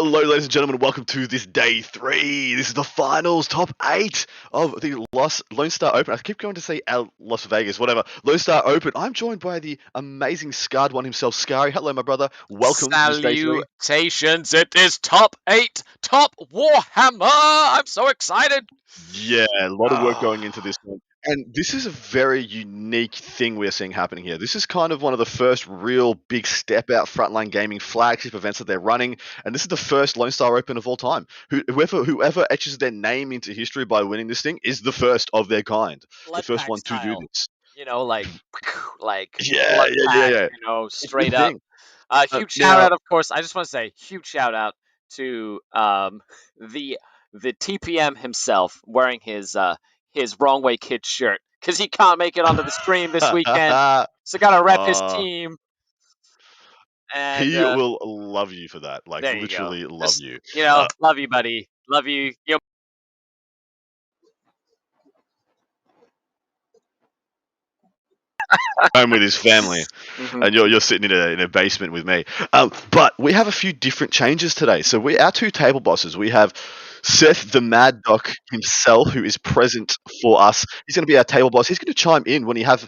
Hello, ladies and gentlemen. Welcome to this day 3. This is the finals, top 8 of the Lone Star Open. I keep going to say Las Vegas, whatever. Lone Star Open. I'm joined by the amazing Scarred one himself, SKARI. Hello, my brother. Welcome to this day 3. Salutations! It is top 8, top Warhammer. I'm so excited. Yeah, a lot of work going into this one. And this is a very unique thing we're seeing happening here. This is kind of one of the first real big step out Frontline Gaming flagship events that they're running. And this is the first Lone Star Open of all time. Whoever etches their name into history by winning this thing is the first of their kind. The first one to do this. You know, like Yeah. You know, straight up. Huge shout out, of course. I just want to say huge shout out to the TPM himself wearing his Wrong Way Kid shirt because he can't make it onto the stream this weekend. So gotta rep his team. And he will love you for that. Like literally love you. You know, love you, buddy. Love you. Home with his family, and you're sitting in a basement with me. But we have a few different changes today. So our 2 table bosses. We have Seth the Mad Doc himself, who is present for us. He's going to be our table boss. He's going to chime in when he has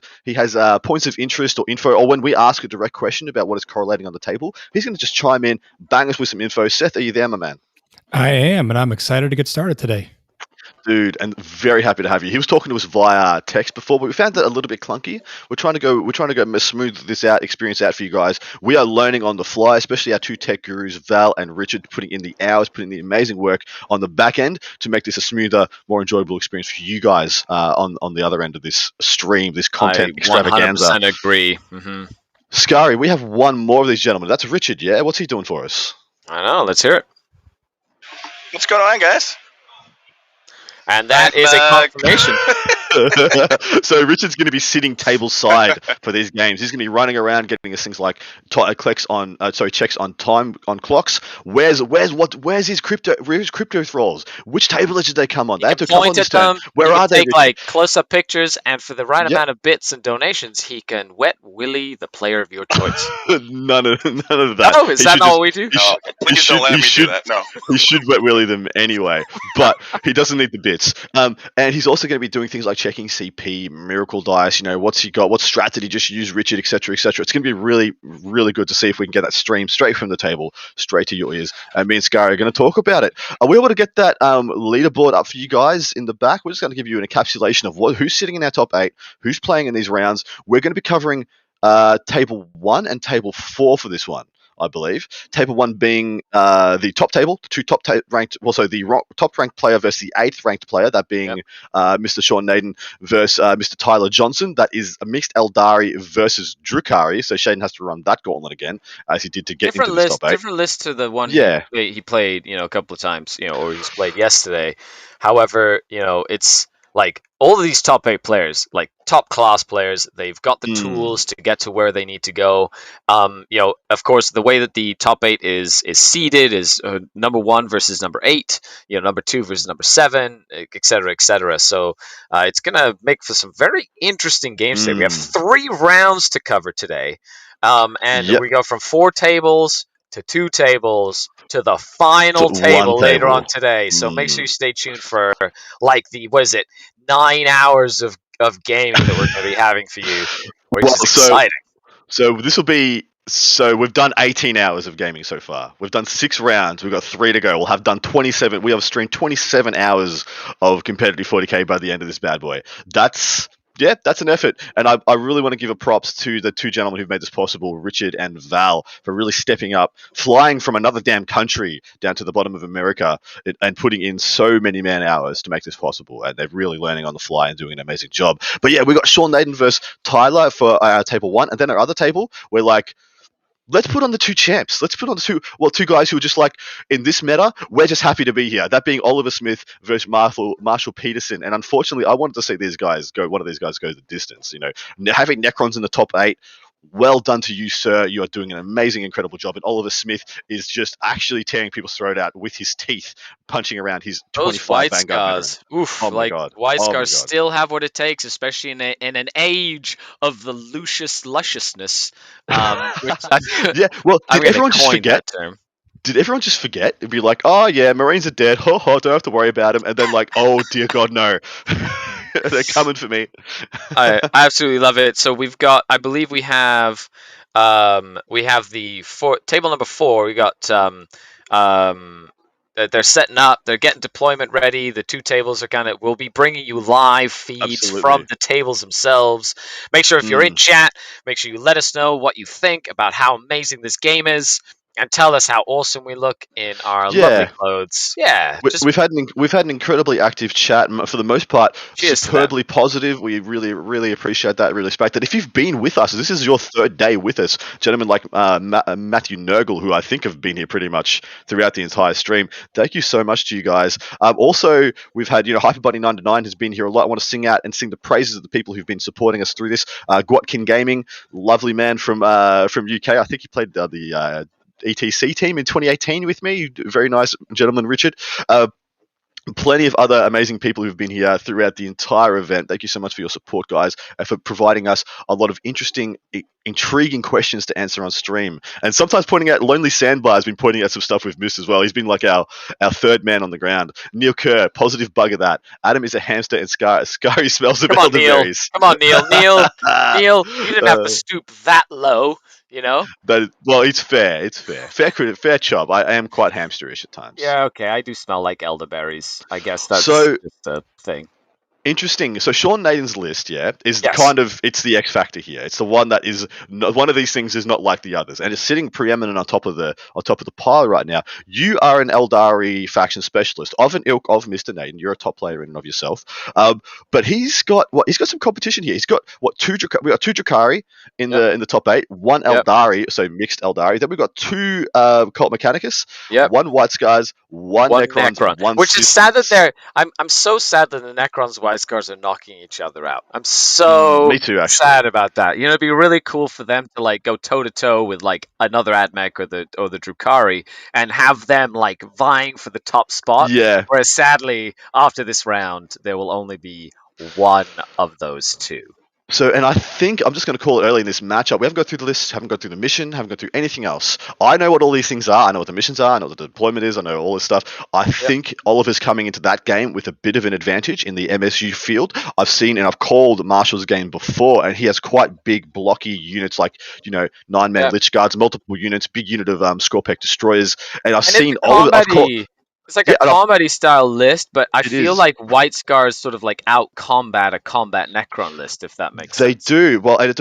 points of interest or info, or when we ask a direct question about what is correlating on the table. He's going to just chime in, bang us with some info. Seth, are you there, my man? I am, and I'm excited to get started today. Dude, and very happy to have you. He was talking to us via text before, but we found that a little bit clunky. We're trying to go smooth this experience out for you guys. We are learning on the fly, especially our 2 tech gurus, Val and Richard, putting in the hours, putting the amazing work on the back end to make this a smoother, more enjoyable experience for you guys on the other end of this stream, this content extravaganza. 100% agree. SKARI, we have one more of these gentlemen. That's Richard, yeah? What's he doing for us? I know. Let's hear it. What's going on, guys? And that is a confirmation. So Richard's going to be sitting table side for these games. He's going to be running around getting us things like checks on time on clocks. Where's his crypto thralls? Which table did they come on? They had to come on this turn. Where are they? Take like close-up pictures, and for the right amount of bits and donations, he can wet Willy the player of your choice. None of that. Oh, is that all we do? No, please don't let me do that. No, he should wet Willy them anyway, but he doesn't need the bits. And he's also going to be doing things like checking CP, miracle dice. You know, what's he got? What strat did he just use? Richard, etc., etc. It's going to be really, really good to see if we can get that stream straight from the table, straight to your ears. And me and SKARI are going to talk about it. Are we able to get that leaderboard up for you guys in the back? We're just going to give you an encapsulation of who's sitting in our top 8, who's playing in these rounds. We're going to be covering table 1 and table 4 for this one, I believe. Table 1 being the top table, the 2 top ranked, also the top ranked player versus the 8th ranked player, that being Mr. Sean Naden versus Mr. Tyler Johnson. That is a mixed Eldari versus Drukhari, so Shaden has to run that gauntlet again, as he did to get into the top 8. Different list to the one he played, a couple of times, or he's played yesterday. However, it's like all of these top 8 players, like top class players, they've got the tools to get to where they need to go. Of course, the way that the top 8 is seeded is number 1 versus number 8, number 2 versus number 7, etc., etc. So it's gonna make for some very interesting games today. We have 3 rounds to cover today, and we go from 4 tables to 2 tables to the final table later on today. So make sure you stay tuned for like the 9 hours of gaming that we're going to be having for you, which is exciting. So this will be. So we've done 18 hours of gaming so far. We've done 6 rounds. We've got 3 to go. We'll have done 27. We have streamed 27 hours of competitive 40k by the end of this bad boy. That's an effort. And I really want to give a props to the 2 gentlemen who've made this possible, Richard and Val, for really stepping up, flying from another damn country down to the bottom of America and putting in so many man hours to make this possible. And they're really learning on the fly and doing an amazing job. But yeah, we got Sean Naden versus Tyler for our table 1. And then our other table, we're like, let's put on the 2 champs. Let's put on the 2 guys who are just like, in this meta, we're just happy to be here. That being Oliver Smith versus Marshall Peterson. And unfortunately, I wanted to see one of these guys go the distance. Having Necrons in the top 8, well done to you, sir. You are doing an amazing, incredible job. And Oliver Smith is just actually tearing people's throat out with his teeth, punching around his 25 Vanguard. Oof, White Scars still have what it takes, especially in an age of the Lucius lusciousness. Did everyone just forget? That term. did everyone just forget? It'd be like, oh yeah, Marines are dead. Ho ho, don't have to worry about them. And then like, oh dear God, no, they're coming for me. I absolutely love it. So we've got, I believe we have the table number 4. We got they're setting up, they're getting deployment ready. The 2 tables are we'll be bringing you live feeds from the tables themselves. Make sure if you're in chat, make sure you let us know what you think about how amazing this game is. And tell us how awesome we look in our lovely clothes. Yeah, we've had an incredibly active chat, and for the most part, superbly positive. We really appreciate that. Really respect that. If you've been with us, this is your 3rd day with us, gentlemen like Matthew Nurgle, who I think have been here pretty much throughout the entire stream. Thank you so much to you guys. Also, we've had Hyperbody99 has been here a lot. I want to sing the praises of the people who've been supporting us through this. Gwatkin Gaming, lovely man from UK. I think he played the ETC team in 2018 with me. Very nice gentleman, Richard. Plenty of other amazing people who've been here throughout the entire event. Thank you so much for your support, guys, and for providing us a lot of interesting, intriguing questions to answer on stream. And sometimes pointing out, Lonely Sandbar has been pointing out some stuff we've missed as well. He's been like our 3rd man on the ground. Neil Kerr, positive bugger that. Adam is a hamster and SKARI smells of elderberries. Come on, Neil. Neil, you didn't have to stoop that low. Well, it's fair. It's fair job. I am quite hamsterish at times. Yeah, okay. I do smell like elderberries. I guess that's just a thing. Interesting. So Sean Nathan's list, is it's the X factor here. It's the one that is one of these things is not like the others, and it's sitting preeminent on top of the pile right now. You are an Eldari faction specialist of an ilk of Mr. Nathan. You're a top player in and of yourself. But he's got some competition here. He's got we got 2 Drukhari in the top 8, 1 Eldari, so mixed Eldari. Then we've got 2 Cult Mechanicus, 1 White Scars, 1 Necron, 1 which is sad that I'm so sad that the Necrons White Scars are knocking each other out. I'm so sad about that. It'd be really cool for them to like go toe to toe with like another AdMech or the Drukhari and have them like vying for the top spot. Yeah. Whereas sadly, after this round, there will only be one of those 2. So, and I think I'm just going to call it early in this matchup. We haven't gone through the list, haven't gone through the mission, haven't gone through anything else. I know what all these things are. I know what the missions are. I know what the deployment is. I know all this stuff. I think Oliver's coming into that game with a bit of an advantage in the MSU field. I've seen and I've called Marshall's game before, and he has quite big blocky units like 9-man Lich Guards, multiple units, big unit of Scorpec destroyers, and I've seen Oliver. It's like a comedy style list, but I feel like White Scars sort of like out combat a combat Necron list, if that makes sense. They do. Well, and it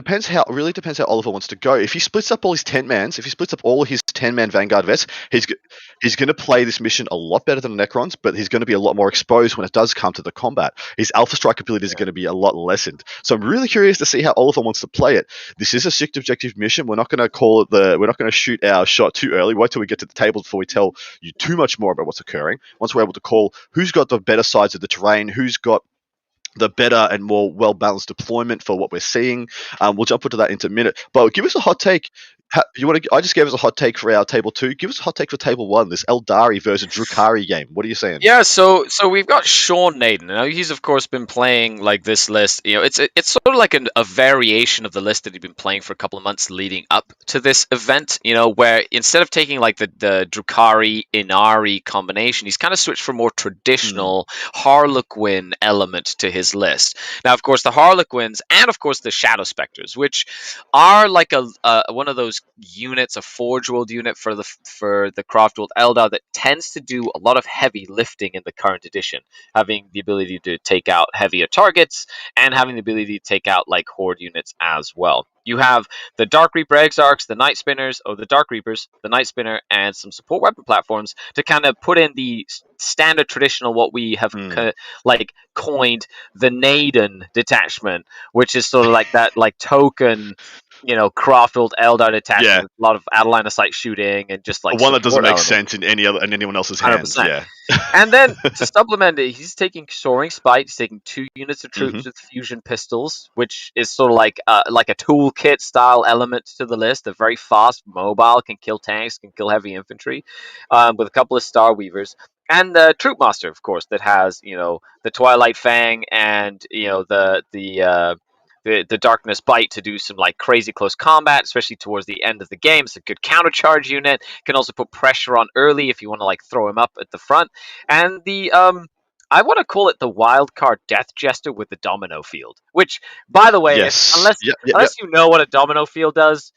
really depends how Oliver wants to go. If he splits up all his 10-mans, if he splits up all his 10-man Vanguard vets, he's going to play this mission a lot better than the Necrons, but he's going to be a lot more exposed when it does come to the combat. His Alpha Strike abilities are going to be a lot lessened. So I'm really curious to see how Oliver wants to play it. This is a 6th objective mission. We're not going to we're not going to shoot our shot too early. Wait till we get to the table before we tell you too much more about what's occurring. Once we're able to call who's got the better sides of the terrain, who's got the better and more well-balanced deployment for what we're seeing. We'll jump into that in a minute. But give us a hot take. I just gave us a hot take for our table 2. Give us a hot take for table 1, this Eldari versus Drukhari game. What are you saying? Yeah, so we've got Sean Nathan. Now he's of course been playing like this list. It's sort of like a variation of the list that he'd been playing for a couple of months leading up to this event. Where instead of taking like the Drukhari Inari combination, he's kind of switched for more traditional Harlequin element to his list. Now, of course, the Harlequins and of course the Shadow Spectres, which are like one of those units, a Forge World unit for the Craft World Eldar that tends to do a lot of heavy lifting in the current edition, having the ability to take out heavier targets and having the ability to take out like Horde units as well. You have the Dark Reaper Exarchs, the Night Spinners, or the Dark Reapers, the Night Spinner, and some support weapon platforms to kind of put in the standard traditional, what we have coined the Naden detachment, which is sort of like that like token Craftworld Eldar detachment, a lot of out of line of sight shooting and just like one that doesn't make sense in anyone else's hands. 100%. Yeah. And then to supplement it, he's taking Soaring Spite. He's taking 2 units of troops with fusion pistols, which is sort of like a toolkit style element to the list. They're very fast, mobile, can kill tanks, can kill heavy infantry, with a couple of Star Weavers. And the Troop Master, of course, that has the Twilight Fang and the Darkness Bite to do some like crazy close combat, especially towards the end of the game. It's a good countercharge unit. Can also put pressure on early if you want to like throw him up at the front. And the I want to call it the wildcard Death Jester with the Domino Field. Which, by the way, Yes. unless Yep. you know what a Domino Field does,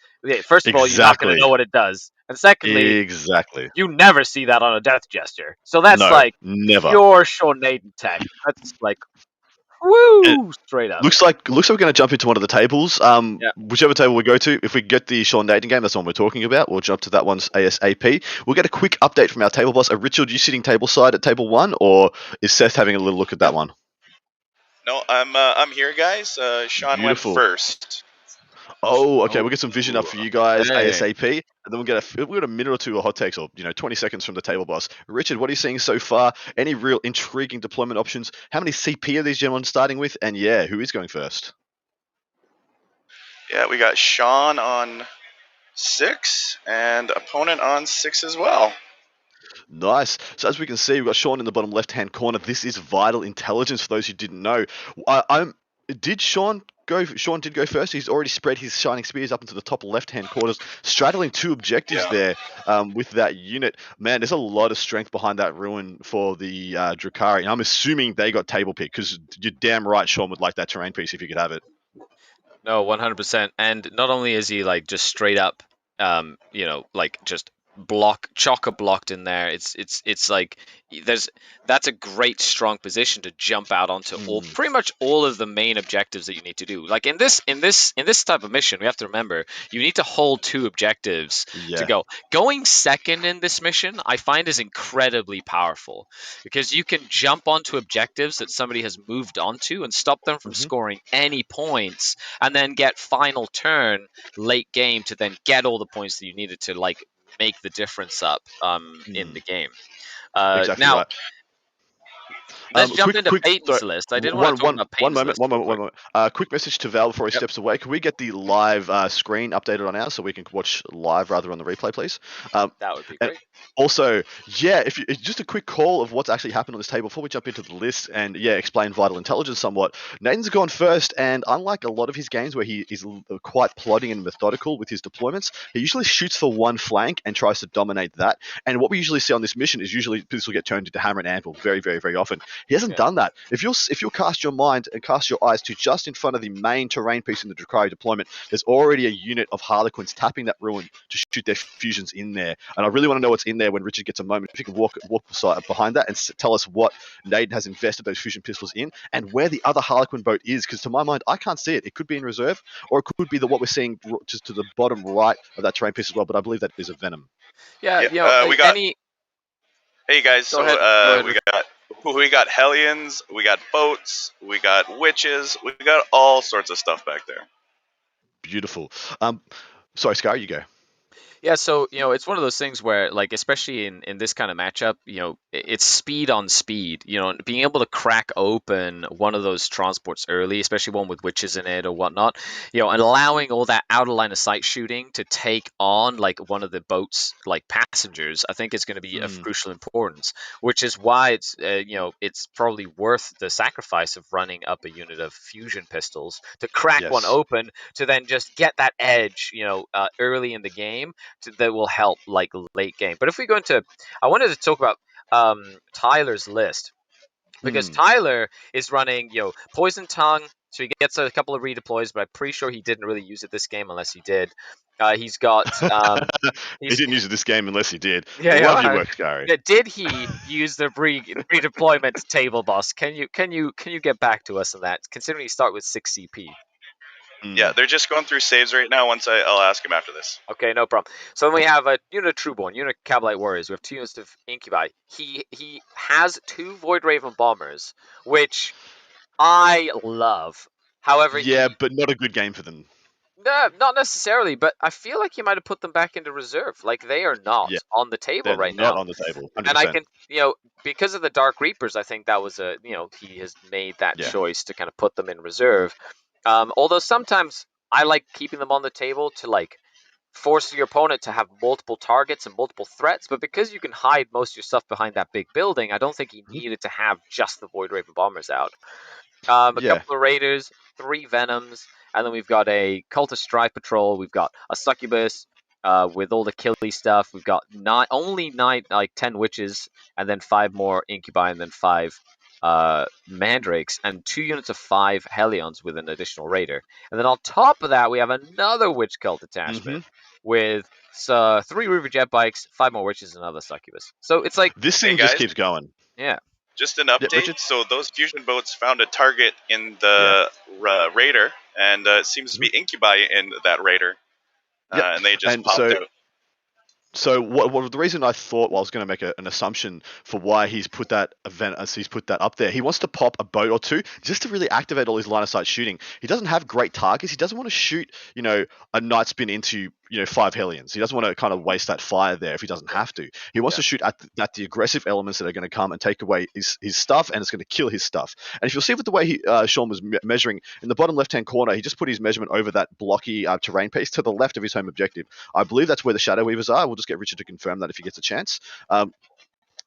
first of all, you're not going to Exactly. know what it does, and secondly, Exactly. you never see that on a Death Jester. So that's No, like never. pure Sean Naden tech. That's like woo, straight up. Looks like we're going to jump into one of the tables. Yeah. Whichever table we go to, if we get the Sean Naden game, that's the one we're talking about. We'll jump to that one's ASAP. We'll get a quick update from our table boss. Richard, you sitting table side at table 1, or is Seth having a little look at that one? No, I'm here, guys. Sean Beautiful. went first. Oh, okay. We'll get some vision up for you guys Hey. ASAP, and then we've got a minute or two of hot takes, or 20 seconds from the table boss. Richard, what are you seeing so far? Any real intriguing deployment options? How many CP are these gentlemen starting with? And yeah, who is going first? Yeah, we got Sean on 6 and opponent on 6 as well. Nice. So as we can see, we've got Sean in the bottom left-hand corner. This is vital intelligence for those who didn't know. Did Sean go? Sean did go first. He's already spread his shining spears up into the top left-hand corners, straddling 2 objectives there with that unit. Man, there's a lot of strength behind that ruin for the Drukhari. And I'm assuming they got table pick, because you're damn right Sean would like that terrain piece if you could have it. No, 100%. And not only is he like just straight up, like just chocker blocked in there. It's like that's a great strong position to jump out onto pretty much all of the main objectives that you need to do. Like in this type of mission, we have to remember you need to hold 2 objectives to go. Going second in this mission, I find, is incredibly powerful because you can jump onto objectives that somebody has moved onto and stop them from scoring any points, and then get final turn late game to then get all the points that you needed to like make the difference up in the game. Exactly now, right. Let's jump into Peyton's list. I didn't want to talk about Peyton's list. One moment. Quick message to Val before he steps away. Can we get the live screen updated on ours so we can watch live rather than on the replay, please? That would be great. Also, if it's just a quick call of what's actually happened on this table before we jump into the list and explain vital intelligence somewhat. Naden's gone first, and unlike a lot of his games where he is quite plodding and methodical with his deployments, he usually shoots for one flank and tries to dominate that. And what we usually see on this mission is usually this will get turned into hammer and anvil very, very, very often. He hasn't done that. If you'll cast your mind and cast your eyes to just in front of the main terrain piece in the Drukhari deployment, there's already a unit of Harlequins tapping that ruin to shoot their fusions in there. And I really want to know what's in there when Richard gets a moment. If you can walk behind that and tell us what Naden has invested those fusion pistols in and where the other Harlequin boat is, because to my mind, I can't see it. It could be in reserve, or it could be what we're seeing just to the bottom right of that terrain piece as well. But I believe that is a Venom. Yeah, we got. Hey guys, Go ahead. we got Hellions, we got boats, we got witches, we got all sorts of stuff back there. Beautiful. Sorry, SKARI, you go. Yeah, so, it's one of those things where, like, especially in this kind of matchup, it's speed on speed. Being able to crack open one of those transports early, especially one with witches in it or whatnot, and allowing all that out of line of sight shooting to take on, like, one of the boat's, like, passengers, I think is going to be of crucial importance, which is why it's probably worth the sacrifice of running up a unit of fusion pistols to crack one open to then just get that edge, early in the game. That will help like late game. But if we go into, I wanted to talk about Tyler's list, because Tyler is running Poison Tongue, so he gets a couple of redeploys, but I'm pretty sure he didn't really use it this game unless he did. He's got he didn't use it this game unless he did. Yeah, love your work, SKARI. Did he use the redeployment table boss? Can you get back to us on that, considering you start with 6 CP? Yeah, they're just going through saves right now. I'll ask him after this. Okay, no problem. So then we have a unit of Trueborn, unit of Cavalite Warriors. We have 2 units of Incubi. He has 2 Void Raven Bombers, which I love. However, but not a good game for them. No, not necessarily, but I feel like he might have put them back into reserve. Like, they are not on the table right now. Not on the table. 100%. And I can, because of the Dark Reapers, I think that was he has made that choice to kind of put them in reserve. Although sometimes I like keeping them on the table to like force your opponent to have multiple targets and multiple threats. But because you can hide most of your stuff behind that big building, I don't think he needed to have just the Void Raven Bombers out. A couple of Raiders, 3 Venoms, and then we've got a Cultist Strike Patrol. We've got a Succubus with all the killy stuff. We've got 10 Witches, and then 5 more Incubi, and then 5 Mandrakes, and 2 units of 5 Hellions with an additional Raider. And then on top of that, we have another Witch Cult attachment with 3 Reaver Jet Bikes, 5 more Witches, and another Succubus. So it's like this thing just keeps going. Yeah. Just an update. So those fusion boats found a target in the Raider, and it seems to be Incubi in that Raider, and they just popped out. So what the reason I thought, I was going to make an assumption for why he's put that event as he's put that up there. He wants to pop a boat or 2 just to really activate all his line of sight shooting. He doesn't have great targets. He doesn't want to shoot, a night spin into 5 Hellions. He doesn't want to kind of waste that fire there if he doesn't have to. He wants to shoot at the aggressive elements that are going to come and take away his stuff, and it's going to kill his stuff. And if you'll see with the way Sean was measuring in the bottom left-hand corner, he just put his measurement over that blocky terrain piece to the left of his home objective. I believe that's where the Shadow Weavers are. We'll just get Richard to confirm that if he gets a chance.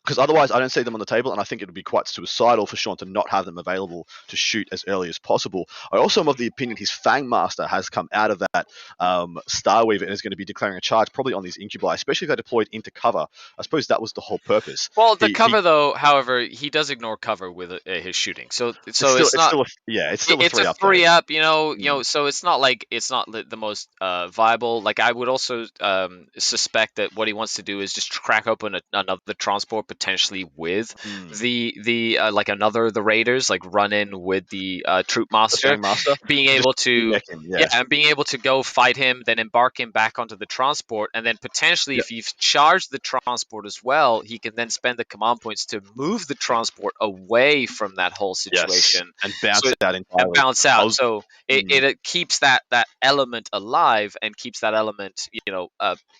Because otherwise, I don't see them on the table, and I think it would be quite suicidal for Sean to not have them available to shoot as early as possible. I also am of the opinion his Fangmaster has come out of that Star Weaver and is going to be declaring a charge probably on these Incubi, especially if they're deployed into cover. I suppose that was the whole purpose. Well, though, however, he does ignore cover with his shooting. So it's still a 3-up. So it's not like the most viable. Like I would also suspect that what he wants to do is just crack open another transport, potentially with the Raiders, like run in with the Troop Master, being able to and being able to go fight him, then embark him back onto the transport, and then potentially if you've charged the transport as well, he can then spend the command points to move the transport away from that whole situation and bounce out. So it keeps that element alive and keeps that element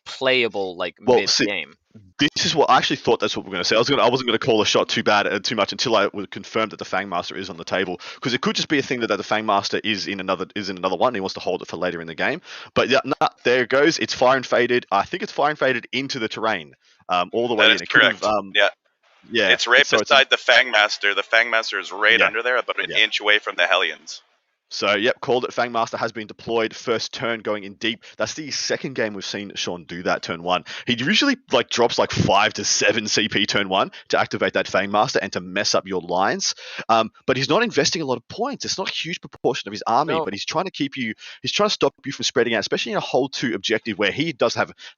playable mid game. This is what I actually thought that's what we're going to say. I wasn't going to call a shot too much until I would confirm that the Fangmaster is on the table, because it could just be a thing that the Fangmaster is in another one. And he wants to hold it for later in the game. But there it goes. It's fire and faded. I think it's fire and faded into the terrain, all the way in. That is correct. It's right beside the Fangmaster. The Fangmaster is right under there, about an inch away from the Hellions. So, called it. Fangmaster has been deployed. First turn going in deep. That's the second game we've seen Sean do that turn 1. He usually drops 5 to 7 CP turn 1 to activate that Fangmaster and to mess up your lines. But he's not investing a lot of points. It's not a huge proportion of his army, but he's trying to stop you from spreading out, especially in a hold 2 objective where he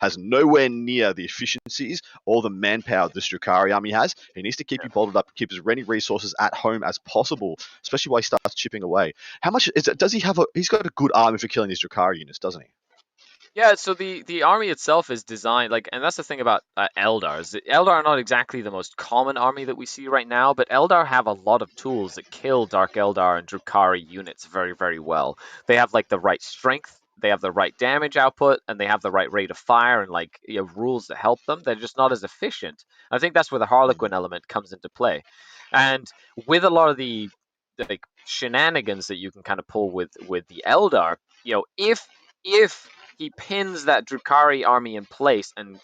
has nowhere near the efficiencies or the manpower this Drukhari army has. He needs to keep you bolted up, keep as many resources at home as possible, especially while he starts chipping away. How much does he have? He's got a good army for killing these Drukhari units, doesn't he? Yeah, so the army itself is designed and that's the thing about Eldars. Eldar are not exactly the most common army that we see right now, but Eldar have a lot of tools that kill Dark Eldar and Drukhari units very, very well. They have the right strength, they have the right damage output, and they have the right rate of fire and rules that help them. They're just not as efficient. I think that's where the Harlequin element comes into play, and with a lot of the shenanigans that you can kind of pull with the Eldar, if he pins that Drukhari army in place and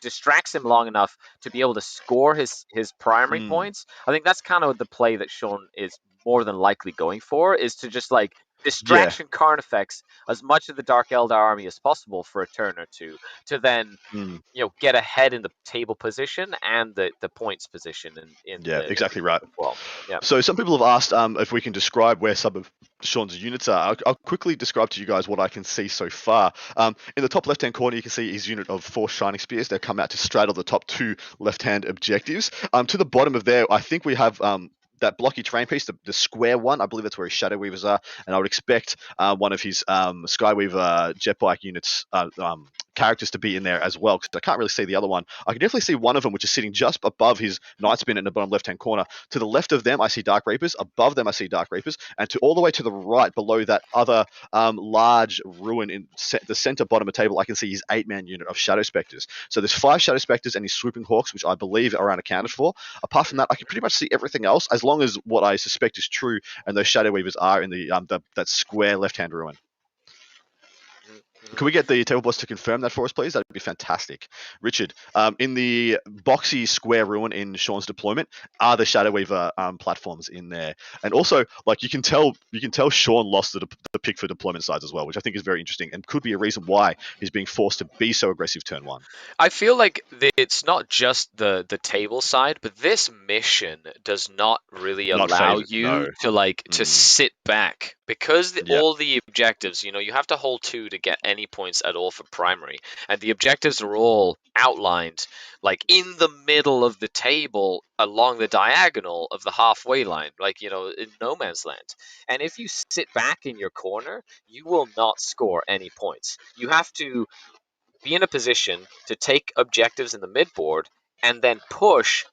distracts him long enough to be able to score his primary points, I think that's kind of the play that Sean is more than likely going for, is to just distraction Carnifex as much of the Dark Eldar army as possible for a turn or 2 to then get ahead in the table position and the points position exactly right. Well, so some people have asked if we can describe where some of Sean's units are. I'll quickly describe to you guys what I can see so far. In the top left hand corner you can see his unit of 4 Shining Spears. They come out to straddle the top 2 left hand objectives. To the bottom of there I think we have that blocky terrain piece, the square one. I believe that's where his Shadow Weavers are, and I would expect one of his Skyweaver Jetbike units characters to be in there as well, because I can't really see the other one. I can definitely see one of them, which is sitting just above his Nightspin in the bottom left-hand corner. To the left of them, I see Dark Reapers. Above them, I see Dark Reapers. And all the way to the right, below that other large ruin in the center bottom of the table, I can see his 8-man unit of Shadow Spectres. So there's 5 Shadow Spectres and his Swooping Hawks, which I believe are unaccounted for. Apart from that, I can pretty much see everything else, as long as what I suspect is true, and those Shadow Weavers are in the that square left-hand ruin. Can we get the table boss to confirm that for us, please? That'd be fantastic. Richard, in the boxy square ruin in Sean's deployment, are the Shadow Weaver platforms in there? And also, like you can tell Sean lost the pick for deployment size as well, which I think is very interesting and could be a reason why he's being forced to be so aggressive turn one. I feel like it's not just the table side, but this mission does not really allow you to sit back because all the objectives, you have to hold 2 to get any points at all for primary, and the objectives are all outlined like in the middle of the table along the diagonal of the halfway line, like in no man's land. And if you sit back in your corner, you will not score any points. You have to be in a position to take objectives in the midboard and then push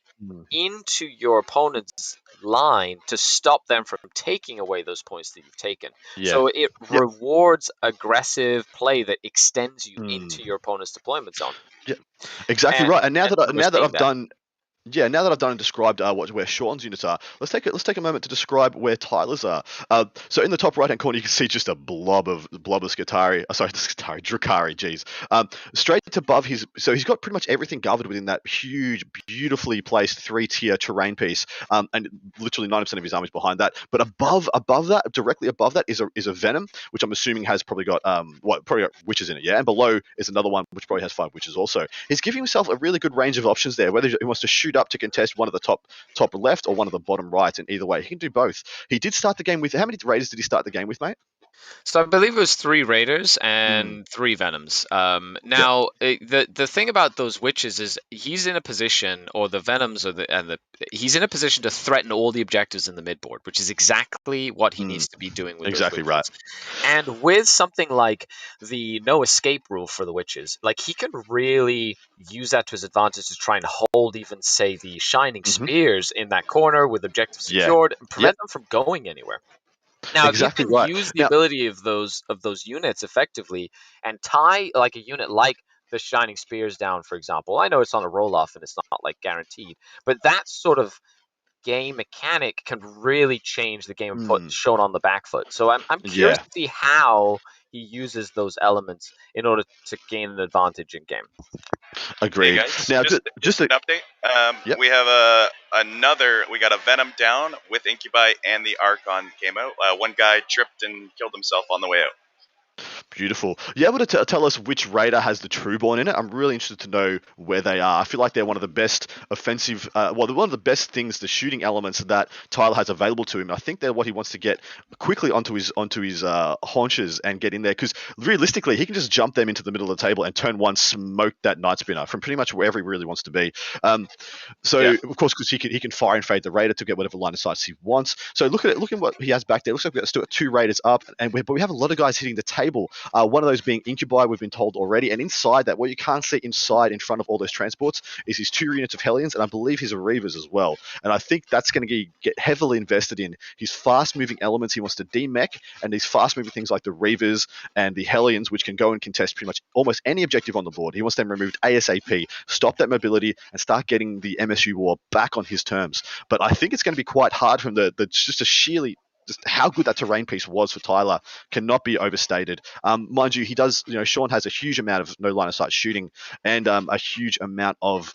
into your opponent's line to stop them from taking away those points that you've taken. So it rewards aggressive play that extends you into your opponent's deployment zone. Yeah, exactly right. And now that I've done and described where Sean's units are, let's take a moment to describe where Tyler's are. So in the top right hand corner, you can see just a blob of Drakari. Geez, straight above so he's got pretty much everything covered within that huge, beautifully placed 3-tier terrain piece, and literally 90% of his army is behind that. But above that, directly above that, is a Venom, which I'm assuming has probably got witches in it. Yeah, and below is another one which probably has 5 witches also. He's giving himself a really good range of options there, whether he wants to shoot up to contest one of the top left or one of the bottom right, and either way he can do both. He did start the game with, how many raiders did he start the game with, mate? So I believe it was 3 raiders and 3 venoms. Now the thing about those witches is he's in a position, or the venoms, he's in a position to threaten all the objectives in the midboard, which is exactly what he needs to be doing with exactly those witches. Right. And with something like the no escape rule for the witches, like he can really use that to his advantage to try and hold even, say, the shining spears in that corner with objectives secured and prevent them from going anywhere. Now, if you can use the ability of those units effectively and tie like a unit like the Shining Spears down, for example, I know it's on a roll-off and it's not like guaranteed, but that sort of game mechanic can really change the game and put Sean on the back foot. So I'm curious to see how he uses those elements in order to gain an advantage in game. Agreed. Hey guys, now, just an update. We have we got a Venom down with Incubi, and the Archon came out. One guy tripped and killed himself on the way out. Beautiful. You able to tell us which raider has the Trueborn in it? I'm really interested to know where they are. I feel like they're one of the best offensive, they're one of the best things, the shooting elements that Tyler has available to him. I think they're what he wants to get quickly onto his haunches and get in there, because realistically, he can just jump them into the middle of the table and turn one, smoke that Night Spinner from pretty much wherever he really wants to be. Of course, because he can fire and fade the raider to get whatever line of sight he wants. So look at what he has back there. Looks like we've got still got 2 raiders up, but we have a lot of guys hitting the table. One of those being Incubi, we've been told already. And inside that, what you can't see inside in front of all those transports is his 2 units of Hellions, and I believe his Reavers as well. And I think that's going to get heavily invested in his fast-moving elements. He wants to demech, and these fast-moving things like the Reavers and the Hellions, which can go and contest pretty much almost any objective on the board. He wants them removed ASAP, stop that mobility, and start getting the MSU war back on his terms. But I think it's going to be quite hard for him just how good that terrain piece was for Tyler cannot be overstated. Mind you, he does, Sean has a huge amount of no line of sight shooting and a huge amount of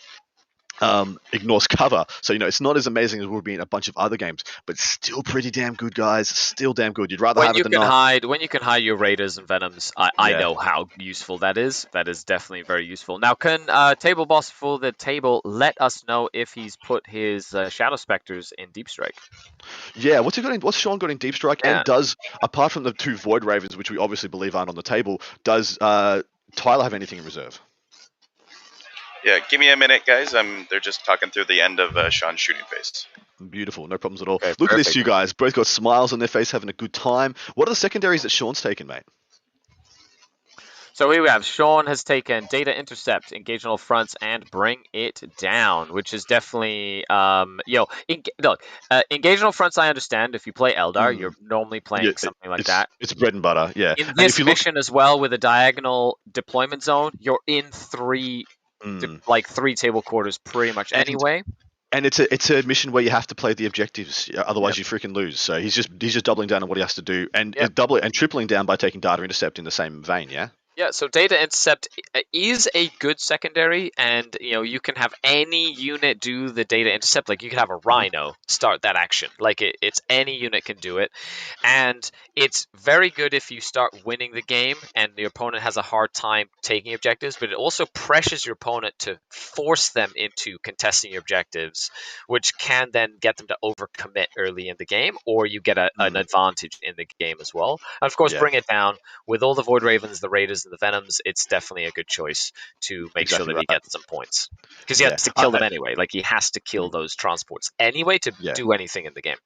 ignores cover. So, it's not as amazing as it would be in a bunch of other games, but still pretty damn good, guys. Still damn good. You'd rather have it than not. When you can hide your Raiders and Venoms, I know how useful that is. That is definitely very useful. Now, can Table Boss for the table let us know if he's put his Shadow Spectres in Deep Strike? Yeah, what's Sean got in Deep Strike? Yeah. And does, apart from the 2 Void Ravens, which we obviously believe aren't on the table, does Tyler have anything in reserve? Yeah, give me a minute, guys. They're just talking through the end of Sean's shooting phase. Beautiful, no problems at all. Okay, look at these 2 guys. Both got smiles on their face, having a good time. What are the secondaries that Sean's taken, mate? So here we have Sean has taken Data Intercept, engage on all fronts, and bring it down, which is definitely engage on all fronts. I understand if you play Eldar, you're normally playing something like that. It's bread and butter, yeah. In this mission as well, with a diagonal deployment zone, you're in 3 table quarters pretty much anyway. And it's a mission where you have to play the objectives, otherwise you freaking lose. So he's just doubling down on what he has to do, and doubling and tripling down by taking Data Intercept in the same vein, yeah. Yeah, so Data Intercept is a good secondary, and you can have any unit do the Data Intercept. Like you can have a Rhino start that action. Like it's any unit can do it, and it's very good if you start winning the game and the opponent has a hard time taking objectives. But it also pressures your opponent to force them into contesting your objectives, which can then get them to overcommit early in the game, or you get an advantage in the game as well. And of course, bring it down with all the Void Ravens, the Raiders, the Venoms. It's definitely a good choice to make sure that he gets some points, because he has to kill them anyway. Like he has to kill those transports anyway to do anything in the game.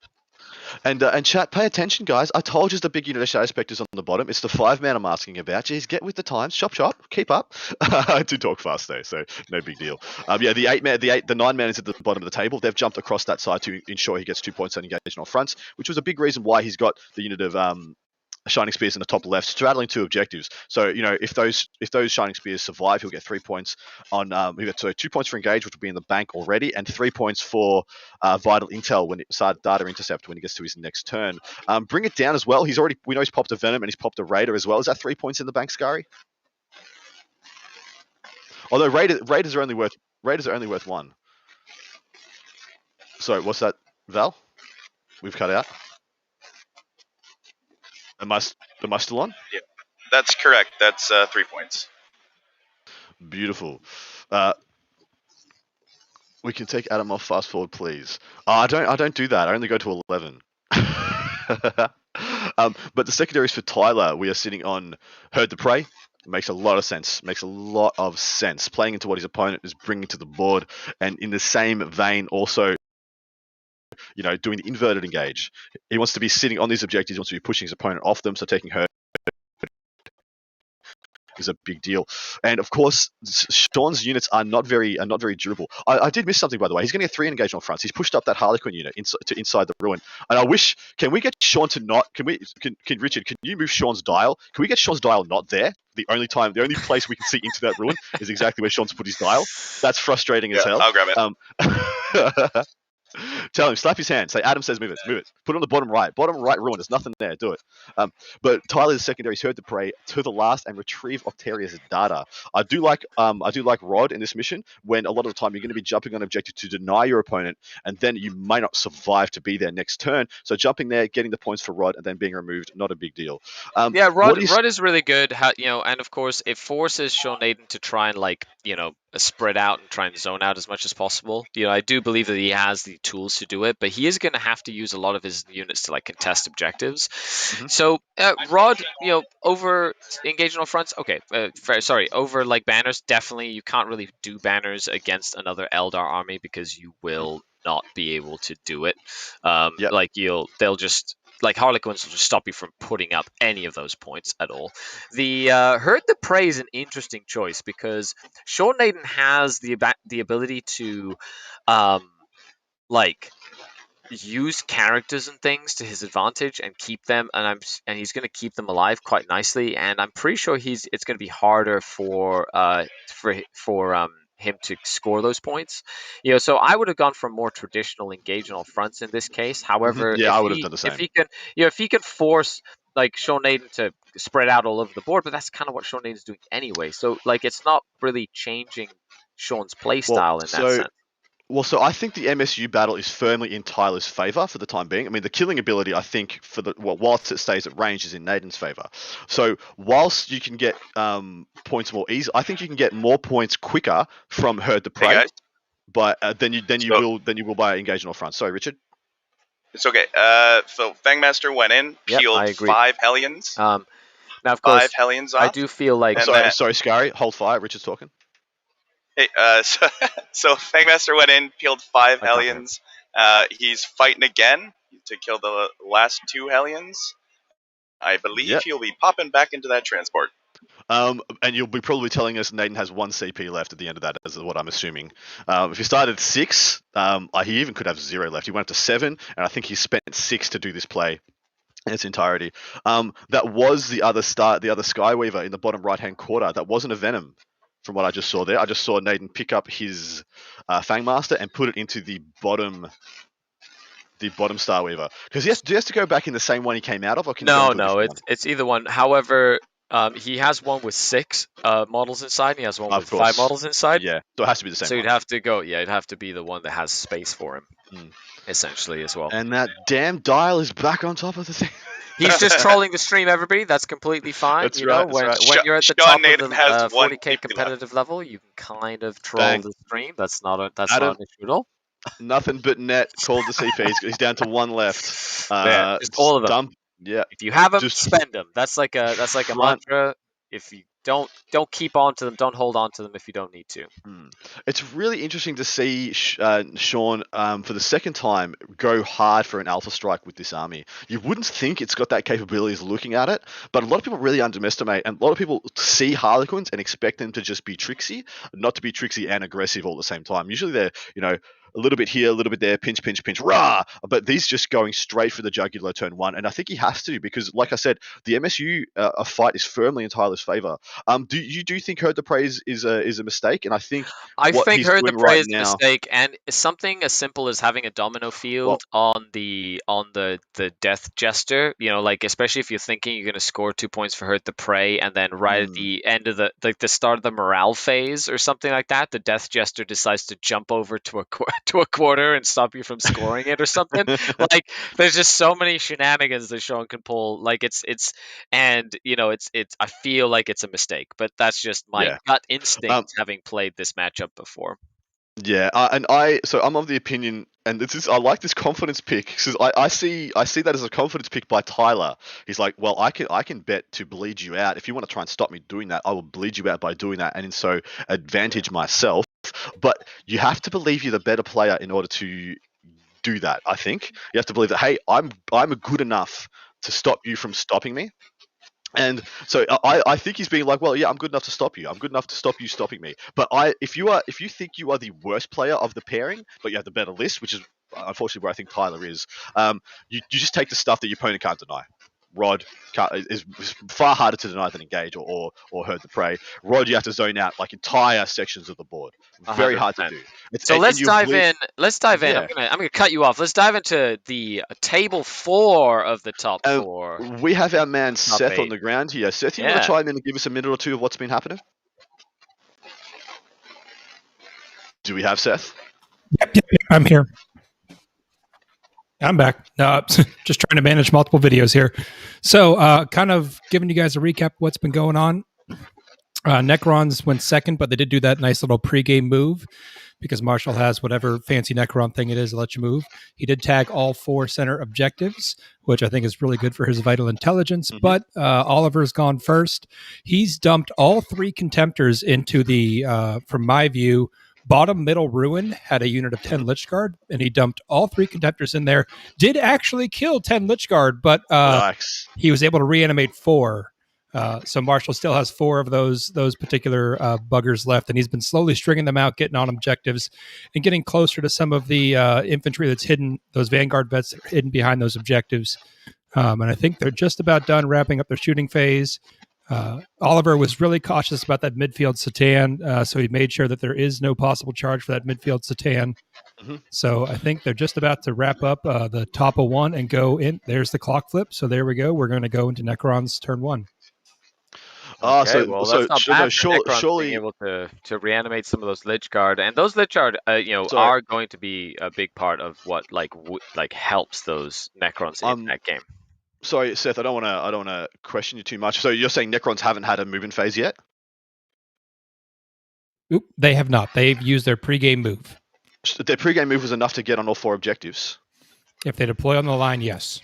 And chat, pay attention, guys. I told you the big unit of Shadow Spectres on the bottom. It's the 5-man I'm asking about. Jeez, get with the times. Chop, keep up. I do talk fast though, so no big deal. The 8-man, the 9-man is at the bottom of the table. They've jumped across that side to ensure he gets 2 points on engagement on fronts, which was a big reason why he's got the unit of Shining Spears in the top left, straddling 2 objectives. So if those Shining Spears survive, he'll get 3 points on. He'll get 2 points for engage, which will be in the bank already, and 3 points for vital intel when it started data intercept when he gets to his next turn. Bring it down as well. We know he's popped a Venom and he's popped a Raider as well. Is that 3 points in the bank, SKARI? Although Raiders are only worth 1. Sorry, what's that, Val? We've cut out. Am I still on? Yeah, that's correct. That's 3 points. Beautiful. We can take Adam off fast forward, please. I don't do that. I only go to 11. But the secondaries for Tyler, we are sitting on Herd the Prey. Makes a lot of sense. Playing into what his opponent is bringing to the board, and in the same vein, also, doing the inverted engage. He wants to be sitting on these objectives. He wants to be pushing his opponent off them. So taking her is a big deal. And of course, Sean's units are not very durable. I did miss something, by the way. He's going to get 3 engagement on fronts. He's pushed up that Harlequin unit inside the ruin. And I wish, can we get Sean to not? Can Richard? Can you move Sean's dial? Can we get Sean's dial not there? The only place we can see into that ruin is exactly where Sean's put his dial. That's frustrating as hell. I'll grab it. Tell him, slap his hand. Say, Adam says, move it. Put it on the bottom right ruin. There's nothing there. Do it. But Tyler's secondaries Herd the Prey to the last and retrieve Octaria's data. I do like Rod in this mission, when a lot of the time you're going to be jumping on objective to deny your opponent, and then you may not survive to be there next turn. So jumping there, getting the points for Rod, and then being removed, not a big deal. Rod is really good. And of course it forces Sean Naden to try and spread out and try and zone out as much as possible. I do believe that he has the tools to do it, but he is going to have to use a lot of his units to contest objectives. So Rod, over engaging on fronts, okay, over banners, definitely you can't really do banners against another Eldar army because you will not be able to do it. They'll just Harlequins will just stop you from putting up any of those points at all. The Herd the Prey is an interesting choice because Sean Naden has the ability to use characters and things to his advantage and keep them, and he's going to keep them alive quite nicely. And I'm pretty sure it's going to be harder for him to score those points. So I would have gone for more traditional engage on all fronts in this case. However, I would have done the same. If he can force Sean Naden to spread out all over the board, but that's kind of what Sean Naden's doing anyway. So it's not really changing Sean's playstyle in that sense. Well, so I think the MSU battle is firmly in Tyler's favor for the time being. I mean, the killing ability, I think, whilst it stays at range, is in Naden's favor. So whilst you can get points more easy, I think you can get more points quicker from Herd the Prey, but then you will by engaging all front. Sorry, Richard. It's okay. So Fangmaster went in, peeled 5 Hellions. Now, of course, 5 Hellions off. I do feel like. Sorry, SKARI, hold fire. Richard's talking. Hey, so Fangmaster went in, peeled 5 Hellions. He's fighting again to kill the last 2 Hellions. I believe he'll be popping back into that transport. And you'll be probably telling us Naden has 1 CP left at the end of that, is what I'm assuming. If he started 6, he even could have 0 left. He went up to 7, and I think he spent 6 to do this play in its entirety. That was the other Skyweaver in the bottom right-hand corner. That wasn't a Venom. From what I just saw there, I just saw Naden pick up his Fangmaster and put it into the bottom Starweaver. Because he has to go back in the same one he came out of, or can no, it's either one. However, He has one with 6 models inside, and he has one Of with course. 5 models inside. Yeah, so it has to be the same So one. you'd have to go, yeah, it'd have to be the one that has space for him, Mm. essentially, as well. And that damn dial is back on top of the thing. He's just trolling the stream, everybody. That's completely fine. That's you right, know, that's right. when you're at the Sean top of Naden the has 40k 150 competitive level, you can kind of troll Bang. the stream. That's not an Adam, issue at all. Nothing but net called the CP. He's down to 1 left. Yeah, just all of them. Dump. Yeah. If you have them, Just spend them. That's like a front. mantra. If you don't keep on to them. Don't hold on to them if you don't need to. It's really interesting to see Sean for the second time go hard for an alpha strike with this army. You wouldn't think it's got that capability as looking at it, but a lot of people really underestimate, and a lot of people see Harlequins and expect them to just be tricksy, not to be tricksy and aggressive all at the same time. Usually they're, a little bit here, a little bit there, pinch, pinch, pinch, rah! But these just going straight for the jugular turn 1, and I think he has to because, like I said, the MSU fight is firmly in Tyler's favor. Do you think Herd the Prey is a mistake? And I think Herd the doing Prey right is a now, mistake, and something as simple as having a domino field on the Death Jester. Like especially if you're thinking you're going to score 2 points for Herd the Prey, and then right at the end of the start of the morale phase or something like that, the Death Jester decides to jump over to a quarter and stop you from scoring it or something. Like there's just so many shenanigans that Sean can pull. Like it's I feel like it's a mistake, but that's just my gut instinct having played this matchup before. Yeah, so I'm of the opinion, and I like this confidence pick because I see that as a confidence pick by Tyler. He's like, well, I can bet to bleed you out. If you want to try and stop me doing that, I will bleed you out by doing that, and so advantage myself. But you have to believe you're the better player in order to do that. I think you have to believe that, hey, I'm good enough to stop you from stopping me. And so I think he's being like, well, yeah, I'm good enough to stop you. I'm good enough to stop you stopping me. But if you think you are the worst player of the pairing, but you have the better list, which is unfortunately where I think Tyler is, you just take the stuff that your opponent can't deny. Rod is far harder to deny than engage or Herd the Prey. Rod, you have to zone out like entire sections of the board. Very 100%. Hard to do. So let's dive in. Yeah. I'm gonna cut you off. Let's dive into the table 4 of the top 4. We have our man Seth on the ground here. Seth, you want to chime in and give us a minute or two of what's been happening? Do we have Seth? Yep, I'm here. I'm back. Just trying to manage multiple videos here. So kind of giving you guys a recap of what's been going on. Necrons went second, but they did do that nice little pregame move because Marshall has whatever fancy Necron thing it is to let you move. He did tag all 4 center objectives, which I think is really good for his vital intelligence. Mm-hmm. But Oliver's gone first. He's dumped all 3 Contemptors into the, from my view, bottom middle ruin. Had a unit of 10 Lich Guard, and he dumped all 3 Contemptors in there. Did actually kill 10 Lich Guard, but nice. He was able to reanimate 4. So Marshall still has 4 of those particular buggers left, and he's been slowly stringing them out, getting on objectives, and getting closer to some of the infantry that's hidden, those Vanguard vets that are hidden behind those objectives. And I think they're just about done wrapping up their shooting phase. Oliver was really cautious about that midfield Satan, so he made sure that there is no possible charge for that midfield Satan. Mm-hmm. So I think they're just about to wrap up the top of 1 and go in. There's the clock flip. So there we go. We're going to go into Necrons turn 1. Okay, that's not bad for Necrons being able to reanimate some of those Lich Guard, and those Lich Guard, are going to be a big part of what helps those Necrons in that game. Sorry, Seth, I don't want to question you too much. So you're saying Necrons haven't had a movement phase yet? Oop, they have not. They've used their pregame move. Their pregame move was enough to get on all 4 objectives? If they deploy on the line, yes.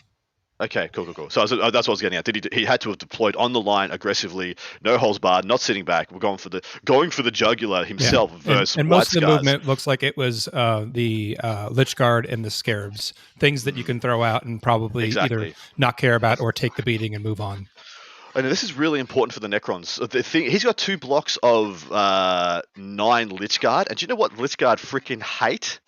Okay, cool. So that's what I was getting at. He had to have deployed on the line aggressively, no holes barred, not sitting back. We're going for the jugular himself versus and most of the movement looks like it was the Lich Guard and the Scarabs, things that you can throw out and probably either not care about or take the beating and move on. And this is really important for the Necrons. He's got 2 blocks of 9 Lich Guard, and do you know what Lich Guard freaking hate?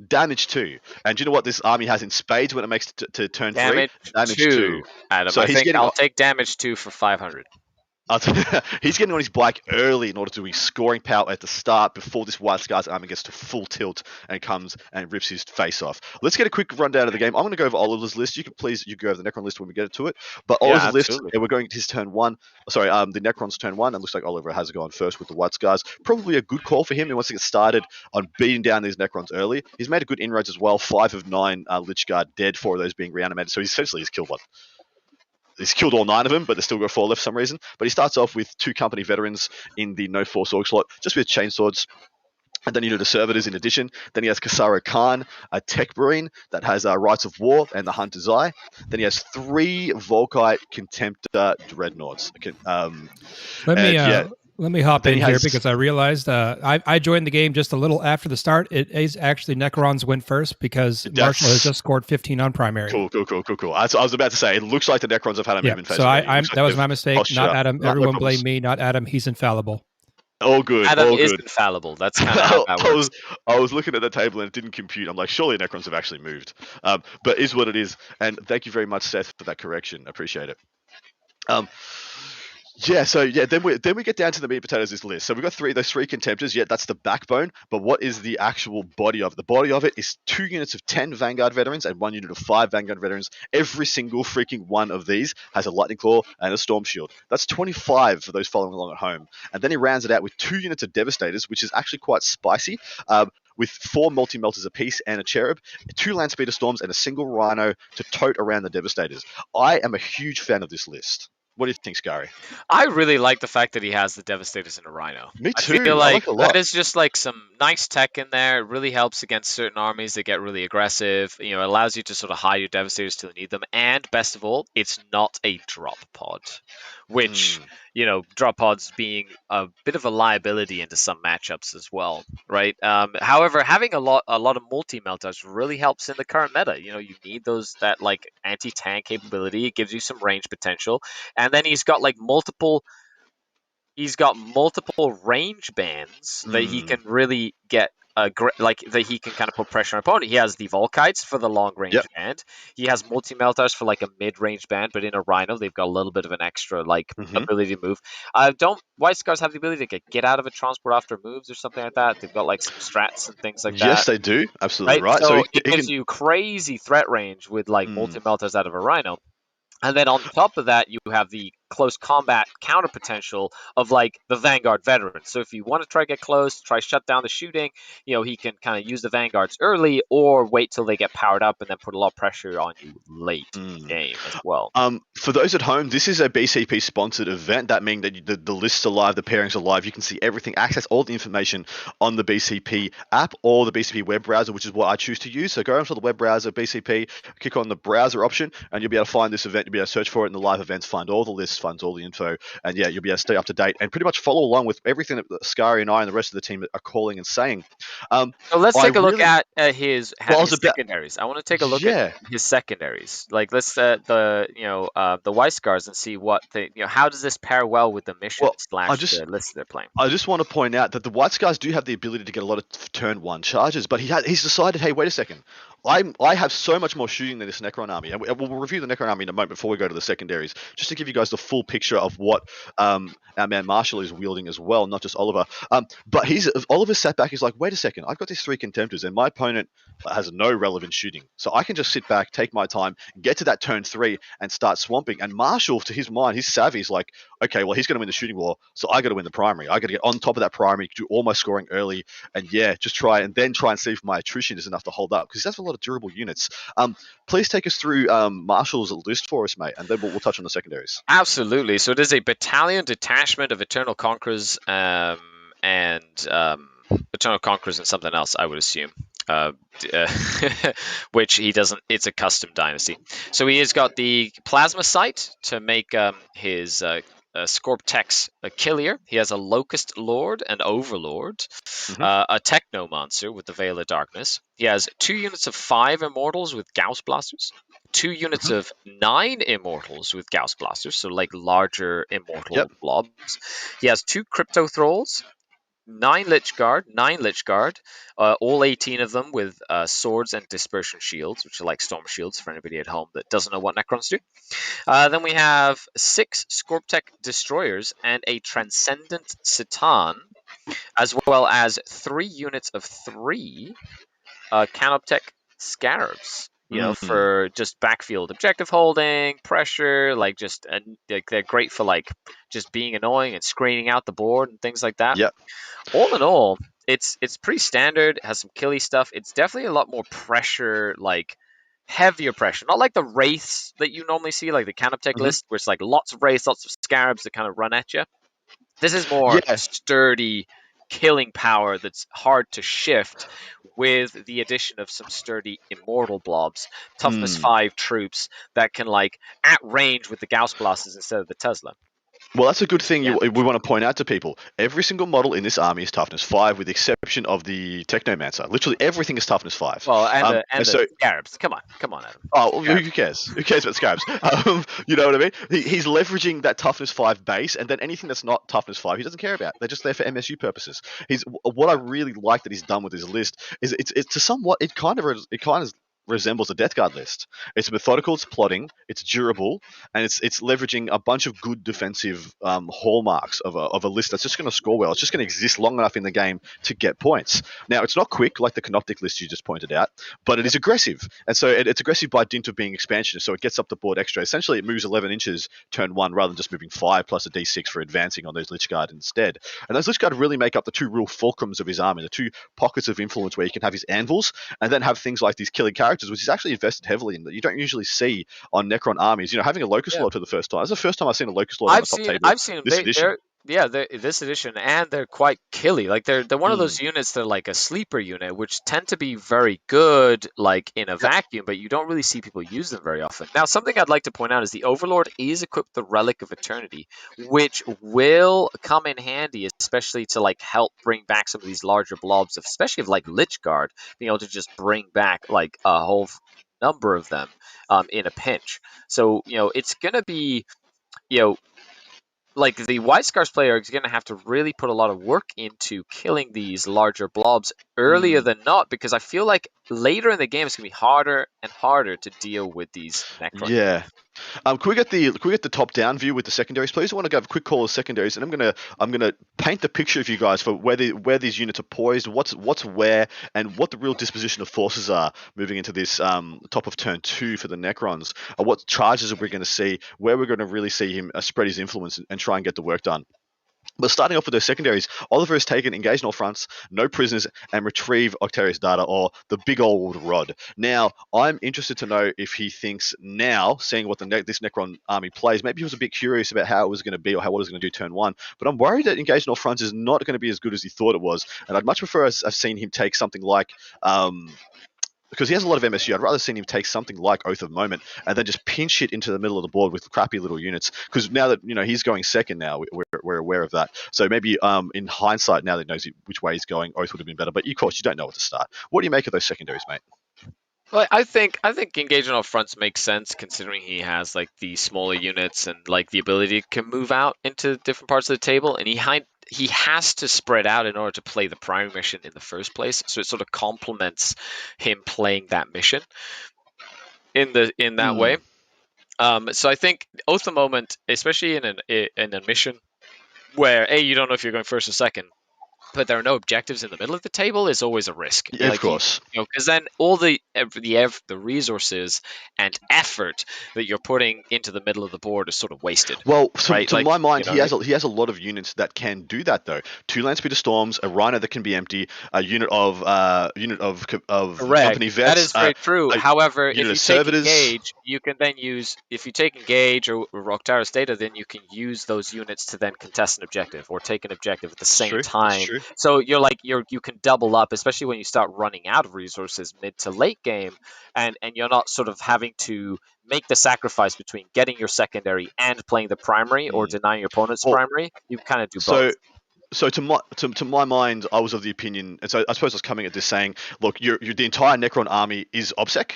Damage 2. And do you know what this army has in spades when it makes to turn 3? Damage 2. Adam, so I'll take damage 2 for 500. He's getting on his bike early in order to do his scoring power at the start before this White Scars army gets to full tilt and comes and rips his face off. Let's get a quick rundown of the game. I'm going to go over Oliver's list. You go over the Necron list when we get to it. But Oliver's list, and we're going to his turn one. Sorry, the Necron's turn one. It looks like Oliver has gone first with the White Scars. Probably a good call for him. He wants to get started on beating down these Necrons early. He's made a good inroads as well. 5 of 9 Lich Guard dead, 4 of those being reanimated. So he's killed one. He's killed all 9 of them, but there's still got 4 left for some reason. But he starts off with 2 company veterans in the no force orc slot, just with chainswords. And then you know the servitors in addition. Then he has Kasara Khan, a tech marine that has Rights of War and the Hunter's Eye. Then he has 3 Volkite Contemptor dreadnoughts. Let me hop in here because I realized I joined the game just a little after the start. It is actually Necrons win first because Marshall has just scored 15 on primary. Cool. I was about to say, it looks like the Necrons have had a movement phase. So that was my mistake. Not Adam. Everyone blame me, not Adam. He's infallible. All good. Adam all is good. infallible. That's kind of how that works. I was looking at the table and it didn't compute. I'm like, surely Necrons have actually moved. But is what it is. And thank you very much, Seth, for that correction. Appreciate it. Then we get down to the meat and potatoes of this list. So we've got those three contemptors. Yeah, that's the backbone. But what is the actual body of it? The body of it is 2 units of 10 Vanguard veterans and 1 unit of 5 Vanguard veterans. Every single freaking one of these has a Lightning Claw and a Storm Shield. That's 25 for those following along at home. And then he rounds it out with 2 units of Devastators, which is actually quite spicy. With 4 multi-melters apiece and a cherub, 2 land speeder storms, and a single rhino to tote around the Devastators. I am a huge fan of this list. What do you think, SKARI? I really like the fact that he has the Devastators and a Rhino. Me too. I feel like a lot. that is just like some nice tech in there. It really helps against certain armies that get really aggressive. You know, it allows you to sort of hide your Devastators till you need them. And best of all, it's not a drop pod, which, you know, drop pods being a bit of a liability into some matchups as well, right? However, having a lot of multi-melters really helps in the current meta. You know, you need that like anti-tank capability. It gives you some range potential. And then he's got multiple range bands that he can really get that he can kind of put pressure on opponent. He has the Volkites for the long range band. He has multi-melters for like a mid-range band, but in a Rhino they've got a little bit of an extra ability to move. Don't White Scars have the ability to get out of a transport after moves or something like that? They've got like some strats and things like that. Yes, they do. Absolutely right. So it gives you crazy threat range with like multi-melters out of a Rhino. And then on top of that, you have the close combat counter potential of like the Vanguard veterans. So if you want to try to get close, try shut down the shooting, you know, he can kind of use the Vanguards early or wait till they get powered up and then put a lot of pressure on you late in the game as well. For those at home, this is a BCP sponsored event. That means that the lists are live, the pairings are live. You can see everything, access all the information on the BCP app or the BCP web browser, which is what I choose to use. So go onto the web browser, BCP, click on the browser option, and you'll be able to find this event. You'll be able to search for it in the live events, find all the lists, find all the info, and yeah, you'll be able to stay up to date and pretty much follow along with everything that SKARI and I and the rest of the team are calling and saying. So let's take a look at his secondaries. I want to take a look at his secondaries. Like let's the White Scars and see what how does this pair well with the mission the list they're playing. I just want to point out that the White Scars do have the ability to get a lot of turn 1 charges, but he's decided, hey, wait a second. I have so much more shooting than this Necron army, and we'll review the Necron army in a moment before we go to the secondaries, just to give you guys the full picture of what our man Marshall is wielding as well, not just Oliver. But Oliver sat back, he's like, wait a second, I've got these 3 contemptors, and my opponent has no relevant shooting, so I can just sit back, take my time, get to that turn 3, and start swamping. And Marshall, to his mind, he's savvy, he's like, okay, well, he's going to win the shooting war, so I got to win the primary. I got to get on top of that primary, do all my scoring early, and just try and see if my attrition is enough to hold up, because that's a lot of durable units. Please take us through Marshall's list for us, mate, and then we'll touch on the secondaries. Absolutely. So it is a battalion detachment of Eternal Conquerors and Eternal Conquerors and something else, I would assume. Which he doesn't. It's a custom dynasty. So he has got the plasma sight to make his Scorptex Killier. He has a Locust Lord and Overlord, a Technomancer with the Veil of Darkness. He has 2 units of 5 Immortals with Gauss Blasters, 2 units of 9 Immortals with Gauss Blasters, so like larger Immortal blobs. He has 2 Crypto Thralls, 9 Lich Guard, all 18 of them with swords and dispersion shields, which are like storm shields for anybody at home that doesn't know what Necrons do. Then we have 6 Scorptech Destroyers and a Transcendent Citan, as well as 3 units of 3 Canoptech Scarabs. For just backfield objective holding, pressure, like just they're great for like just being annoying and screening out the board and things like that. Yep. All in all, it's pretty standard. It has some killy stuff. It's definitely a lot more pressure, like heavier pressure, not like the wraiths that you normally see, like the Canoptech list, where it's like lots of wraiths, lots of scarabs that kind of run at you. This is more sturdy killing power that's hard to shift, with the addition of some sturdy immortal blobs, toughness 5 troops that can like at range with the Gauss blasters instead of the Tesla. Well, that's a good thing we want to point out to people. Every single model in this army is toughness 5, with the exception of the Technomancer. Literally everything is toughness 5. Well, and the Scarabs. Come on, Adam. Oh, who cares? Who cares about Scarabs? You know what I mean? He's leveraging that toughness 5 base, and then anything that's not toughness 5, he doesn't care about. They're just there for MSU purposes. What I really like that he's done with his list is it's to somewhat it kind of resembles a Death Guard list. It's methodical, it's plotting, it's durable, and it's leveraging a bunch of good defensive hallmarks of a list that's just going to score well. It's just going to exist long enough in the game to get points. Now, it's not quick like the Canoptic list you just pointed out, but it is aggressive. And so it's aggressive by dint of being expansionist, so it gets up the board extra. Essentially, it moves 11 inches turn 1 rather than just moving 5 plus a d6 for advancing on those Lich Guard instead. And those Lich Guard really make up the 2 real fulcrums of his army, the 2 pockets of influence where you can have his anvils and then have things like these killing characters, which is actually invested heavily in, that you don't usually see on Necron armies. Having a Locust Lord for the first time. It's the first time I've seen a Locust Lord on the top table. I've seen them. This edition, and they're quite killy. Like they're one of those units that are like a sleeper unit, which tend to be very good, like in a vacuum, but you don't really see people use them very often. Now, something I'd like to point out is the Overlord is equipped with the Relic of Eternity, which will come in handy, especially to like help bring back some of these larger blobs, especially of like Lich Guard, being able to just bring back like a whole number of them in a pinch. So it's gonna be like the White Scars player is going to have to really put a lot of work into killing these larger blobs earlier than not, because I feel like later in the game it's going to be harder and harder to deal with these Necrons. Yeah. Can we get the top down view with the secondaries, please? I want to give a quick call of secondaries, and I'm gonna paint the picture of you guys for where these units are poised, what's where, and what the real disposition of forces are moving into this top of turn 2 for the Necrons. What charges are we going to see? Where we're going to really see him spread his influence and try and get the work done. But starting off with those secondaries, Oliver has taken Engage in all fronts, no prisoners, and retrieve Octarius data, or the big old rod. Now, I'm interested to know if he thinks now, seeing what this Necron army plays, maybe he was a bit curious about how it was going to be or what it was going to do turn 1. But I'm worried that Engage in all fronts is not going to be as good as he thought it was. And I'd much prefer I've seen him take something like... because he has a lot of MSU, I'd rather see him take something like Oath of Moment and then just pinch it into the middle of the board with crappy little units. Because now that he's going second, now we're aware of that. So maybe in hindsight, now that he knows which way he's going, Oath would have been better. But of course, you don't know at the start. What do you make of those secondaries, mate? Well, I think engage on all fronts makes sense, considering he has like the smaller units and like the ability to move out into different parts of the table, and he has to spread out in order to play the primary mission in the first place. So it sort of complements him playing that mission in that way. So I think Oath of Moment, especially in a mission where you don't know if you're going first or second, but there are no objectives in the middle of the table, is always a risk. Yeah, of course. Because then all the resources and effort that you're putting into the middle of the board is sort of wasted. Well, to my mind, he has a lot of units that can do that though. 2 Landspeeder Storms, a Rhino that can be empty, a unit of company vets. That is very true. However, if you take servitors, Engage, you can then use, if you take Engage or Octarius data, then you can use those units to then contest an objective or take an objective at the same time. So you can double up, especially when you start running out of resources mid to late game, and you're not sort of having to make the sacrifice between getting your secondary and playing the primary or denying your opponent's primary. You kind of do both. So to my mind, I was of the opinion, and so I suppose I was coming at this saying, look, the entire Necron army is OBSEC.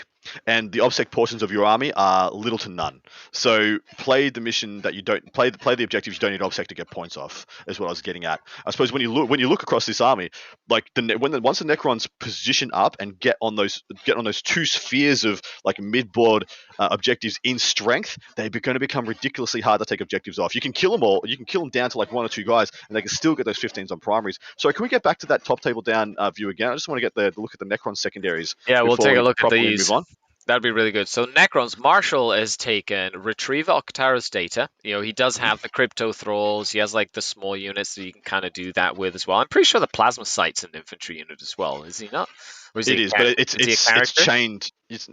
and the obsec portions of your army are little to none. So play the mission that you don't play the objectives you don't need obsec to get points off. Is what I was getting at. I suppose when you look across this army, like once the Necrons position up and get on those 2 spheres of like mid-board objectives in strength, they're going to become ridiculously hard to take objectives off. You can kill them all. You can kill them down to like 1 or 2 guys, and they can still get those 15s on primaries. So can we get back to that top table down view again? I just want to get the look at the Necron secondaries. Yeah, we'll take a look at these. these. That'd be really good. So Necrons, Marshall has taken Retrieve Octara's data. He does have the crypto thralls. He has like the small units that you can kind of do that with as well. I'm pretty sure the plasma site's an infantry unit as well, is he not? Or is it is, but it's chained.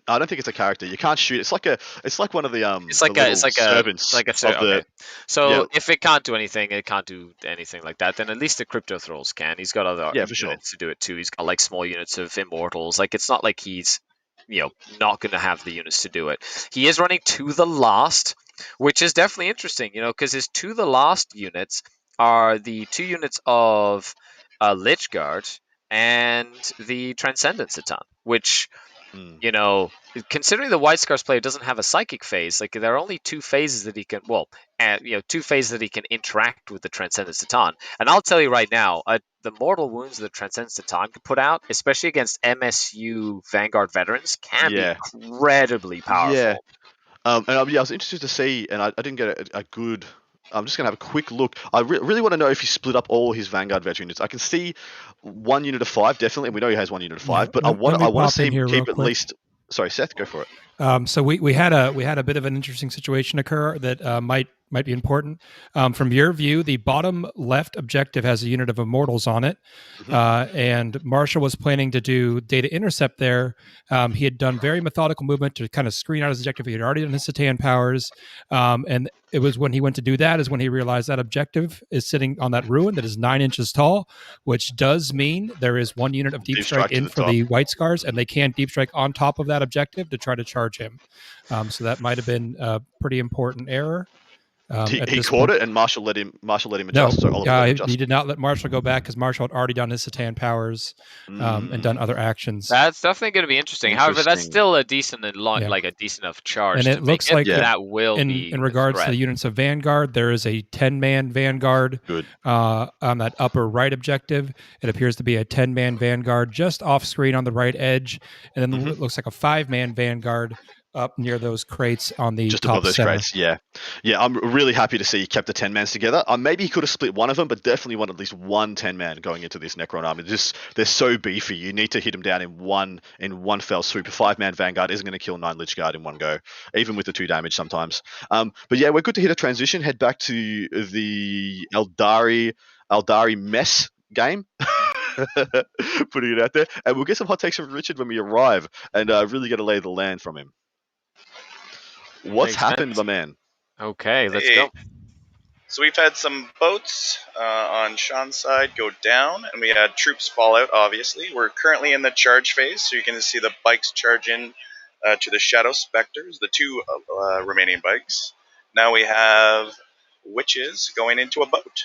I don't think it's a character. You can't shoot. It's like one of the servants. Okay. So if it can't do anything, it can't do anything like that. Then at least the crypto thralls can. He's got other units to do it too. He's got like small units of immortals. Like it's not like he's not going to have the units to do it. He is running To the Last, which is definitely interesting, because his To the Last units are the 2 units of Lich Guard and the Transcendence Titan, which, considering the White Scars player doesn't have a psychic phase, like there are only 2 phases that he can, 2 phases that he can interact with the Transcendence Titan. And I'll tell you right now, the mortal wounds that Transcendence Titan can put out, especially against MSU Vanguard veterans, can be incredibly powerful. Yeah. I was interested to see, and I didn't get a good. I'm just going to have a quick look. I really want to know if he split up all his Vanguard veteran units. I can see 1 unit of 5, definitely. We know he has 1 unit of 5, but I want to see him keep at least. Sorry, Seth, go for it. So we had a bit of an interesting situation occur that might be important. From your view, the bottom left objective has a unit of immortals on it, and Marshall was planning to do data intercept there. He had done very methodical movement to kind of screen out his objective. He had already done his Satan powers, and it was when he went to do that is when he realized that objective is sitting on that ruin that is 9 inches tall, which does mean there is 1 unit of deep strike in for the White Scars, and they can deep strike on top of that objective to try to charge him. So that might have been a pretty important error. He caught it, and Marshall let him adjust. He did not let Marshall go back because Marshall had already done his Satan powers and done other actions. That's definitely going to be interesting. However, that's still a decent like a decent enough charge. And it looks like that will be in regards to the units of Vanguard, there is a 10-man Vanguard on that upper right objective. It appears to be a 10-man Vanguard just off screen on the right edge, and then it looks like a 5-man Vanguard up near those crates on the just top above those center. Crates. Yeah. I'm really happy to see he kept the 10-mans together. Maybe he could have split one of them, but definitely want at least 1 10-man going into this Necron army. They're so beefy. You need to hit them down in one fell swoop. A 5-man Vanguard isn't going to kill 9 Lich Guard in one go, even with the 2 damage sometimes. But yeah, we're good to hit a transition. Head back to the Eldari mess game. Putting it out there, and we'll get some hot takes from Richard when we arrive, and really get a lay of the land from him. What's happened, my man? Okay, let's go. So we've had some boats on Sean's side go down, and we had troops fall out, obviously. We're currently in the charge phase, so you can see the bikes charge in to the Shadow Spectres, the 2 remaining bikes. Now we have witches going into a boat.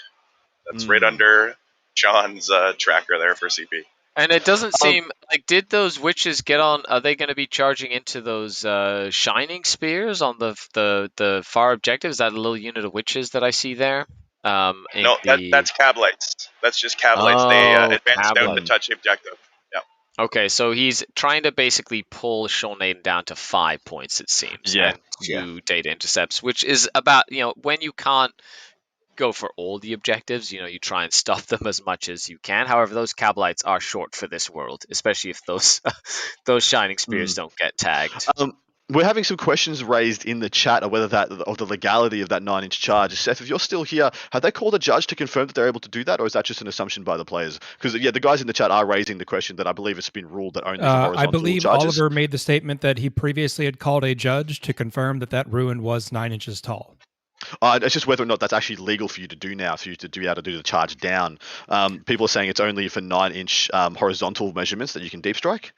That's right under Sean's tracker there for CP. And it doesn't seem like, did those witches get on? Are they going to be charging into those shining spears on the far objective? Is that a little unit of witches that I see there? No, that's Cablites. That's just Cablites. They advanced out to touch the objective. Yeah. Okay, so he's trying to basically pull Sean down to 5 points, it seems. Yeah. And 2 data intercepts, which is about, when you can't go for all the objectives, you try and stuff them as much as you can. However, those Cablites are short for this world, especially if those shining spears don't get tagged. We're having some questions raised in the chat of the legality of that 9-inch charge. Seth, if you're still here, have they called a judge to confirm that they're able to do that, or is that just an assumption by the players? Because the guys in the chat are raising the question that I believe it's been ruled that only for horizontal I believe charges. Oliver made the statement that he previously had called a judge to confirm that ruin was 9 inches tall. It's just whether or not that's actually legal for you to do now, for you to be able to do the charge down. People are saying it's only for 9-inch horizontal measurements that you can deep strike.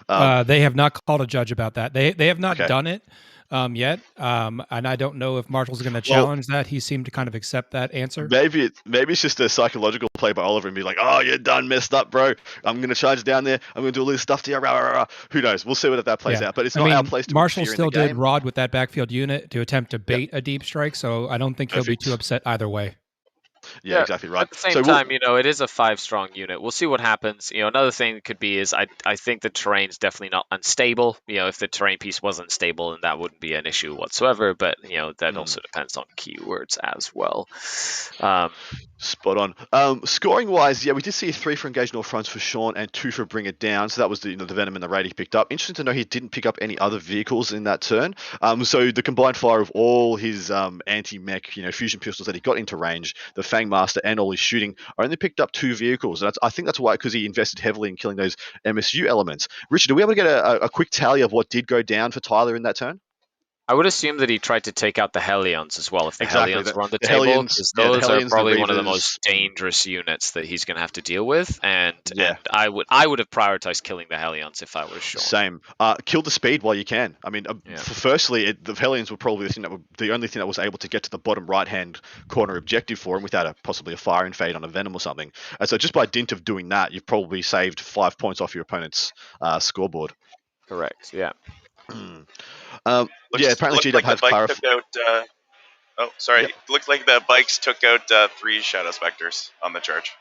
They have not called a judge about that. They have not Okay. done it yet, and I don't know if Marshall's going to challenge that. He seemed to kind of accept that answer. Maybe it's just a psychological play by Oliver and be like, oh, you're done, messed up, bro. I'm going to charge down there. I'm going to do all this stuff to you. Rah, rah, rah. Who knows? We'll see what that plays out. But it's not our place to Marshall interfere still in the game. did Rod with that backfield unit to attempt to bait a deep strike, so I don't think he'll be too upset either way. Yeah, exactly right. At the same time, it is a 5-strong unit. We'll see what happens. Another thing that could be is I think the terrain's definitely not unstable. If the terrain piece was unstable, then that wouldn't be an issue whatsoever. But that also depends on keywords as well. Spot on. Scoring wise, we did see 3 for engage all fronts for Sean and 2 for bring it down. So that was the Venom and the Raid he picked up. Interesting to know he didn't pick up any other vehicles in that turn. So the combined fire of all his anti-mech, fusion pistols that he got into range, the Fangmaster and all his shooting, only picked up 2 vehicles. And I think that's why, because he invested heavily in killing those MSU elements. Richard, are we able to get a quick tally of what did go down for Tyler in that turn? I would assume that he tried to take out the Hellions as well, if the Hellions were on the table, Hellions, because those are probably one of the Reavers. most dangerous units that he's going to have to deal with. And I would have prioritized killing the Hellions if I was Sean. Same. Kill the speed while you can. I mean, firstly, the Hellions were probably the only thing that was able to get to the bottom right-hand corner objective for him without possibly a fire and fade on a Venom or something. And so just by dint of doing that, you've probably saved 5 points off your opponent's scoreboard. Correct. Yeah. Apparently GW has clarified. Looked like the bikes took out 3 Shadow Specters on the charge.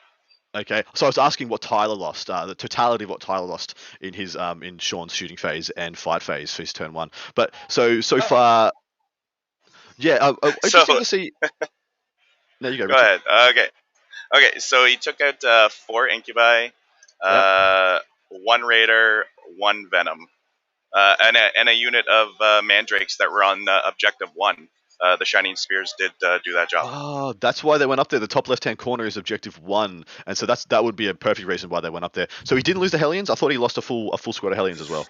Okay, so I was asking what Tyler lost, the totality of what Tyler lost in his in Sean's shooting phase and fight phase for his turn 1. But so far, interesting to see. No, you go. Go ahead. Okay. So he took out 4 Incubi, 1 Raider, 1 Venom. And a unit of Mandrakes that were on Objective 1. The Shining Spears did do that job. Oh, that's why they went up there. The top left-hand corner is Objective 1, and so that would be a perfect reason why they went up there. So he didn't lose the Hellions? I thought he lost a full squad of Hellions as well.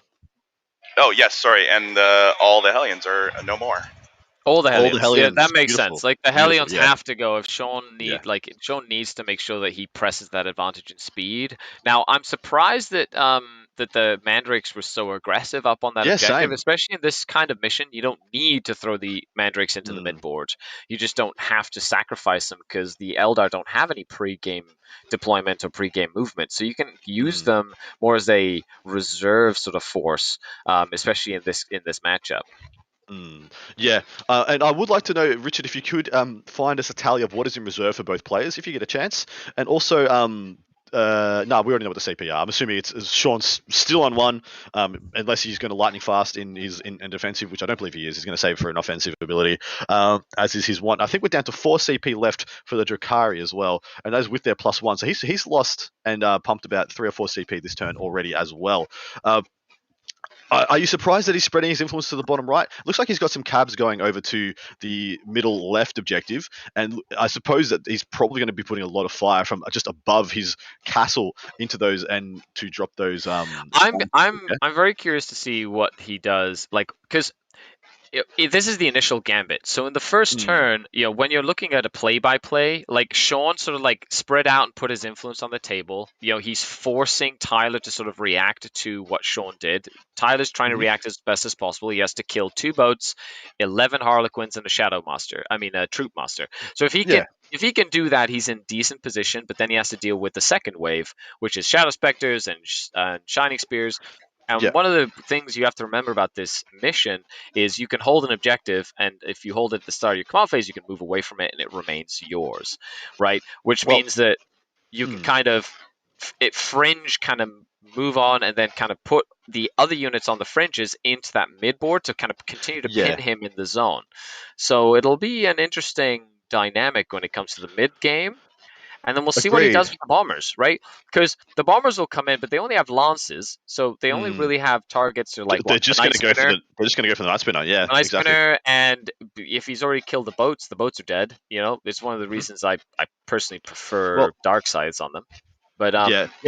Oh, yes, sorry. And all the Hellions are no more. All the Hellions. Yeah, that makes sense. Like the Hellions have to go if Sean Sean needs to make sure that he presses that advantage in speed. Now, I'm surprised that that the Mandrakes were so aggressive up on that objective, especially in this kind of mission. You don't need to throw the Mandrakes into the midboard. You just don't have to sacrifice them because the Eldar don't have any pre-game deployment or pre-game movement. So you can use them more as a reserve sort of force, especially in this matchup. And I would like to know, Richard, if you could find us a tally of what is in reserve for both players, if you get a chance, and also, we already know what the CP are. I'm assuming it's Sean's still on 1, unless he's going to lightning fast in defensive, which I don't believe he is. He's going to save for an offensive ability, as is his 1. I think we're down to 4 CP left for the Drakari as well, and those with their +1. So he's lost and pumped about 3 or 4 CP this turn already as well. Are you surprised that he's spreading his influence to the bottom right? Looks like he's got some cabs going over to the middle left objective, and I suppose that he's probably going to be putting a lot of fire from just above his castle into those and to drop those. I'm very curious to see what he does, because this is the initial gambit. So in the first turn, when you're looking at a play-by-play, like Sean sort of spread out and put his influence on the table. He's forcing Tyler to sort of react to what Sean did. Tyler's trying to react as best as possible. He has to kill 2 boats, 11 Harlequins, and a Troop Master. So if he can do that, he's in decent position. But then he has to deal with the second wave, which is Shadow Specters and Shining Spears. And one of the things you have to remember about this mission is you can hold an objective, and if you hold it at the start of your command phase, you can move away from it, and it remains yours, right? Which means that you can kind of fringe, kind of move on, and then kind of put the other units on the fringes into that midboard to kind of continue to pin him in the zone. So it'll be an interesting dynamic when it comes to the mid game. And then we'll see what he does with the bombers, right? Because the bombers will come in, but they only have lances, so they only really have targets to they're just going to go for the Night Spinner, Night Spinner, and if he's already killed the boats are dead. It's one of the reasons I personally prefer dark sides on them. But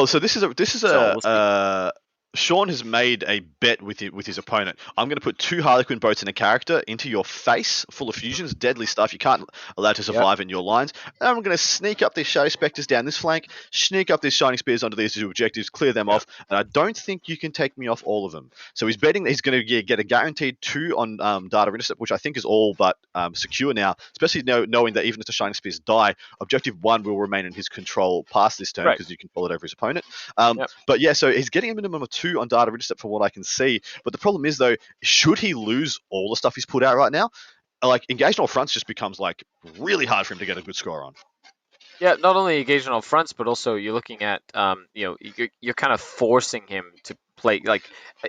so this is a Sean has made a bet with his opponent. I'm going to put 2 Harlequin boats in a character into your face, full of fusions, deadly stuff you can't allow to survive in your lines. And I'm going to sneak up these Shadow Spectres down this flank, sneak up these Shining Spears onto these 2 objectives, clear them off, and I don't think you can take me off all of them. So he's betting that he's going to get a guaranteed 2 on data intercept, which I think is all but secure now, especially knowing that even if the Shining Spears die, objective 1 will remain in his control past this turn because you control it over his opponent. But yeah, so he's getting a minimum of 2 on data intercept from what I can see. But the problem is, though, should he lose all the stuff he's put out right now, like engaged on all fronts just becomes like really hard for him to get a good score on. Yeah, not only engaged on all fronts, but also you're looking at, you're kind of forcing him to play. Like,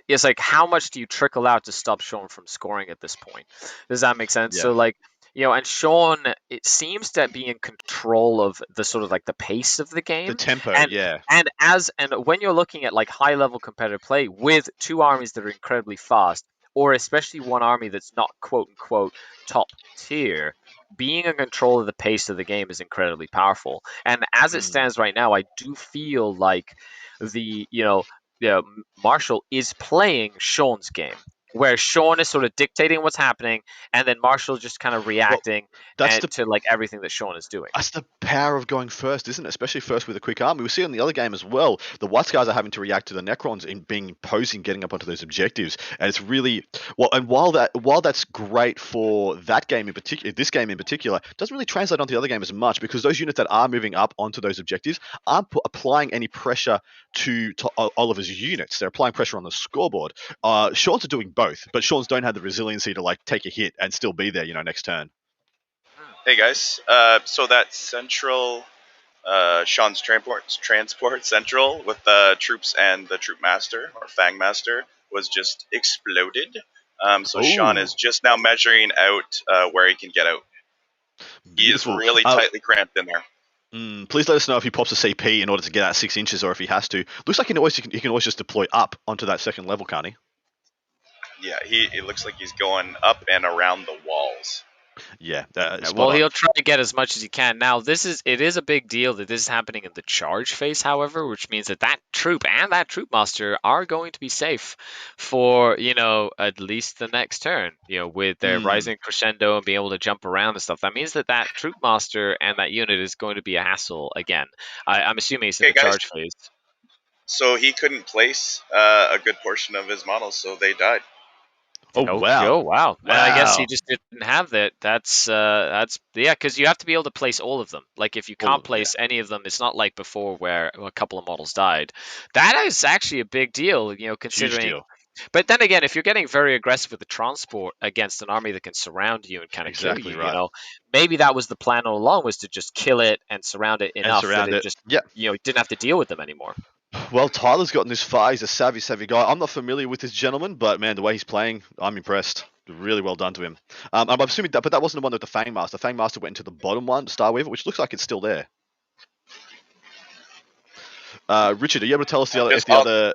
it's like, how much do you trickle out to stop Sean from scoring at this point? Does that make sense? Yeah. So, like, and Sean, it seems to be in control of the sort of like the pace of the game, the tempo, and when you're looking at like high level competitive play with 2 armies that are incredibly fast, or especially 1 army that's not quote unquote top tier, being in control of the pace of the game is incredibly powerful. And as it stands right now, I do feel like the Marshall is playing Sean's game, where Sean is sort of dictating what's happening, and then Marshall just kind of reacting to like everything that Sean is doing. That's the power of going first, isn't it? Especially first with a quick army. We see in the other game as well, the White Scars are having to react to the Necrons in being imposing, getting up onto those objectives, and it's really And while that's great for that game in particular, this game in particular, it doesn't really translate onto the other game as much because those units that are moving up onto those objectives aren't applying any pressure to Oliver's units. They're applying pressure on the scoreboard. Sean's are doing both, but Sean's don't have the resiliency to like take a hit and still be there, next turn. Hey guys, so that central, Sean's transport central with the troops and the troop master or Fang master was just exploded. So Sean is just now measuring out where he can get out. Beautiful. He is really tightly cramped in there. Please let us know if he pops a CP in order to get out 6 inches, or if he has to. Looks like he can always just deploy up onto that second level, can't he? Yeah, it looks like he's going up and around the walls. Yeah. Well, he'll try to get as much as he can. Now, it is a big deal that this is happening in the charge phase, however, which means that troop and that troop master are going to be safe for, at least the next turn, with their rising crescendo and being able to jump around and stuff. That means that troop master and that unit is going to be a hassle again. I'm assuming it's in the charge phase. So he couldn't place a good portion of his models, so they died. Oh wow! And I guess he just didn't have that. That's because you have to be able to place all of them. Like if you can't place any of them, it's not like before where a couple of models died. That is actually a big deal, considering. Huge deal. But then again, if you're getting very aggressive with the transport against an army that can surround you and kind of kill you, maybe that was the plan all along, was to just kill it and surround it enough that it just didn't have to deal with them anymore. Well, Tyler's gotten this far. He's a savvy guy. I'm not familiar with this gentleman, but man, the way he's playing, I'm impressed. Really well done to him. I'm assuming that, but that wasn't the one with the Fang Master. Fang Master went into the bottom one, Starweaver, which looks like it's still there. Richard, are you able to tell us if the other?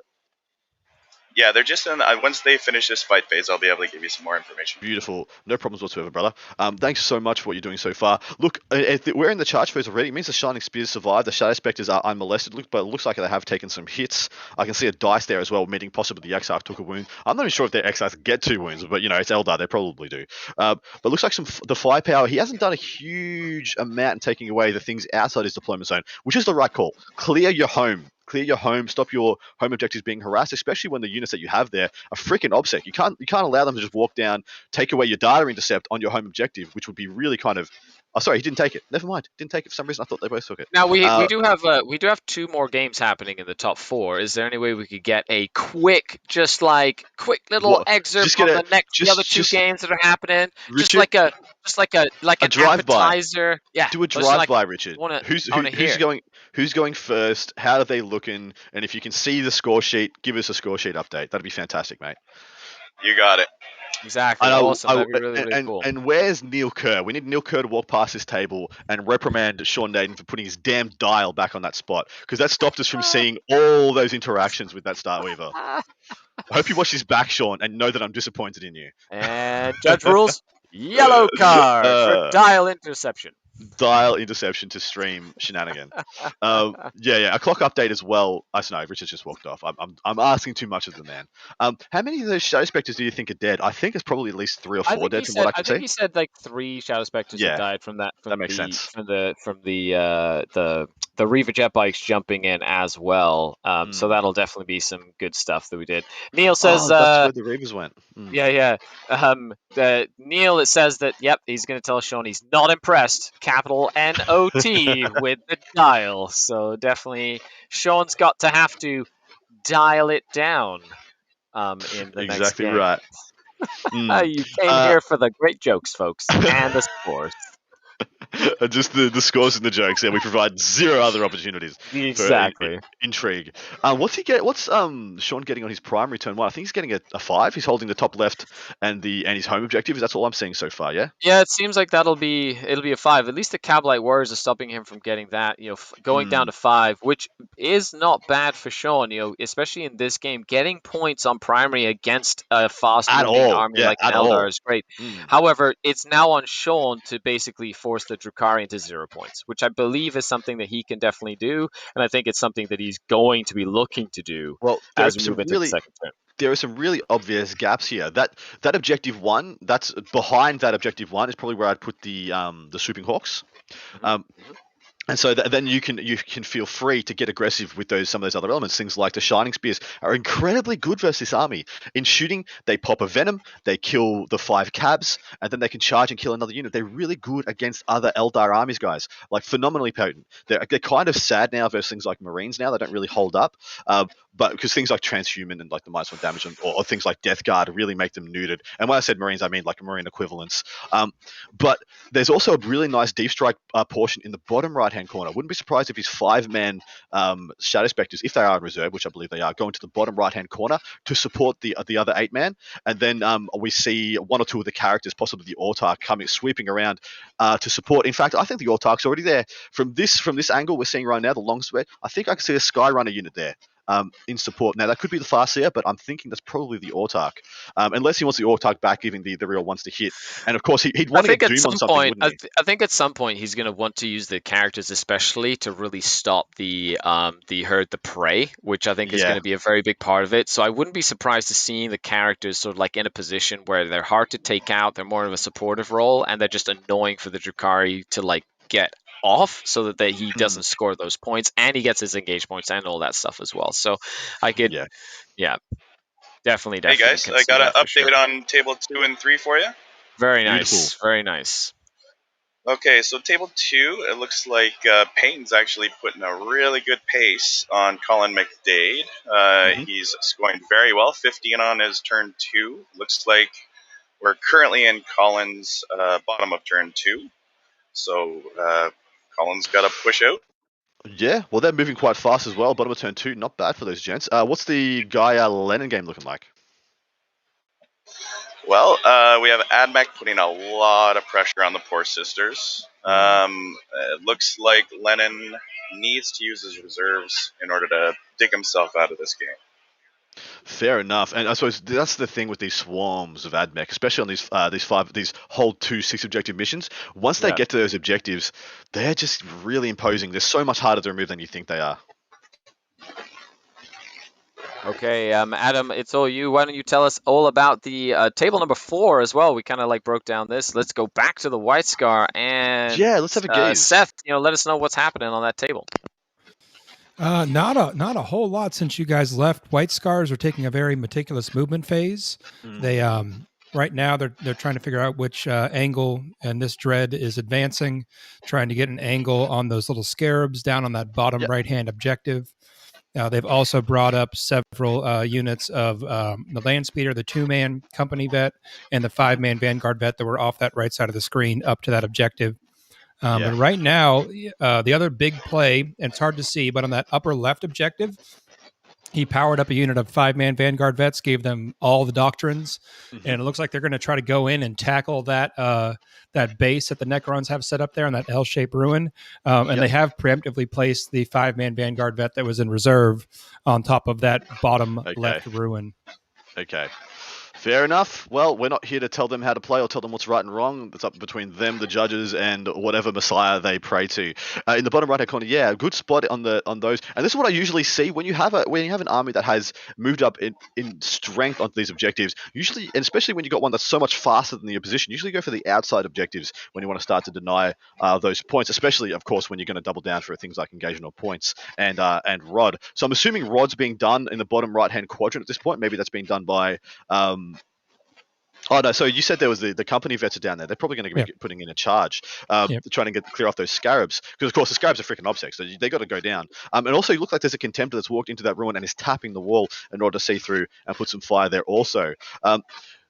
Yeah, they're just in. Once they finish this fight phase, I'll be able to give you some more information. Beautiful. No problems whatsoever, brother. Thanks so much for what you're doing so far. Look, we're in the charge phase already. It means the Shining Spears survive. The Shadow Spectres are unmolested, but it looks like they have taken some hits. I can see a dice there as well, meaning possibly the Exarch took a wound. I'm not even sure if their Exarch get 2 wounds, but it's Eldar. They probably do. But looks like the firepower. He hasn't done a huge amount in taking away the things outside his deployment zone, which is the right call. Clear your home. Clear your home, stop your home objectives being harassed, especially when the units that you have there are freaking OBSEC. You can't allow them to just walk down, take away your data intercept on your home objective, which would be really kind of. Oh, sorry, he didn't take it. Never mind, didn't take it for some reason. I thought they both took it. Now we do have 2 more games happening in the top 4. Is there any way we could get a quick little excerpt of the other 2 games that are happening? Richard, just like an appetizer. Yeah, do a drive-by, Richard. Who's going first? How are they looking? And if you can see the score sheet, give us a score sheet update. That'd be fantastic, mate. You got it. Exactly. Awesome. That'd be really cool. And where's Neil Kerr? We need Neil Kerr to walk past this table and reprimand Sean Naden for putting his damn dial back on that spot, because that stopped us from seeing all those interactions with that Starweaver. I hope you watch this back, Sean, and know that I'm disappointed in you. And judge rules, yellow card for dial interception. dial interception to stream shenanigan. Yeah. A clock update as well. I don't know. Richard's just walked off. I'm asking too much of the man. How many of those Shadow Spectres do you think are dead? I think it's probably at least 3 or 4 dead from what I can see. I think he said like 3 Shadow Spectres had died from that. That makes sense. From the Reaver jet bikes jumping in as well. So that'll definitely be some good stuff that we did. Neil says that's where the Reavers went. Yeah. Neil, it says that he's going to tell Sean he's not impressed. Capital N-O-T with the dial. So definitely, Sean's got to have to dial it down. In the next game. Right. You came here for the great jokes, folks, and the scores. Just the scores and the jokes, and we provide 0 other opportunities. Exactly. For intrigue. What's Sean getting on his primary turn 1? I think he's getting a 5. He's holding the top left and his home objective. That's all I'm seeing so far. Yeah. Yeah, it seems like it'll be a 5. At least the Cabalite Warriors are stopping him from getting that. Going down to 5, which is not bad for Sean. Especially in this game, getting points on primary against a fast-moving army like Eldar is great. However, it's now on Sean to basically force the Drukhari into 0 points, which I believe is something that he can definitely do, and I think it's something that he's going to be looking to do as we move into the second turn. There are some really obvious gaps here. That objective 1, that's behind that objective 1 is probably where I'd put the Swooping Hawks. And so then you can feel free to get aggressive with some of those other elements. Things like the Shining Spears are incredibly good versus this army. In shooting, they pop a Venom, they kill the 5 cabs, and then they can charge and kill another unit. They're really good against other Eldar armies, guys. Like, phenomenally potent. They're kind of sad now versus things like Marines now. They don't really hold up. But because things like Transhuman and like the -1 damage or things like Death Guard really make them neutered. And when I said Marines, I mean like Marine equivalents. But there's also a really nice Deep Strike portion in the bottom right-hand corner. I wouldn't be surprised if his 5-man Shadow Spectres, if they are in reserve, which I believe they are, go into the bottom right-hand corner to support the other 8-man. And then we see 1 or 2 of the characters, possibly the Autarch, sweeping around to support. In fact, I think the Autarch's already there. From this angle we're seeing right now, the long sweat, I think I can see a Skyrunner unit there. In support. Now, that could be the Farseer, but I'm thinking that's probably the Autarch. Unless he wants the Autarch back, giving the real ones to hit. And of course, he'd want to get Doom on something, wouldn't he? I think at some point he's going to want to use the characters especially to really stop the herd, the prey, which I think is going to be a very big part of it. So I wouldn't be surprised to see the characters sort of like in a position where they're hard to take out, they're more of a supportive role, and they're just annoying for the Drukhari to like get off so that he doesn't score those points, and he gets his engage points and all that stuff as well. So I could, definitely. Hey guys, I got an update on table 2 and 3 for you. Very nice, very nice. Okay, so table 2, it looks like Payton's actually putting a really good pace on Colin McDade. He's scoring very well, 15 on his turn 2. Looks like we're currently in Colin's bottom of turn 2. So Colin's got to push out. Yeah, well, they're moving quite fast as well. Bottom of turn 2, not bad for those gents. What's the Gaia Lennon game looking like? Well, we have AdMech putting a lot of pressure on the poor sisters. It looks like Lennon needs to use his reserves in order to dig himself out of this game. Fair enough, and I suppose that's the thing with these swarms of AdMech, especially on these whole 2 6 objective missions. Once they get to those objectives, they're just really imposing. They're so much harder to remove than you think they are. Okay, Adam, it's all you. Why don't you tell us all about the table number 4 as well? We kind of like broke down this. Let's go back to the White Scar and let's have a gaze. Seth, let us know what's happening on that table. Not a whole lot since you guys left. White Scars are taking a very meticulous movement phase. They right now they're trying to figure out which angle, and this dread is advancing, trying to get an angle on those little scarabs down on that bottom right-hand objective. They've also brought up several units of the Land Speeder, the 2-man company vet, and the 5-man Vanguard vet that were off that right side of the screen up to that objective. But right now, the other big play, and it's hard to see, but on that upper left objective, he powered up a unit of 5-man Vanguard vets, gave them all the doctrines, and it looks like they're going to try to go in and tackle that that base that the Necrons have set up there in that L-shaped ruin. And they have preemptively placed the 5-man Vanguard vet that was in reserve on top of that bottom left ruin. Okay. Fair enough. Well, we're not here to tell them how to play or tell them what's right and wrong. It's up between them, the judges, and whatever messiah they pray to. In the bottom right-hand corner, yeah, good spot on those. And this is what I usually see when you have an army that has moved up in strength on these objectives. Usually, and especially when you got one that's so much faster than the opposition, usually go for the outside objectives when you want to start to deny those points. Especially, of course, when you're going to double down for things like engagement or points and rod. So I'm assuming rod's being done in the bottom right-hand quadrant at this point. Maybe that's being done by. Oh no! So you said there was the company vets are down there. They're probably going to be putting in a charge, trying to clear off those scarabs, because of course the scarabs are freaking objects, so they got to go down. And also, you look like there's a contemptor that's walked into that ruin and is tapping the wall in order to see through and put some fire there also.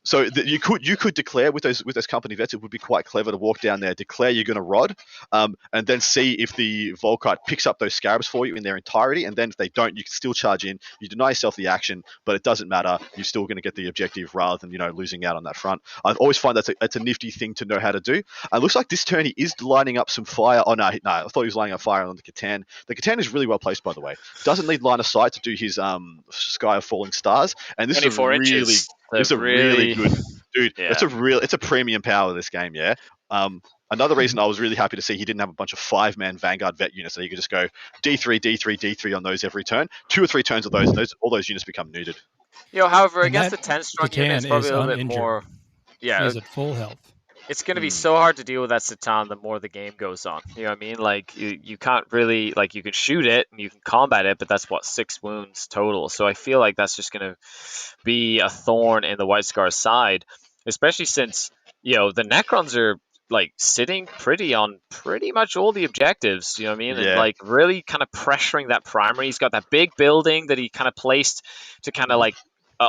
So you could declare with those company vets, it would be quite clever to walk down there, declare you're going to rod, and then see if the Volkite picks up those scarabs for you in their entirety, and then if they don't, you can still charge in. You deny yourself the action, but it doesn't matter. You're still going to get the objective rather than losing out on that front. I always find that's a nifty thing to know how to do. It looks like this turn he is lining up some fire. Oh no, I thought he was lining up fire on the Catan. The Catan is really well placed, by the way. Doesn't need line of sight to do his Sky of Falling Stars, and this is a really good. Dude, yeah. It's a premium power of this game, yeah. Another reason I was really happy to see he didn't have a bunch of 5-man Vanguard vet units, so you could just go D3, D3, D3 on those every turn. 2 or 3 turns of those, and all those units become neutered. However, against the 10-strong unit, it's probably a little bit more. Yeah, is at full health. It's going to be so hard to deal with that Satan the more the game goes on. You know what I mean? Like, you can't really, like, you can shoot it and you can combat it, but that's, 6 wounds total. So I feel like that's just going to be a thorn in the White Scar's side, especially since, the Necrons are, like, sitting on pretty much all the objectives, you know what I mean? Yeah. And, like, really kind of pressuring that primary. He's got that big building that he kind of placed to kind of, like,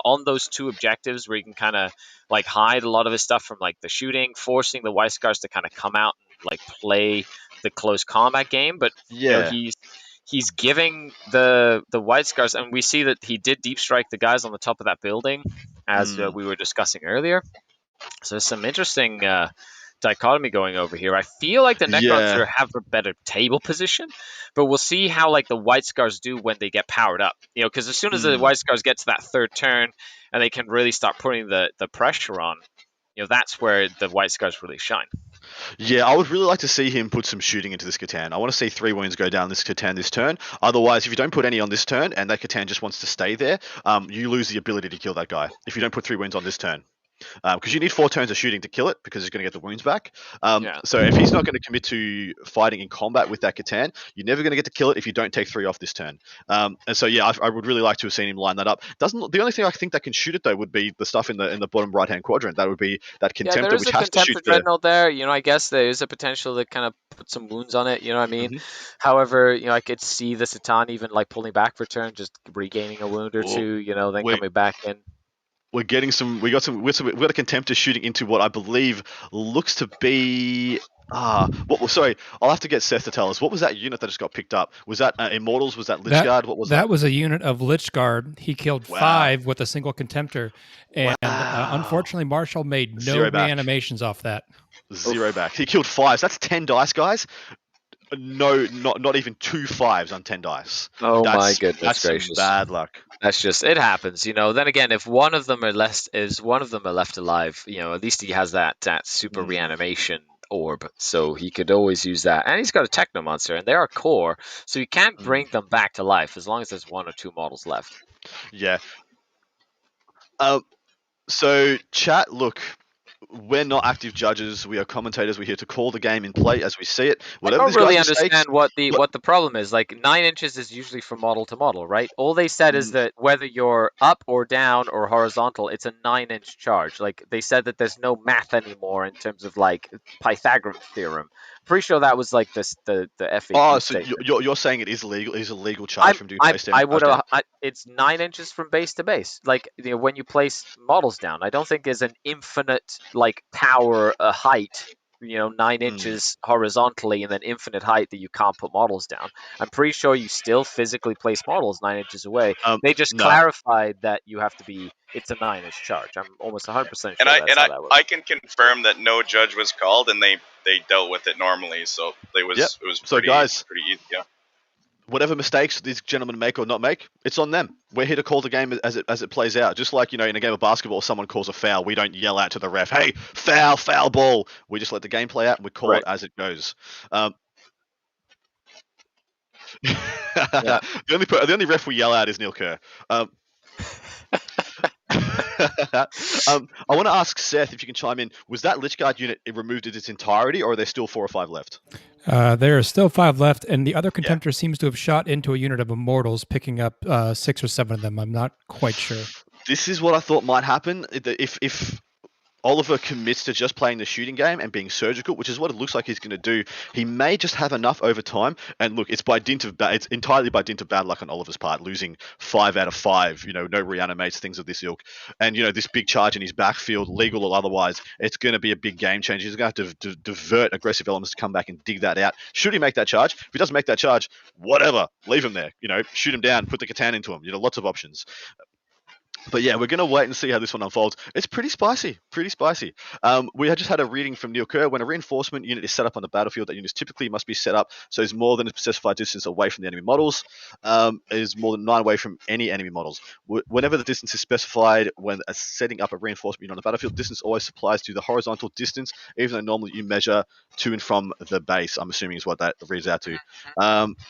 on those 2 objectives where he can kind of like hide a lot of his stuff from like the shooting, forcing the White Scars to kind of come out and like play the close combat game. But he's giving the White Scars, and we see that he did deep strike the guys on the top of that building, as we were discussing earlier. So there's some interesting dichotomy going over here. I feel like the Necrons have a better table position, but we'll see how like the White Scars do when they get powered up. Because as soon as the White Scars get to that 3rd turn and they can really start putting the pressure on, that's where the White Scars really shine. Yeah, I would really like to see him put some shooting into this Catan. I want to see 3 wounds go down this Catan this turn. Otherwise, if you don't put any on this turn and that Catan just wants to stay there, you lose the ability to kill that guy if you don't put 3 wounds on this turn. Because you need 4 turns of shooting to kill it, because he's going to get the wounds back. So if he's not going to commit to fighting in combat with that Catan, you're never going to get to kill it if you don't take 3 off this turn. And so I would really like to have seen him line that up. The only thing I think that can shoot it though would be the stuff in the bottom right hand quadrant. That would be that Contemptor, which has to shoot the Dreadnought there. I guess there is a potential to kind of put some wounds on it. You know what I mean? However, I could see the Satan even like pulling back for turn, just regaining a wound or 2. Then coming back in. We're getting we got a Contemptor shooting into what I believe looks to be sorry, I'll have to get Seth to tell us. What was that unit that just got picked up? Was that Immortals? Was that Lichguard? What was that? That was a unit of Lichguard. He killed 5 with a single Contemptor, and unfortunately Marshall made no reanimations off that. 0 back. He killed 5. So that's 10 dice, guys. No, not even 2 5s on 10 dice. Oh my goodness that's gracious! Bad luck. That's just it happens, Then again, if one of them are left alive, at least he has that super reanimation orb, so he could always use that. And he's got a Techno Monster, and they are core, so you can't bring them back to life as long as there's 1 or 2 models left. Yeah. So chat, look. We're not active judges. We are commentators. We're here to call the game in play as we see it. I don't really understand what the problem is. Like 9 inches is usually from model to model, right? All they said is that whether you're up or down or horizontal, it's a 9-inch charge. Like they said that there's no math anymore in terms of like Pythagorean theorem. I'm pretty sure that was like the FAQ. Oh, so you're saying it is legal? It is a legal charge from doing base down? It's 9 inches from base to base. Like when you place models down, I don't think there's an infinite like power height, 9 inches horizontally and then infinite height that you can't put models down. I'm pretty sure you still physically place models 9 inches away. They just clarified that you have to be. It's a 9-inch charge. I'm almost 100% sure. I can confirm that no judge was called, and they dealt with it normally. So it was pretty easy. Yeah. whatever mistakes these gentlemen make or not make, it's on them. We're here to call the game as it plays out. Just like, in a game of basketball, someone calls a foul, we don't yell out to the ref, "Hey, foul ball." We just let the game play out and we call it as it goes. Yeah. The only ref we yell at is Neil Kerr. I want to ask Seth if you can chime in. Was that Lich Guard unit removed in its entirety, or are there still 4 or 5 left? There are still 5 left, and the other Contemptor seems to have shot into a unit of Immortals, picking up 6 or 7 of them. I'm not quite sure. This is what I thought might happen. If Oliver commits to just playing the shooting game and being surgical, which is what it looks like he's going to do, he may just have enough over time. And look, it's entirely by dint of bad luck on Oliver's part, losing 5 out of 5. No reanimates, things of this ilk, and this big charge in his backfield, legal or otherwise, it's going to be a big game changer. He's going to have to divert aggressive elements to come back and dig that out. Should he make that charge? If he doesn't make that charge, whatever, leave him there. Shoot him down, put the Catan into him. Lots of options. But yeah, we're going to wait and see how this one unfolds. It's pretty spicy. We had just had a reading from Neil Kerr. When a reinforcement unit is set up on the battlefield, that unit typically must be set up so it's more than a specified distance away from the enemy models. Is more than 9 away from any enemy models. Whenever the distance is specified when setting up a reinforcement unit on the battlefield, distance always applies to the horizontal distance, even though normally you measure to and from the base. I'm assuming is what that reads out to.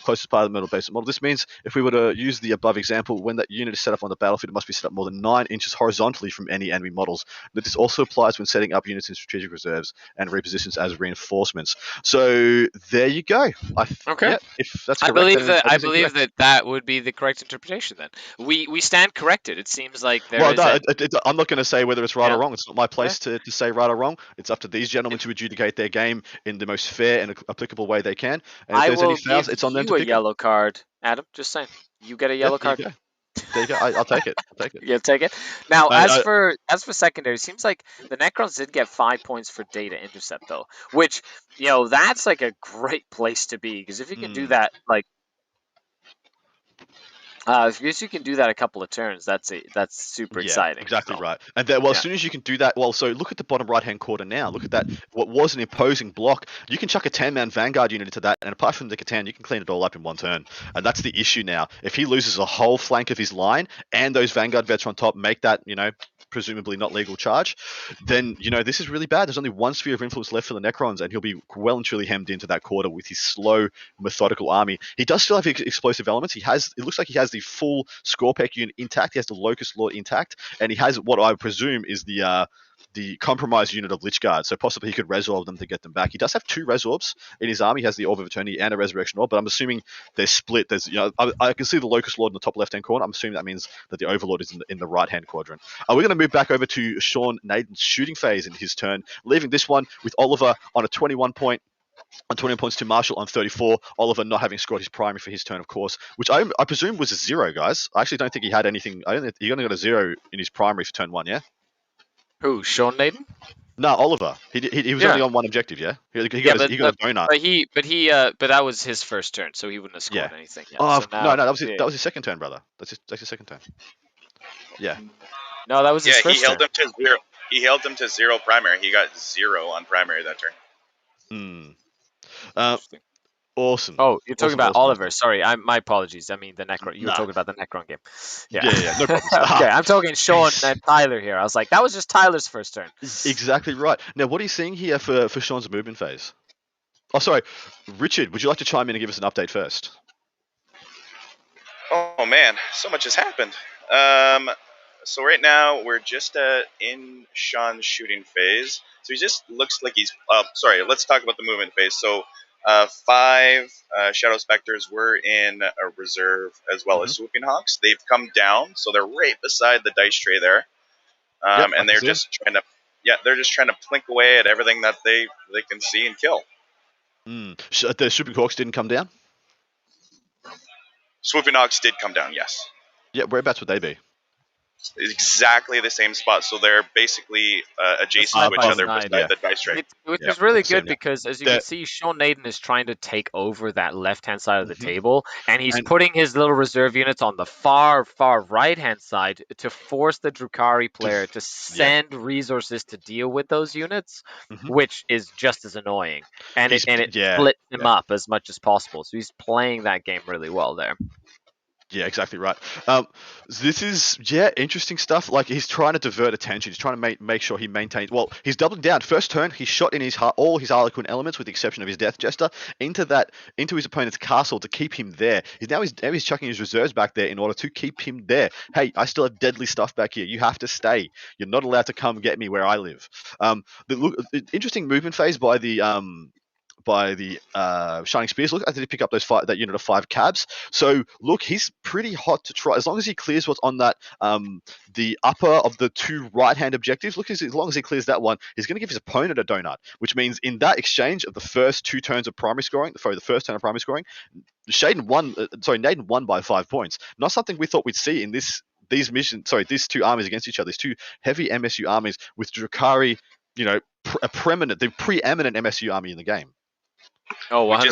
Closest part of the metal base model. This means if we were to use the above example, when that unit is set up on the battlefield, it must be set up more than 9 inches horizontally from any enemy models. But this also applies when setting up units in strategic reserves and repositions as reinforcements. So there you go. Okay. Yeah, if that's correct, I believe that would be the correct interpretation. Then we stand corrected. It seems like there is. I'm not going to say whether it's right or wrong. It's not my place to say right or wrong. It's up to these gentlemen to adjudicate their game in the most fair and applicable way they can. And if there's any fouls, it's on them to pick a yellow card, Adam. Just saying, you get a yellow card. There you go. I'll take it. You'll take it. Now, as for secondary, it seems like the Necrons did get 5 points for data intercept, though, which that's like a great place to be, because if you can do that, if you can do that a couple of turns, that's super exciting. Exactly right. And as soon as you can do that, so look at the bottom right-hand corner now. Look at that. What was an imposing block, you can chuck a 10-man Vanguard unit into that, and apart from the Catan, you can clean it all up in 1 turn. And that's the issue now. If he loses a whole flank of his line, and those Vanguard vets on top make that, presumably not legal charge, then, this is really bad. There's only 1 sphere of influence left for the Necrons, and he'll be well and truly hemmed into that quarter with his slow, methodical army. He does still have explosive elements. It looks like he has the full Scorched unit intact. He has the Locust Lord intact, and he has what I presume is the compromised unit of Lich Guard, so possibly he could resorb them to get them back. He does have 2 resorbs in his army. He has the Orb of Eternity and a Resurrection Orb, but I'm assuming they're split. There's, I can see the Locust Lord in the top left-hand corner. I'm assuming that means that the Overlord is in the right-hand quadrant. We're going to move back over to Sean Naden's shooting phase in his turn, leaving this one with Oliver on a 21 points to Marshall on 34. Oliver not having scored his primary for his turn, of course, which I presume was a 0, guys. I actually don't think he had anything. He only got a 0 in his primary for turn 1, yeah? Who, Sean Naden? No, Oliver. He was only on 1 objective, yeah? He got a donut. But that was his first turn, so he wouldn't have scored anything. Yeah. Oh, so now, no, that was his second turn, brother. That's his second turn. Yeah. No, that was his first he held him to 0. He held him to 0 primary. He got 0 on primary that turn. Awesome. Oh, you're talking about Oliver. Sorry, my apologies. I mean the Necron. You were talking about the Necron game. Yeah, no problem. Okay, I'm talking Sean and Tyler here. I was like, that was just Tyler's first turn. Exactly right. Now, what are you seeing here for Sean's movement phase? Oh, sorry. Richard, would you like to chime in and give us an update first? Oh, man. So much has happened. So right now, we're just in Sean's shooting phase. So he just looks like he's... sorry, let's talk about the movement phase. So 5 Shadow Spectres were in a reserve, as well as Swooping Hawks. They've come down, so they're right beside the dice tray there. And they're just trying to plink away at everything that they can see and kill. The Swooping Hawks didn't come down? Swooping Hawks did come down, yes. Yeah, whereabouts would they be? exactly the same spot. So they're basically adjacent to each other beside the dice tray. Which is really good because, as you can see, Sean Naden is trying to take over that left-hand side of the table, and he's putting his little reserve units on the far right-hand side to force the Drukhari player to send resources to deal with those units, which is just as annoying. And it splits him up as much as possible. So he's playing that game really well there. Yeah, exactly right. This is interesting stuff. Like, he's trying to divert attention. He's trying to make sure he maintains. Well, he's doubling down. First turn, he shot in all his Harlequin elements, with the exception of his Death Jester, into his opponent's castle to keep him there. He's chucking his reserves back there in order to keep him there. Hey, I still have deadly stuff back here. You have to stay. You're not allowed to come get me where I live. The interesting movement phase by the Shining Spears. Look, I did pick up that unit of 5 cabs. So look, he's pretty hot to try. As long as he clears what's on that the upper of the 2 right-hand objectives. Look, as long as he clears that one, he's going to give his opponent a donut. Which means in that exchange of the first 2 turns of primary scoring, the first turn of primary scoring, Naden won by 5 points. Not something we thought we'd see in these 2 armies against each other. These 2 heavy MSU armies with Drukhari, the preeminent MSU army in the game. Oh, 100%.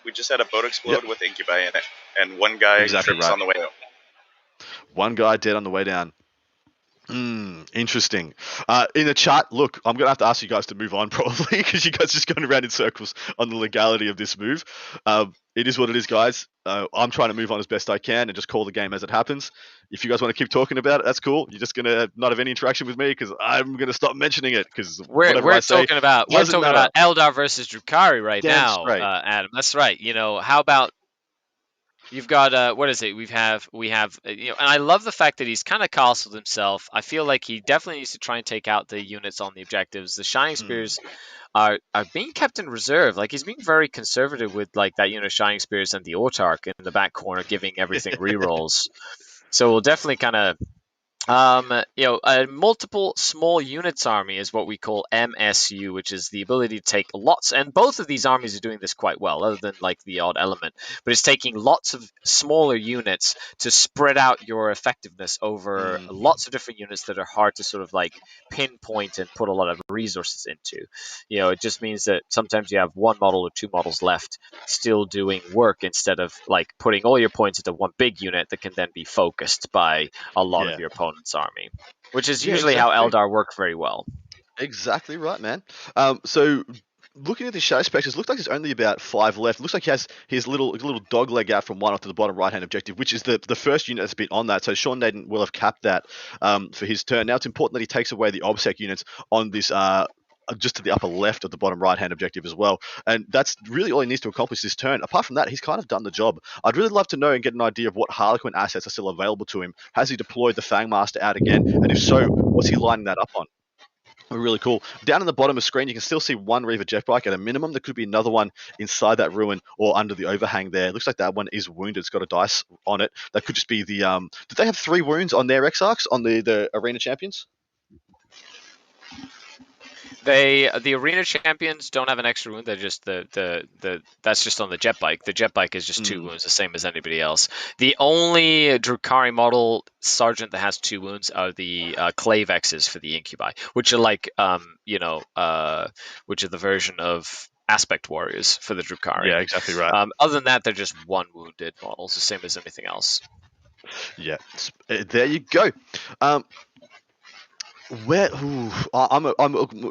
We just had a boat explode with Incubi in it, and one guy trips on the way out. One guy dead on the way down. Interesting. In the chat, look, I'm going to have to ask you guys to move on probably, because you guys are just going around in circles on the legality of this move. It is what it is, guys. I'm trying to move on as best I can and just call the game as it happens. If you guys want to keep talking about it, that's cool. You're just going to not have any interaction with me, because I'm going to stop mentioning it. Because we're talking about Eldar versus Drukhari right now, Adam. That's right. How about you've got what is it? We have and I love the fact that he's kind of castled himself. I feel like he definitely needs to try and take out the units on the objectives. The Shining Spears are being kept in reserve. Like, he's being very conservative with like that unit of Shining Spears and the Autarch in the back corner, giving everything rerolls. So we'll definitely kind of a multiple small units army is what we call MSU, which is the ability to take lots, and both of these armies are doing this quite well, other than like the odd element, but it's taking lots of smaller units to spread out your effectiveness over lots of different units that are hard to sort of like pinpoint and put a lot of resources into. It just means that sometimes you have 1 model or 2 models left still doing work, instead of like putting all your points into one big unit that can then be focused by a lot of your opponents' army, which is usually how Eldar work very well. Exactly right, man. So looking at the Shadow Spectres, looks like there's only about 5 left. Looks like he has his little dog leg out from 1 off to the bottom right-hand objective, which is the first unit that's been on that. So Sean Naden will have capped that for his turn. Now it's important that he takes away the OBSEC units on this just to the upper left of the bottom right-hand objective as well. And that's really all he needs to accomplish this turn. Apart from that, he's kind of done the job. I'd really love to know and get an idea of what Harlequin assets are still available to him. Has he deployed the Fangmaster out again? And if so, what's he lining that up on? Really cool. Down in the bottom of the screen, you can still see 1 Reaver Jetbike at a minimum. There could be another one inside that ruin or under the overhang there. It looks like that one is wounded. It's got a dice on it. That could just be the... Did they have 3 wounds on their Exarchs, on the Arena Champions? The Arena Champions don't have an extra wound. They're just that's just on the jet bike. The jet bike is just 2 wounds, the same as anybody else. The only Drukhari model sergeant that has 2 wounds are the Clavexes for the Incubi, which are like which are the version of Aspect Warriors for the Drukhari. Yeah, exactly right. Other than that, they're just 1 wounded models, the same as anything else. Yeah, there you go. I'm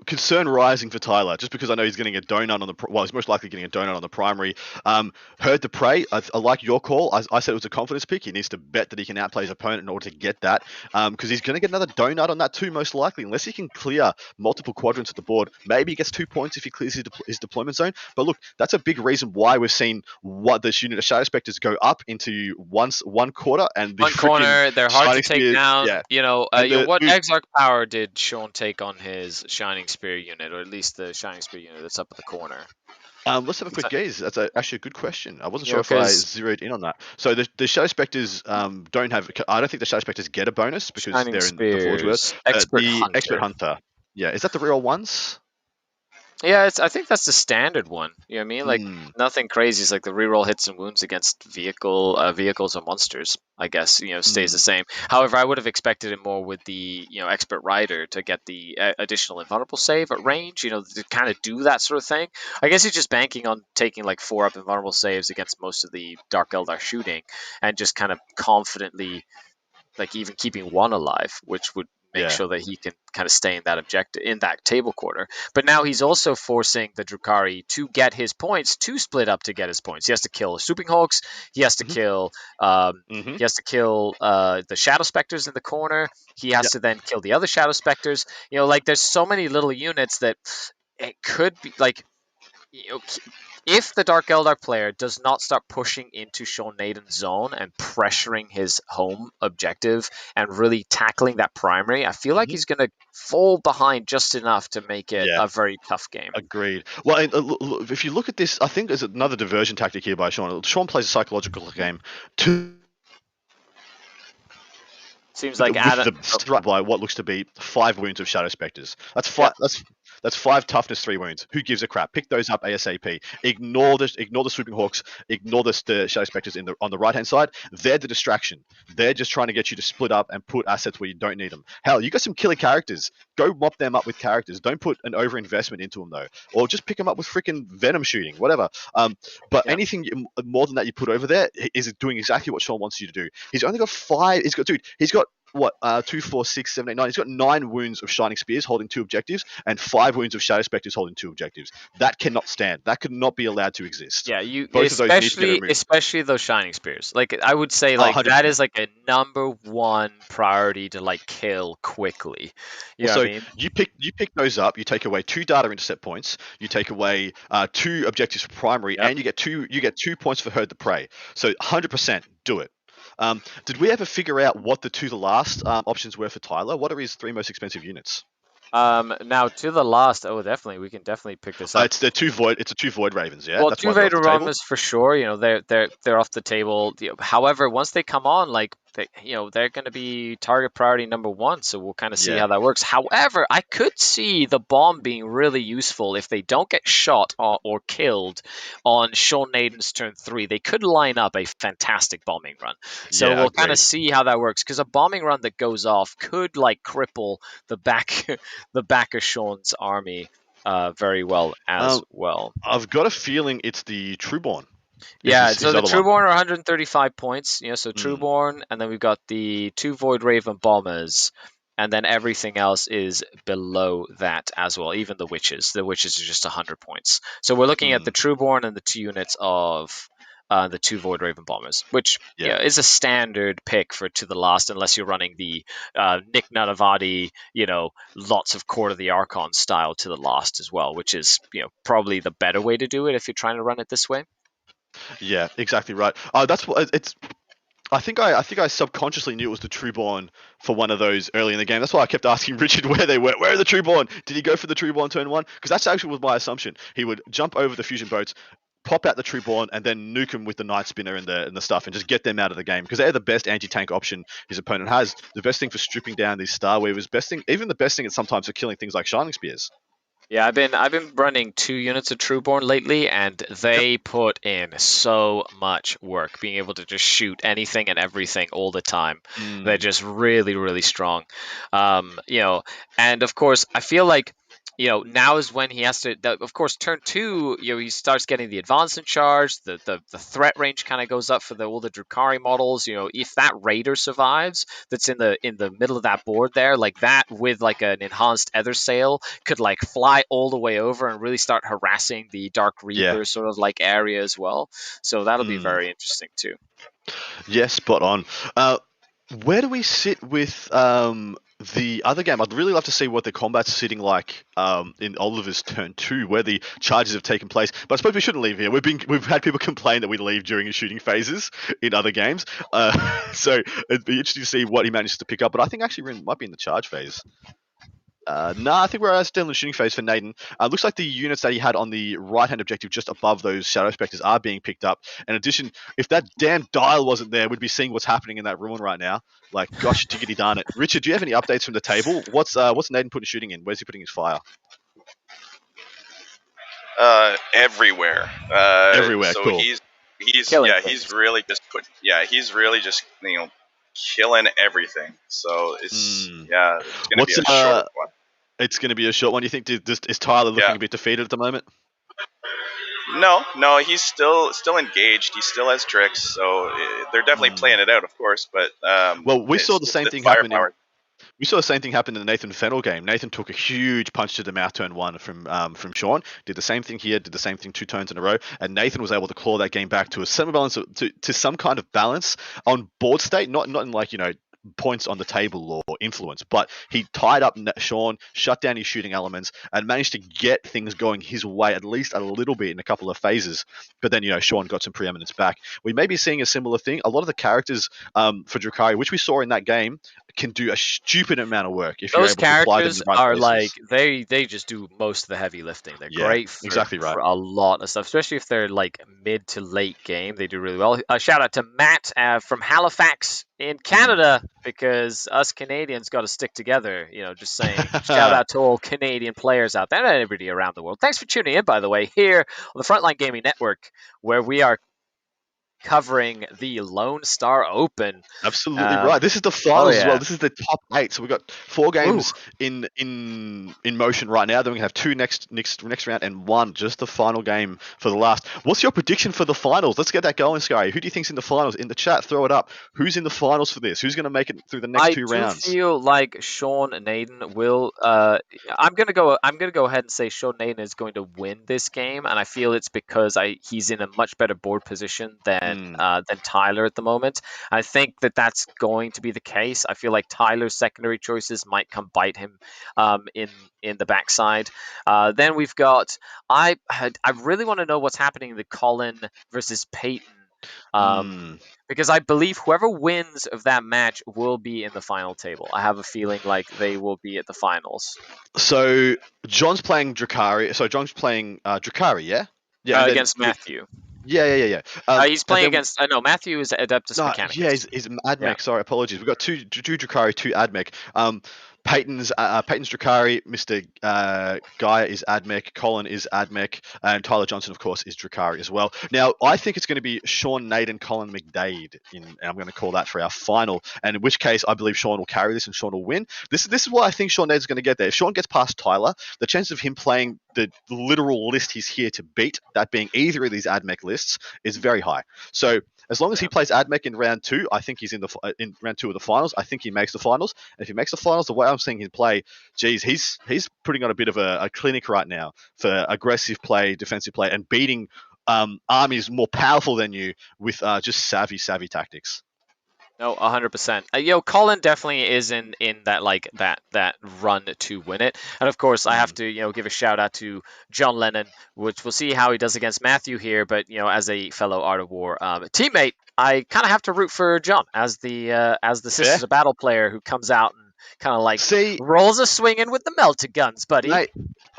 concern rising for Tyler, just because I know he's getting a donut on he's most likely getting a donut on the primary. Herd to Prey, I like your call. I said it was a confidence pick. He needs to bet that he can outplay his opponent in order to get that, because he's going to get another donut on that too, most likely, unless he can clear multiple quadrants at the board. Maybe he gets 2 points if he clears his deployment zone. But look, that's a big reason why we've seen what this unit of Shadow Spectres go up into one quarter, and one corner. They're hard to take down. Yeah. What Exarch power did Sean take on his Shining Spear unit, or at least the Shining Spear unit that's up at the corner? Let's have a quick gaze. That's actually a good question. I wasn't sure if I zeroed in on that. So the Shadow Spectres don't have... I don't think the Shadow Spectres get a bonus because Shining they're Spears, in the Forge Worth. Expert Hunter. Yeah, is that the real ones? Yeah, I think that's the standard one. You know what I mean? Like nothing crazy. It's like the reroll hits and wounds against vehicles or monsters. I guess stays the same. However, I would have expected it more with the expert rider to get the additional invulnerable save at range. To kind of do that sort of thing. I guess he's just banking on taking like 4 up invulnerable saves against most of the Dark Eldar shooting, and just kind of confidently like even keeping 1 alive, which would make sure that he can kind of stay in that table quarter. But now he's also forcing the Drukhari to get his points, to split up to get his points. He has to kill Swooping Hawks. He has to kill. He has to kill the Shadow Specters in the corner. He has to then kill the other Shadow Specters. Like there's so many little units that it could be like. If the Dark Eldar player does not start pushing into Sean Naden's zone and pressuring his home objective and really tackling that primary, I feel like he's going to fall behind just enough to make it a very tough game. Agreed. Well, if you look at this, I think there's another diversion tactic here by Sean. Sean plays a psychological game Seems like by what looks to be 5 wounds of Shadow Specters. That's 5. That's 5 toughness, 3 wounds. Who gives a crap? Pick those up ASAP. Ignore the Swooping Hawks. Ignore the Shadow Specters on the right hand side. They're the distraction. They're just trying to get you to split up and put assets where you don't need them. Hell, you got some killer characters. Go mop them up with characters. Don't put an overinvestment into them though, or just pick them up with freaking venom shooting, whatever. But anything more than that you put over there is doing exactly what Sean wants you to do. He's only got 5. He's got what 2, 4, 6, 7, 8, 9. He's got 9 wounds of Shining Spears holding 2 objectives and 5 wounds of Shadow Specters holding 2 objectives. That cannot stand. That could not be allowed to exist. Yeah, especially those Shining Spears. Like I would say, like that is like a number 1 priority to like kill quickly. You know what I mean? You pick those up. You take away 2 data intercept points. You take away 2 objectives for primary, and you get 2 points for herd the prey. So 100% do it. Did we ever figure out what the to the last options were for Tyler? What are his 3 most expensive units? Now to the last. Oh, definitely, we can definitely pick this up. It's the 2 void. It's a 2 void ravens. Yeah. Well, 2 Vader Ramas for sure. They're off the table. However, once they come on, like they're going to be target priority number 1. So we'll kind of see how that works. However, I could see the bomb being really useful if they don't get shot or killed on Sean Naden's turn 3. They could line up a fantastic bombing run. So we'll kind of see how that works, because a bombing run that goes off could like cripple the back of Sean's army very well as well. I've got a feeling it's the Trueborn. Yeah, so the Trueborn are 135 points. So Trueborn, and then we've got the 2 Void Raven Bombers, and then everything else is below that as well. Even the Witches. The Witches are just 100 points. So we're looking at the Trueborn and the 2 units of the 2 Void Raven Bombers, which is a standard pick for to the last, unless you're running the Nick Nanavati, lots of Court of the Archon style to the last as well, which is probably the better way to do it if you're trying to run it this way. Yeah, exactly right. That's what it's. I think I subconsciously knew it was the Trueborn for one of those early in the game. That's why I kept asking Richard where they were. Where are the Trueborn? Did he go for the Trueborn turn 1? Because that's actually was my assumption. He would jump over the fusion boats, pop out the Trueborn, and then nuke him with the Night Spinner and the stuff, and just get them out of the game, because they're the best anti-tank option his opponent has. The best thing for stripping down these Star Weavers. Even the best thing sometimes for killing things like Shining Spears. Yeah, I've been running 2 units of Trueborn lately, and they put in so much work, being able to just shoot anything and everything all the time. They're just really, really strong. And of course, I feel like now is when he has to. Of course, turn 2, he starts getting the advance in charge. The threat range kind of goes up for all the Drukhari models. If that Raider survives, that's in the middle of that board there, like that with like an enhanced Ether Sail, could like fly all the way over and really start harassing the Dark Reaper sort of like area as well. So that'll be very interesting too. Yes, spot on. Where do we sit with the other game? I'd really love to see what the combat's sitting like in Oliver's turn 2, where the charges have taken place. But I suppose we shouldn't leave here. We've had people complain that we leave during the shooting phases in other games. So it'd be interesting to see what he manages to pick up. But I think actually we might be in the charge phase. I think we're still in the shooting phase for Naden. Looks like the units that he had on the right-hand objective just above those Shadow Specters are being picked up. In addition, if that damn dial wasn't there, we'd be seeing what's happening in that ruin right now. Like, gosh, diggity darn it. Richard, do you have any updates from the table? What's Naden putting shooting in? Where's he putting his fire? Everywhere. Everywhere, So cool. he's Killing he's really just killing everything. So it's gonna be a short one. It's gonna be a short one. You think is Tyler looking a bit defeated at the moment? No, he's still engaged. He still has tricks, so they're definitely playing it out, of course. But well, we saw the same thing happen. We saw the same thing happen in the Nathan Fennell game. Nathan took a huge punch to the mouth turn 1 from Sean. Did the same thing here. Did the same thing 2 turns in a row. And Nathan was able to claw that game back to a similar balance, to some kind of balance on board state. Not in like points on the table or influence, but he tied up Sean, shut down his shooting elements, and managed to get things going his way at least a little bit in a couple of phases. But then Sean got some preeminence back. We may be seeing a similar thing. A lot of the characters for Drukhari, which we saw in that game, can do a stupid amount of work if those you're able to apply them in characters the right are places. like they just do most of the heavy lifting. They're great for, exactly right. for a lot of stuff, especially if they're like mid to late game. They do really well. Shout out to Matt from Halifax in Canada, because us Canadians got to stick together. Just saying. Shout out to all Canadian players out there and everybody around the world. Thanks for tuning in, by the way, here on the Frontline Gaming Network, where we are covering the Lone Star Open. Absolutely right. This is the finals as well. This is the top 8. So we've got 4 games in motion right now. Then we have 2 next round and 1 just the final game for the last. What's your prediction for the finals? Let's get that going, SKARI. Who do you think's in the finals? In the chat, throw it up. Who's in the finals for this? Who's going to make it through the next 2 rounds? I do feel like Sean Naden will. I'm gonna go ahead and say Sean Naden is going to win this game, and I feel it's because he's in a much better board position than Tyler at the moment. I think that's going to be the case. I feel like Tyler's secondary choices might come bite him in the backside. Then we've got I really want to know what's happening in the Colin versus Peyton. Because I believe whoever wins of that match will be in the final table. I have a feeling like they will be at the finals. So John's playing Drukhari. So John's playing Drukhari, yeah? Yeah. Against Matthew. Yeah. He's playing against. No, Matthew is Adeptus Mechanicus. Yeah, he's AdMech. Yeah. Sorry, apologies. We've got two Drukhari, 2 AdMech. Peyton's Drukhari, Mr. Gaia is AdMech, Colin is AdMech, and Tyler Johnson, of course, is Drukhari as well. Now, I think it's going to be Sean Naden, Colin McDade, and I'm going to call that for our final, and in which case I believe Sean will carry this and Sean will win. This is why I think Sean Naden's going to get there. If Sean gets past Tyler, the chances of him playing the literal list he's here to beat, that being either of these AdMech lists, is very high. So as long as he plays AdMech in round 2, I think he's in round 2 of the finals. I think he makes the finals. And if he makes the finals, the way I'm seeing him play, geez, he's putting on a bit of a clinic right now for aggressive play, defensive play, and beating armies more powerful than you with just savvy tactics. No, 100%. Colin definitely is in that run to win it, and of course I have to give a shout out to John Lennon, which we'll see how he does against Matthew here. But as a fellow Art of War teammate, I kind of have to root for John as the Sisters of Battle player who comes out and kind of rolls a swinging with the melter guns, buddy. Mate,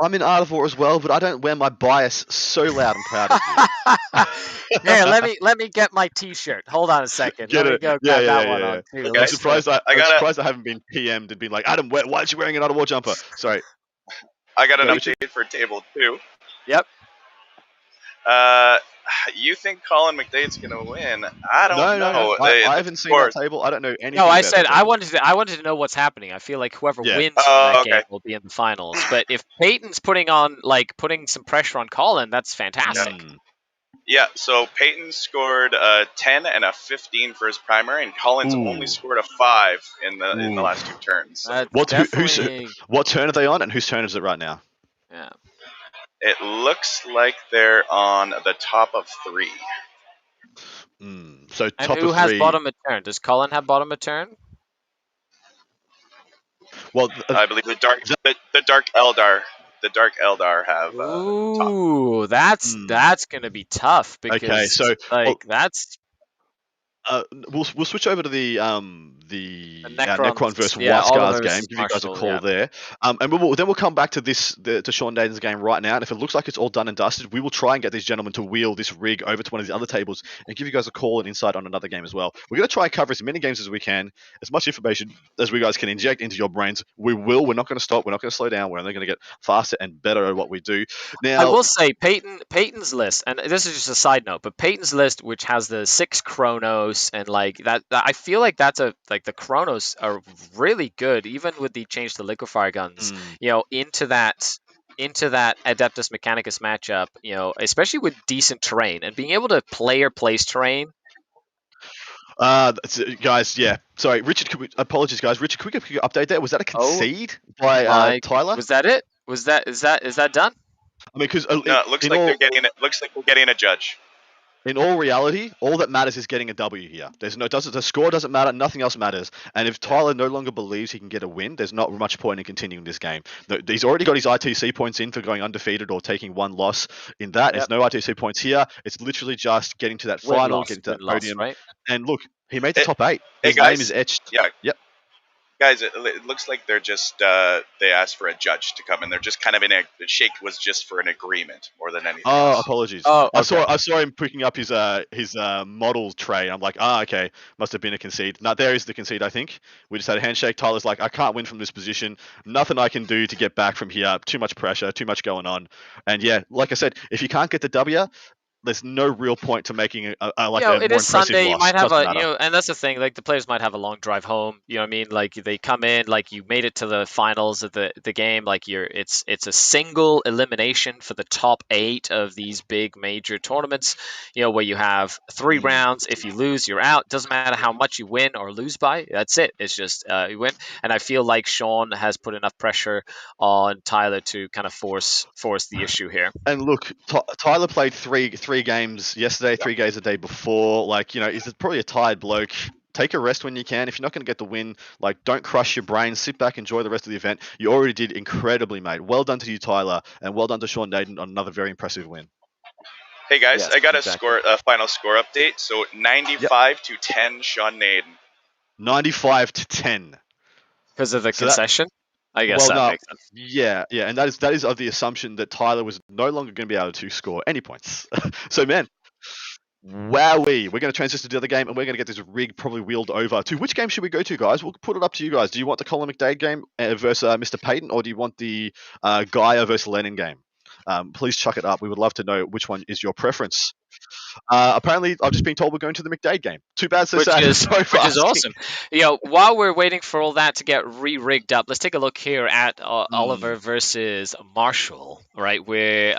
I'm in Art of War as well, but I don't wear my bias so loud and proud of you. Here, let me get my T-shirt. Hold on a second. Let me go grab that one on too. Okay, I'm surprised I haven't been PM'd and been like, Adam, why aren't you wearing an Art of War jumper? Sorry. I got an update for table 2. Yep. You think Colin McDade's gonna win? I don't know. No. I haven't seen that table. I don't know anything. No, I said I wanted to know what's happening. I feel like whoever wins that game will be in the finals. But if Peyton's putting some pressure on Colin, that's fantastic. Yeah. So Peyton scored a 10 and a 15 for his primary, and Colin's only scored a 5 in the last 2 turns. What turn are they on, and whose turn is it right now? Yeah. It looks like they're on the top of 3. So and top who of 3. has bottom of turn? Does Colin have bottom of turn? Well, I believe the Dark Eldar. The Dark Eldar have. Ooh, that's gonna be tough because that's. we'll switch over to the Necron versus Oliver SKARI game. Give you guys a Marshall, call there, and then we'll come back to to Sean Dayton's game right now. And if it looks like it's all done and dusted, we will try and get these gentlemen to wheel this rig over to one of the other tables and give you guys a call and insight on another game as well. We're going to try and cover as many games as we can, as much information as we guys can inject into your brains. We will. We're not going to stop. We're not going to slow down. We're only going to get faster and better at what we do. Now, I will say Peyton's list, and this is just a side note, but Peyton's list, which has the 6 Chronos and like that I feel like that's the Chronos are really good, even with the change to liquefier guns. Into that Adeptus Mechanicus matchup, especially with decent terrain and being able to player place terrain. Guys, yeah. Sorry, Richard. Apologies, guys. Richard, could we get an update there? Was that a concede by Tyler? Was that it? Is that done? I mean, because no, it looks like we're getting a judge. In all reality, all that matters is getting a W here. The score doesn't matter. Nothing else matters. And if Tyler no longer believes he can get a win, there's not much point in continuing this game. He's already got his ITC points in for going undefeated or taking 1 loss in that. There's no ITC points here. It's literally just getting to that final, getting to that podium. Right? And look, he made the top 8. His name is etched. Yeah. Yep. Guys, it looks like they're just they asked for a judge to come, and they're just kind of the shake was just for an agreement more than anything. Oh, else. Apologies. Oh, okay. I saw him picking up his model tray. I'm like, okay, must have been a concede. No, there is the concede. I think we just had a handshake. Tyler's like, I can't win from this position. Nothing I can do to get back from here. Too much pressure. Too much going on. And yeah, like I said, if you can't get the W, there's no real point to making a more it is Sunday. Loss. You might have and that's the thing. Like the players might have a long drive home. You know what I mean? Like they come in, like you made it to the finals of the game. Like it's a single elimination for the top 8 of these big major tournaments. Where you have 3 rounds. If you lose, you're out. Doesn't matter how much you win or lose by. That's it. It's just you win. And I feel like Sean has put enough pressure on Tyler to kind of force the issue here. And look, Tyler played three games yesterday, 3 games a day before. Like, he's probably a tired bloke. Take a rest when you can. If you're not going to get the win, like, don't crush your brain. Sit back, enjoy the rest of the event. You already did incredibly, mate. Well done to you, Tyler, and well done to Sean Dayton on another very impressive win. Hey guys, I got a final score update. So 95 to 10, Sean Dayton. 95 to 10. Because of the concession. I guess that makes sense. Yeah, and that is of the assumption that Tyler was no longer going to be able to score any points. So, man, wowee. We're going to transition to the other game, and we're going to get this rig probably wheeled over to which game should we go to, guys? We'll put it up to you guys. Do you want the Colin McDade game versus Mr. Payton, or do you want the Gaia versus Lennon game? Please chuck it up. We would love to know which one is your preference. Apparently, I've just been told we're going to the McDade game. Too bad, so sad. Which is awesome. While we're waiting for all that to get re-rigged up, let's take a look here at Oliver versus Marshall. Right, where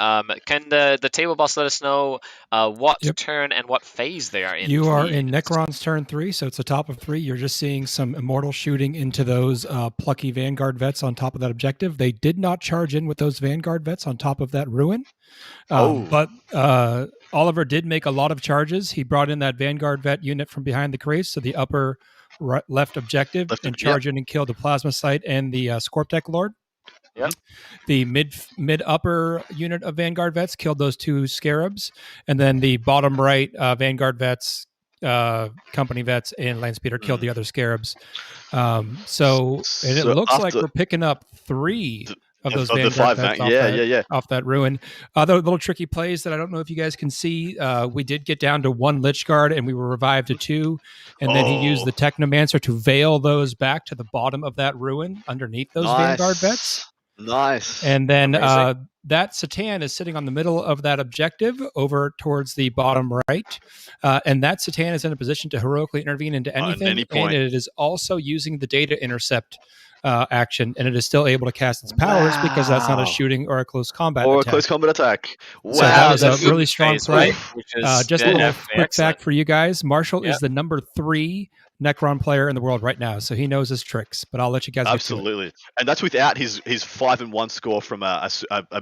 can the table boss let us know what turn and what phase they are in? You are in Necron's turn 3, so it's the top of 3. You're just seeing some immortal shooting into those plucky Vanguard vets on top of that objective. They did not charge in with those Vanguard vets on top of that ruin, but Oliver did make a lot of charges. He brought in that Vanguard vet unit from behind the crates to the upper left objective and charged in and killed the Plasma Site and the Scorched Lord. Yep. The mid upper unit of Vanguard vets killed those 2 Scarabs, and then the bottom right Vanguard vets, company vets, and Landspeeder killed the other Scarabs. It looks like we're picking up 3 of those Vanguard vets off that ruin. Other little tricky plays that I don't know if you guys can see. We did get down to 1 Lich Guard, and we were revived to 2, and then he used the Technomancer to veil those back to the bottom of that ruin underneath those Vanguard vets. Nice. And then that Satan is sitting on the middle of that objective over towards the bottom right. And that Satan is in a position to heroically intervene into anything. Any point. And it is also using the data intercept action, and it is still able to cast its powers because that's not a shooting or a close combat attack. A close combat attack. Wow. So that is a really strong play. Right? Just a little quick fact for you guys. Marshall is the number 3 Necron player in the world right now, so he knows his tricks, but I'll let you guys absolutely. And that's without his 5-1 score from a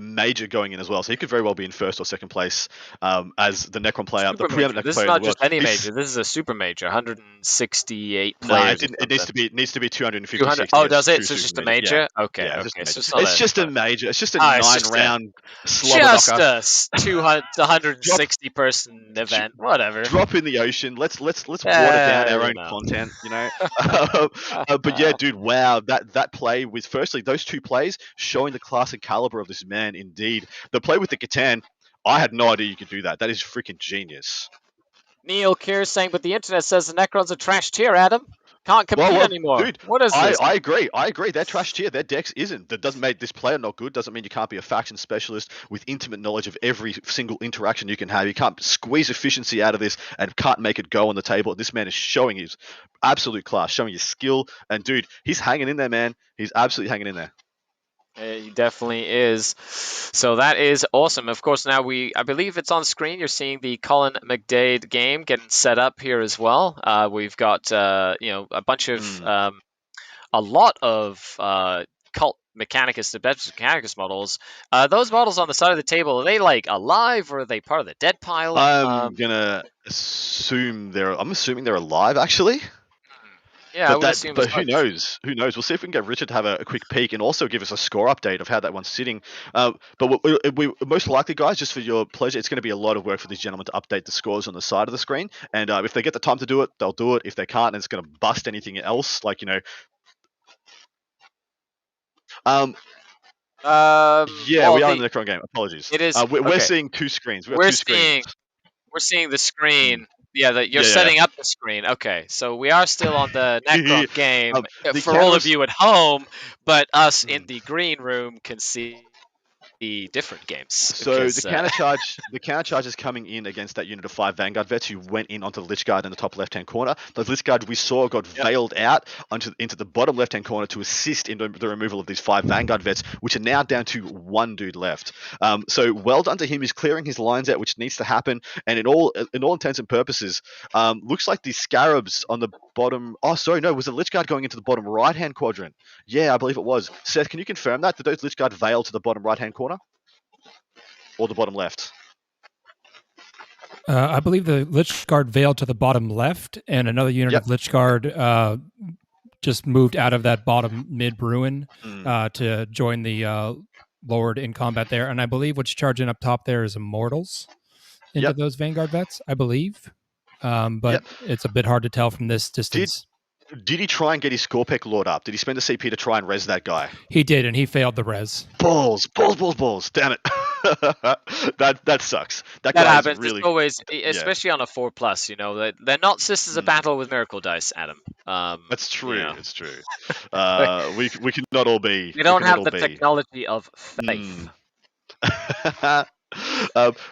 major going in as well, so he could very well be in first or second place as the Necron player, the preeminent this player. This is not just any major. This is a super major. 168 players. No, it needs to be 256. Oh, does Was it? So it's just a major? Yeah. Okay, Yeah, okay. it's just a major. It's just a it's 9-round slobber just knocker. a 160 person event. Whatever. Drop in the ocean. Let's water down our own content, you know. But yeah, dude, wow, that play was firstly those two plays showing the class and caliber of this man. Indeed, the play with the Catan, I had no idea you could do that. That is freaking genius. Neil Keir saying, but the internet says the Necrons are trash tier, Adam. Can't compete anymore. Dude, what is this? I agree. They're trash tier. Their dex isn't. That doesn't make this player not good. Doesn't mean you can't be a faction specialist with intimate knowledge of every single interaction you can have. You can't squeeze efficiency out of this and can't make it go on the table. This man is showing his absolute class, showing his skill. And dude, he's hanging in there, man. He's absolutely hanging in there. He definitely is. So that is awesome. Of course, now I believe it's on screen. You're seeing the Colin McDade game getting set up here as well. We've got a bunch of a lot of cult Mechanicus to Bedford Mechanicus models. Those models on the side of the table, are they like alive or are they part of the dead pile? I'm assuming they're alive actually. Yeah, but who knows? Who knows? We'll see if we can get Richard to have a quick peek and also give us a score update of how that one's sitting. But we most likely, guys, just for your pleasure, it's going to be a lot of work for these gentlemen to update the scores on the side of the screen. And if they get the time to do it, they'll do it. If they can't, and it's going to bust anything else, like we are in the Necron game. Apologies. It is. We're seeing two screens. We're seeing the screen. Yeah, you're setting up the screen. Okay, so we are still on the Necron game for all of you at home, but us in the green room can see the different games. So the counter charge is coming in against that unit of 5 Vanguard vets who went in onto the Lich Guard in the top left-hand corner. The Lich Guard we saw got veiled out into the bottom left-hand corner to assist in the removal of these 5 Vanguard vets, which are now down to 1 dude left. So well done to him. He's clearing his lines out, which needs to happen. And in all intents and purposes, looks like the Scarabs on the bottom. Oh, sorry, no, was the Lich Guard going into the bottom right-hand quadrant? Yeah, I believe it was. Seth, can you confirm that? Did those Lich Guard veil to the bottom right-hand corner? Or the bottom left? I believe the Lich Guard veiled to the bottom left, and another unit of Lich Guard just moved out of that bottom mid-ruin to join the Lord in combat there. And I believe what's charging up top there is Immortals into those Vanguard vets, I believe. But it's a bit hard to tell from this distance. Did he try and get his Scorpec Lord up? Did he spend a CP to try and res that guy? He did, and he failed the res. Balls. Damn it. that sucks. That happens. Really... It's always, especially on a 4+, they're not Sisters of Battle with Miracle Dice, Adam. That's true. It's true. We cannot all be. We don't have the technology of faith.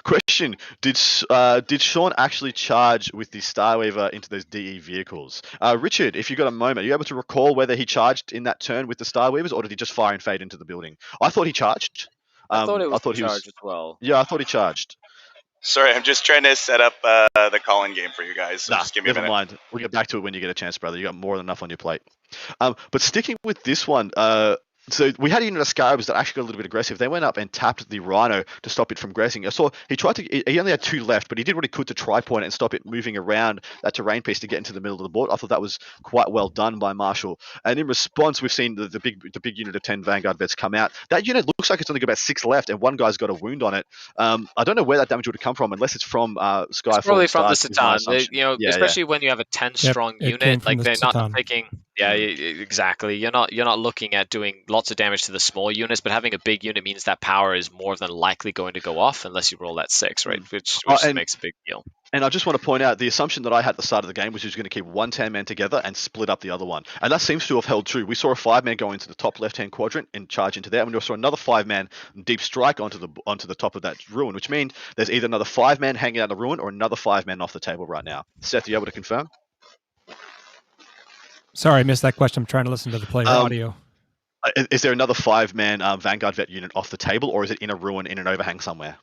Question: Did Sean actually charge with the Starweaver into those DE vehicles? Richard, if you got a moment, are you able to recall whether he charged in that turn with the Starweavers, or did he just fire and fade into the building? I thought he charged. I thought he charged as well. Yeah, I thought he charged. Sorry, I'm just trying to set up the call-in game for you guys. So just give me a minute. Never mind. We'll get back to it when you get a chance, brother. You got more than enough on your plate. But sticking with this one, so we had a unit of Scarabs that actually got a little bit aggressive. They went up and tapped the Rhino to stop it from aggressing. I saw he only had 2 left, but he did what he could to try point it and stop it moving around that terrain piece to get into the middle of the board. I thought that was quite well done by Marshall. And in response, we've seen the big unit of 10 Vanguard vets come out. That unit looks like it's only got about 6 left, and one guy's got a wound on it. I don't know where that damage would have come from, unless it's from Skyfall. It's probably from the Satan. Especially when you have a 10-strong unit, like they're not taking. Yeah, exactly. You're not looking at doing lots of damage to the small units, but having a big unit means that power is more than likely going to go off unless you roll that 6, right? Which makes a big deal. And I just want to point out the assumption that I had at the start of the game was he was going to keep 1 10-man together and split up the other one. And that seems to have held true. We saw a 5-man go into the top left-hand quadrant and charge into there. And we saw another 5-man deep strike onto the top of that ruin, which means there's either another 5-man hanging out the ruin or another 5-man off the table right now. Seth, are you able to confirm? Sorry, I missed that question. I'm trying to listen to the player audio. Is there another 5-man Vanguard vet unit off the table, or is it in a ruin in an overhang somewhere?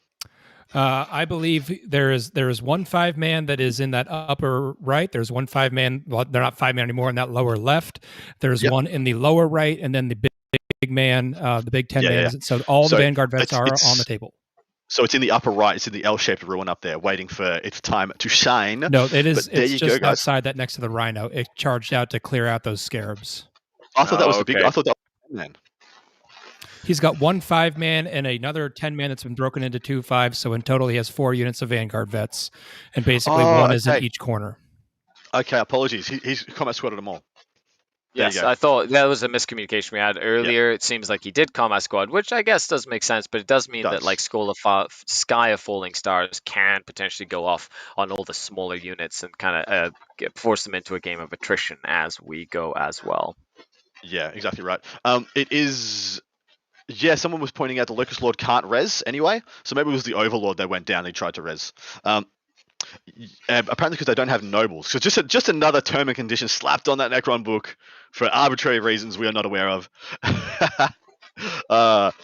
I believe there is 1 5-man that is in that upper right. There's 1 5-man. Well, they're not 5-man anymore in that lower left. There's one in the lower right, and then the big man, the big 10-man. So all the Vanguard vets are on the table. So it's in the upper right. It's in the L-shaped ruin up there, waiting for its time to shine. No, it is. It's just outside that, next to the Rhino. It charged out to clear out those Scarabs. I thought that was the big. I thought that was man. He's got 1 5-man and another 10-man that's been broken into 2 5. So in total, he has 4 units of Vanguard vets, and basically one is in each corner. Okay, apologies. He's combat squadded them all. Yes, I thought that was a miscommunication we had earlier. Yep. It seems like he did combat squad, which I guess does make sense, but it does mean that like Sky of Falling Stars can potentially go off on all the smaller units and kind of force them into a game of attrition as we go as well. Yeah, exactly right. It is. Yeah, someone was pointing out the Locust Lord can't res anyway, so maybe it was the Overlord that went down. They tried to res. Apparently because they don't have nobles. So just another term and condition slapped on that Necron book for arbitrary reasons we are not aware of.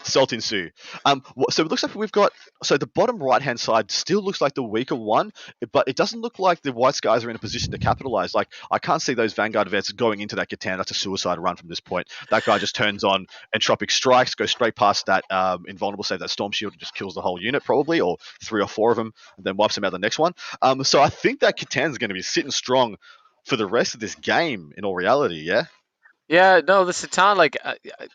Salt ensue. So it looks like we've got, so the bottom right hand side still looks like the weaker one, but it doesn't look like the White Skies are in a position to capitalize. Like, I can't see those Vanguard vets going into that Catan. That's a suicide run from this point. That guy just turns on Entropic Strikes, goes straight past that invulnerable save, that Storm Shield, and just kills the whole unit probably, or 3 or 4 of them, and then wipes them out the next one. So I think that Catan's going to be sitting strong for the rest of this game in all reality, yeah? Yeah, no, the Satan, like,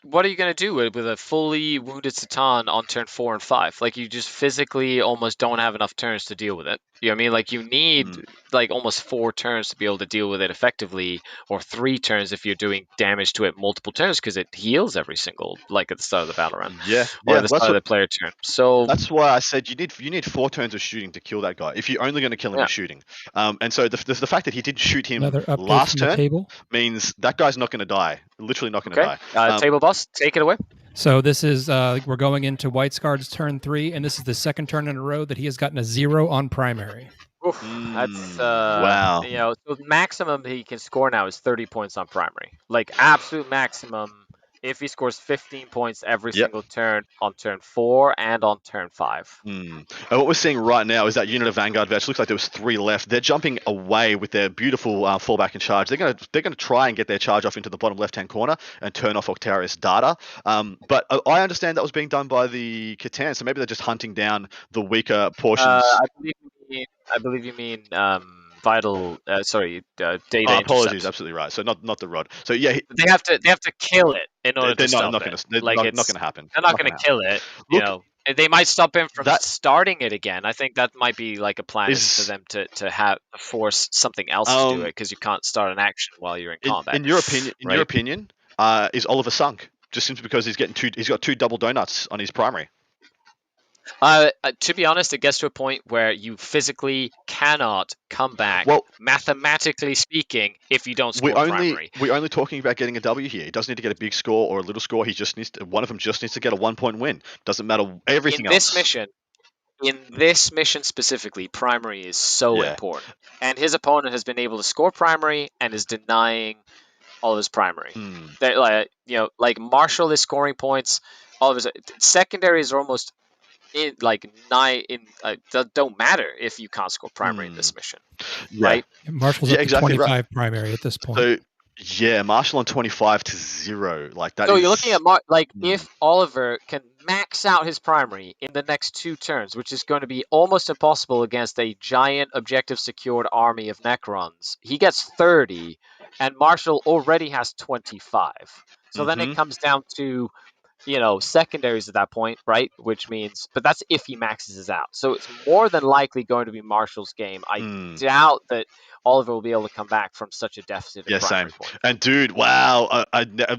what are you going to do with a fully wounded Satan on turn 4 and 5? Like, you just physically almost don't have enough turns to deal with it. You know what I mean? Like, you need, like, almost 4 turns to be able to deal with it effectively, or 3 turns if you're doing damage to it multiple turns, because it heals every single, like, at the start of the battle round. Yeah. Or at the start of the player turn. So that's why I said you need 4 turns of shooting to kill that guy, if you're only going to kill him with shooting. And so the fact that he didn't shoot him last turn means that guy's not going to die. Literally not going to die. Table boss, take it away. So this is we're going into White Scar's turn 3, and this is the second turn in a row that he has gotten a 0 on primary. Oof, that's wow. You know, so maximum he can score now is 30 points on primary. Like, absolute maximum if he scores 15 points every single turn on turn 4 and on turn 5. And what we're seeing right now is that unit of Vanguard vets. Looks like there was 3 left. They're jumping away with their beautiful fallback and charge. They're gonna try and get their charge off into the bottom left hand corner and turn off Octarius data. But I understand that was being done by the Catan, so maybe they're just hunting down the weaker portions. I believe you mean vital. Data. Apologies, absolutely right. So not the rod. So yeah, they have to kill it in order to stop it. They're not going to happen. They're not going to kill it. You know, they might stop him from starting it again. I think that might be like a plan for them to force something else to do it, because you can't start an action while you're in combat. In your opinion, is Oliver sunk just simply because he's got 2 double donuts on his primary? To be honest, it gets to a point where you physically cannot come back, mathematically speaking, if you don't score primary. We're only talking about getting a W here. He doesn't need to get a big score or a little score. He just needs to, one of them just needs to get a 1-point win. Doesn't matter everything else. In this mission specifically, primary is so important. And his opponent has been able to score primary and is denying all of his primary. Like Marshall is scoring points. All of his secondaries are almost don't matter if you can't score primary in this mission, right? Marshall's up to 25 primary at this point. So Marshall on 25 to 0, like that. So you're looking at if Oliver can max out his primary in the next 2 turns, which is going to be almost impossible against a giant objective secured army of Necrons, he gets 30, and Marshall already has 25. So then it comes down to secondaries at that point, right? Which means, but that's if he maxes it out. So it's more than likely going to be Marshall's game. I doubt that Oliver will be able to come back from such a deficit. Yeah, same. And dude, wow,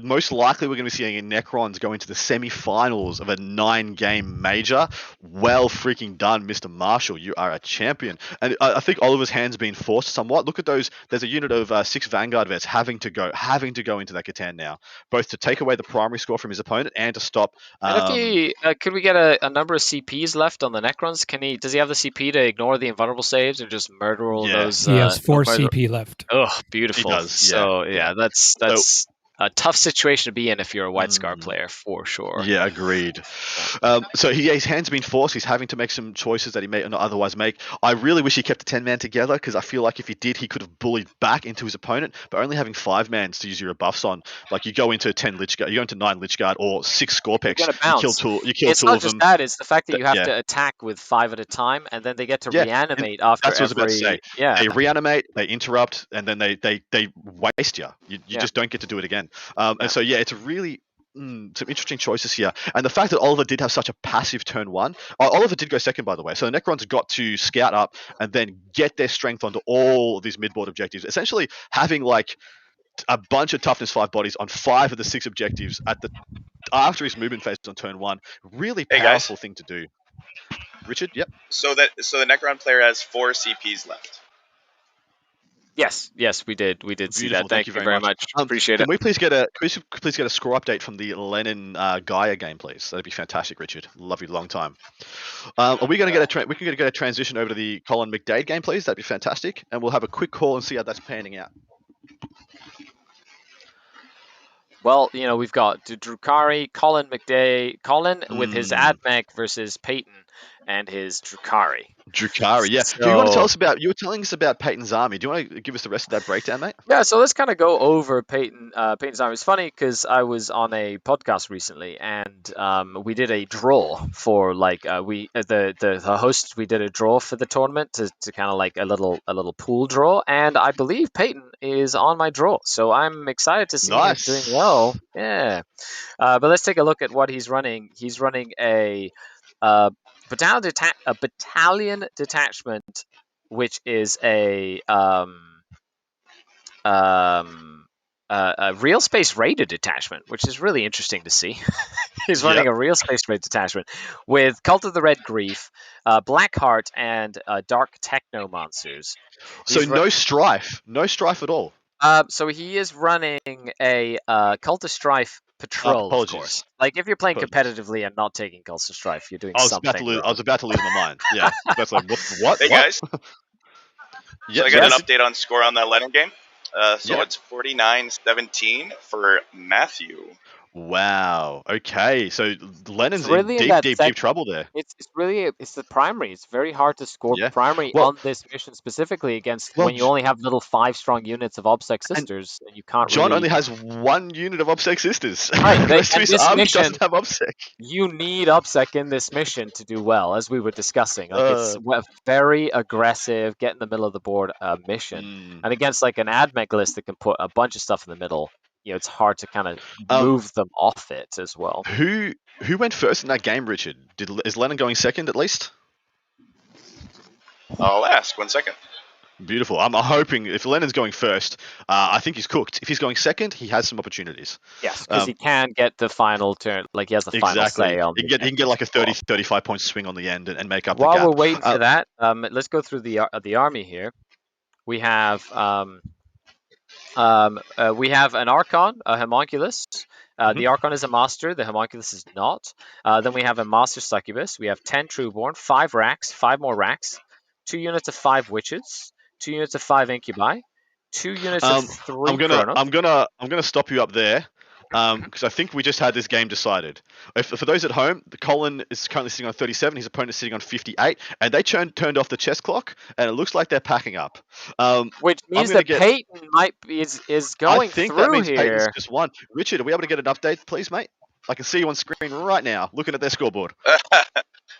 most likely we're going to be seeing Necrons go into the semi-finals of a 9-game major. Well freaking done, Mr. Marshall. You are a champion. And I think Oliver's hand's been forced somewhat. Look at those. There's a unit of 6 Vanguard vets having to go into that Catan now, both to take away the primary score from his opponent and to stop. Could we get a number of CPs left on the Necrons? Does he have the CP to ignore the invulnerable saves and just murder all those? He has 4 CP left. Oh, beautiful. He does, So that's a tough situation to be in if you're a White Scar player, for sure. Yeah, agreed. So his hand's been forced. He's having to make some choices that he may not otherwise make. I really wish he kept the 10-man together, because I feel like if he did, he could have bullied back into his opponent. But only having 5-mans to use your buffs on, like you go into 10 Lich Guard, you go into 9 Lich Guard or 6 Scorpex, you kill 2 of them. It's not just that; it's the fact that you have to attack with 5 at a time, and then they get to reanimate after. That's what I was about to say. Yeah, they reanimate, they interrupt, and then they waste you. You just don't get to do it again. again. And so yeah, it's really some interesting choices here. And the fact that Oliver did have such a passive turn one. Oliver did go second, by the way. So the Necrons got to scout up and then get their strength onto all of these mid-board objectives. Essentially having like a bunch of toughness 5 bodies on 5 of the 6 objectives after his movement phase on turn 1. Really powerful thing to do. Richard, yep. So the Necron player has 4 CPs left. Yes, we did see that. Thank you very much. Appreciate it. Can we please get a score update from the Lenin Gaia game, please? That'd be fantastic, Richard. Love you, long time. Are we going to get a transition over to the Colin McDade game, please? That'd be fantastic, and we'll have a quick call and see how that's panning out. Well, we've got Drukhari, Colin McDade, with his AdMech versus Peyton and his Drukhari. Yeah. So, do you want to tell us you were telling us about Peyton's army. Do you want to give us the rest of that breakdown, mate? Yeah, so let's kind of go over Peyton's army. It's funny because I was on a podcast recently and we did a draw for the hosts. We did a draw for the tournament to kind of like a little pool draw, and I believe Peyton is on my draw, so I'm excited to see him doing well. Yeah, but let's take a look at what he's running. He's running a battalion detachment, which is a real space raided detachment, which is really interesting to see. He's running a real space raid detachment with Cult of the Red Grief, Blackheart, and Dark Techno monsters. So no strife at all. So he is running a Cult of Strife patrol, of course. Like if you're playing competitively and not taking Cult of Strife, you're doing something wrong. I was about to lose my mind. Yeah, that's like what? Hey guys, so I got an update on score on that Lenin game. It's 49-17 for Matthew. Wow. Okay. So Lennon's really in deep trouble there. It's the primary. It's very hard to score primary on this mission specifically against when you only have little 5-strong units of OBSEC sisters and you can't. John only has 1 unit of OBSEC sisters. Right. The rest of his army doesn't have OBSEC. You need OBSEC in this mission to do well, as we were discussing. It's a very aggressive, get in the middle of the board mission, and against like an AdMech list that can put a bunch of stuff in the middle. It's hard to kind of move them off it as well. Who went first in that game, Richard? Is Lennon going second at least? I'll ask. 1 second. Beautiful. I'm hoping if Lennon's going first, I think he's cooked. If he's going second, he has some opportunities. Yes, because he can get the final turn. Like he has the final say on. He can get like a 35 point swing on the end and make up. While the gap. We're waiting for that, let's go through the army here. We have. We have an Archon, a Homunculus. The Archon is a master, the Homunculus is not. Then we have a Master Succubus. We have 10 Trueborn, 5 Racks, 5 more Racks, 2 units of 5 Witches, 2 units of 5 Incubi, 2 units of 3 Chronos. I'm gonna stop you up there. Because I think we just had this game decided. For those at home, the Colin is currently sitting on 37, his opponent is sitting on 58, and they turned off the chess clock, and it looks like they're packing up. Which means that Peyton is going through here. I think that means Peyton's just won. Richard, are we able to get an update, please, mate? I can see you on screen right now, looking at their scoreboard.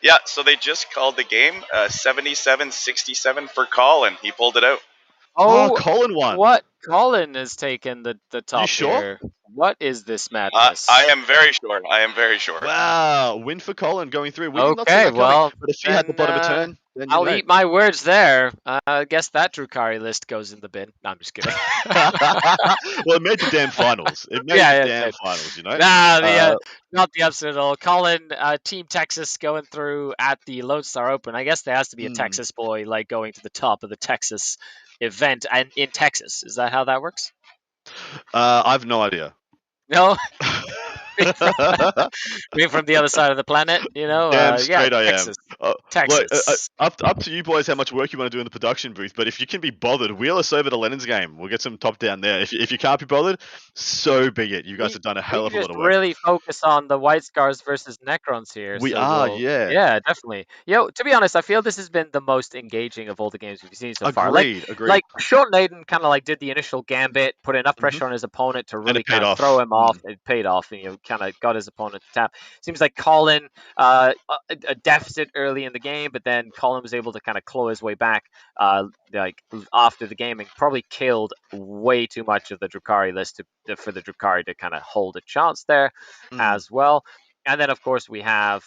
Yeah, so they just called the game 77-67 for Colin. He pulled it out. Oh, Colin won. What? Colin has taken the top you sure? here. What is this madness? I am very sure. Wow, win for Colin going through. We okay, well, but if you had the bottom of turn, then I'll eat my words there. I guess that Drukhari list goes in the bin. No, I'm just kidding. Well, it made the damn finals. Finals, you know? Not the upset at all. Colin, Team Texas going through at the Lone Star Open. I guess there has to be a Texas boy like going to the top of the Texas event and in Texas. Is that how that works? I have no idea. No? Being from the other side of the planet, Damn straight I Texas. am. Texas. Up to you boys how much work you want to do in the production booth, but if you can be bothered, wheel us over to Lennon's game. We'll get some top down there. If you can't be bothered, so be it. You guys have done a hell of a lot of work. Really focus on the White Scars versus Necrons here. Yeah. Yeah, definitely. To be honest, I feel this has been the most engaging of all the games we've seen so far. Agreed. Like Sean Layden kind of like did the initial gambit, put enough pressure on his opponent to really kind of throw him off. It paid off, and kind of got his opponent to tap. Seems like Colin a deficit early in the game, but then Colin was able to kind of claw his way back like after the game, and probably killed way too much of the Drukhari list for the Drukhari to kind of hold a chance there as well. And then, of course, we have,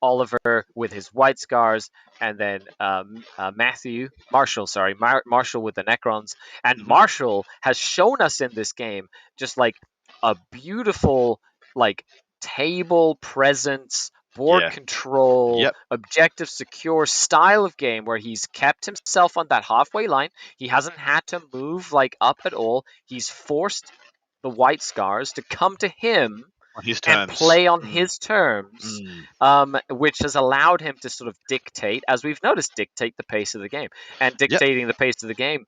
Oliver with his white scars, and then Marshall with the Necrons. And Marshall has shown us in this game just like a beautiful, like, table presence, board control, objective secure style of game where he's kept himself on that halfway line. He hasn't had to move like up at all. He's forced the white scars to come to him on his terms. And play on his terms, which has allowed him to sort of dictate, as we've noticed, dictate the pace of the game. And dictating the pace of the game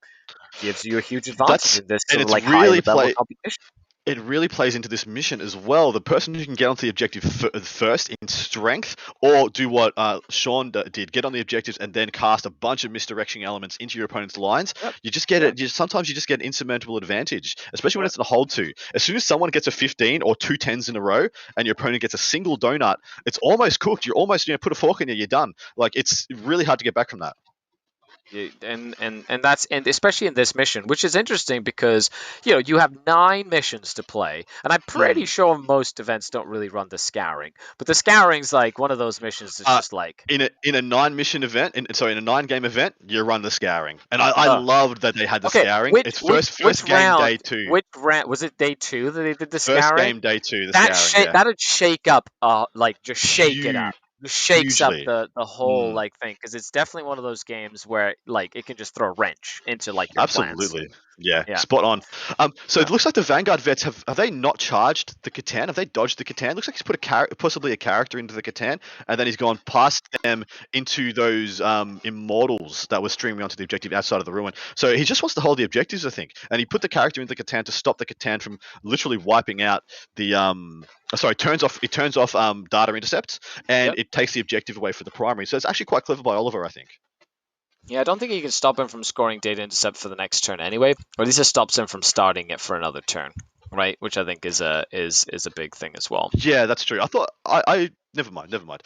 gives you a huge advantage in this sort of like high-level competition. It really plays into this mission as well. The person who can get onto the objective first in strength, or do what Sean did, get on the objectives and then cast a bunch of misdirection elements into your opponent's lines. You just get it. Sometimes you just get an insurmountable advantage, especially when it's in a hold to. As soon as someone gets a 15 or 2 10s in a row, and your opponent gets a single donut, it's almost cooked. You're almost put a fork in you, you're done. Like, it's really hard to get back from that. And especially in this mission, which is interesting because you have 9 missions to play, and I'm pretty sure most events don't really run the Scouring, but the Scouring's like one of those missions that's just like in a 9-mission event, in a 9-game event, you run the Scouring, and I loved that they had the Scouring. It's first game round, day 2. Which round was it? Day 2 that they did the Scouring. First game day 2. That'd shake up, just shake it up. Shakes up the whole like thing, because it's definitely one of those games where like it can just throw a wrench into like your plans. Yeah, spot on. So it looks like the Vanguard vets have they not charged the Catan? Have they dodged the Catan? Looks like he's put possibly a character into the Catan, and then he's gone past them into those immortals that were streaming onto the objective outside of the ruin. So he just wants to hold the objectives, I think, and he put the character into the Catan to stop the Catan from literally wiping out the it turns off data intercepts, and it takes the objective away for the primary. So it's actually quite clever by Oliver, I think. Yeah, I don't think you can stop him from scoring data intercept for the next turn anyway, or at least it stops him from starting it for another turn, right? Which I think is a big thing as well. Yeah, that's true. I thought never mind.